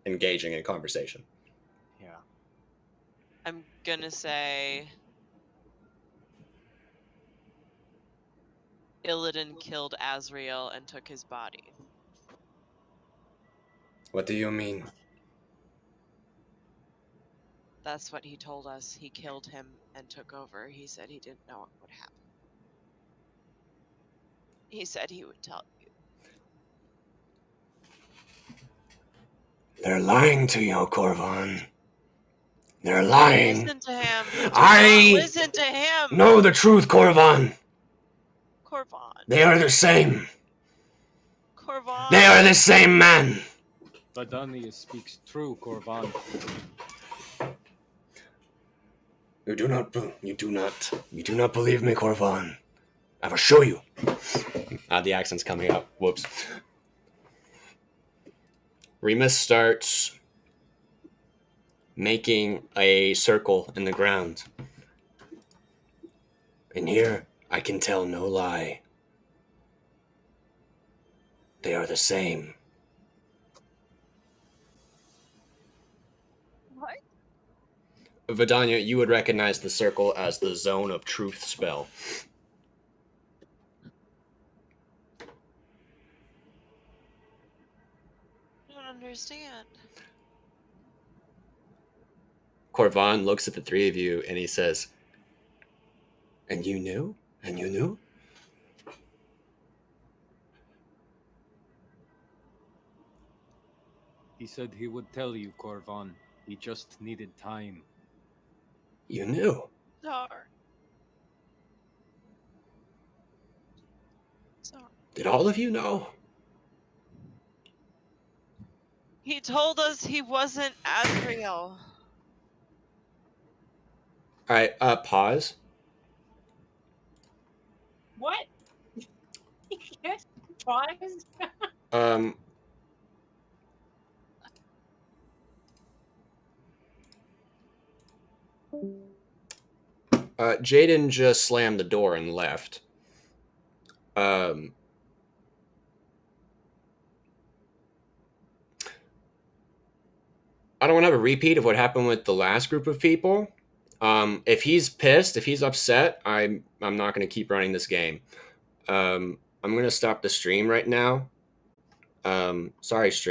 engaging in conversation. Yeah. I'm gonna say. Illidan killed Azrael and took his body. What do you mean? That's what he told us. He killed him and took over. He said he didn't know what would happen. He said he would tell you. They're lying to you, Corvan. They're lying. Listen to him. Do not listen to him. Know the truth, Corvan. Corvan. They are the same. Corvan. They are the same man. Vadania speaks true, Corvan. You do not believe me, Corvan. I will show you. The accent's coming up. Whoops. Remus starts making a circle in the ground. And here, I can tell no lie. They are the same. What? Vidania, you would recognize the circle as the Zone of Truth spell. I don't understand. Corvan looks at the three of you and he says, "And you knew? And you knew?" He said he would tell you, Corvan. He just needed time. You knew? Sorry. Did all of you know? He told us he wasn't Azrael. Alright, pause. What? Yes, pause. Jaden just slammed the door and left. I don't want to have a repeat of what happened with the last group of people. If he's pissed, if he's upset, I'm not going to keep running this game. I'm going to stop the stream right now. Sorry, stream.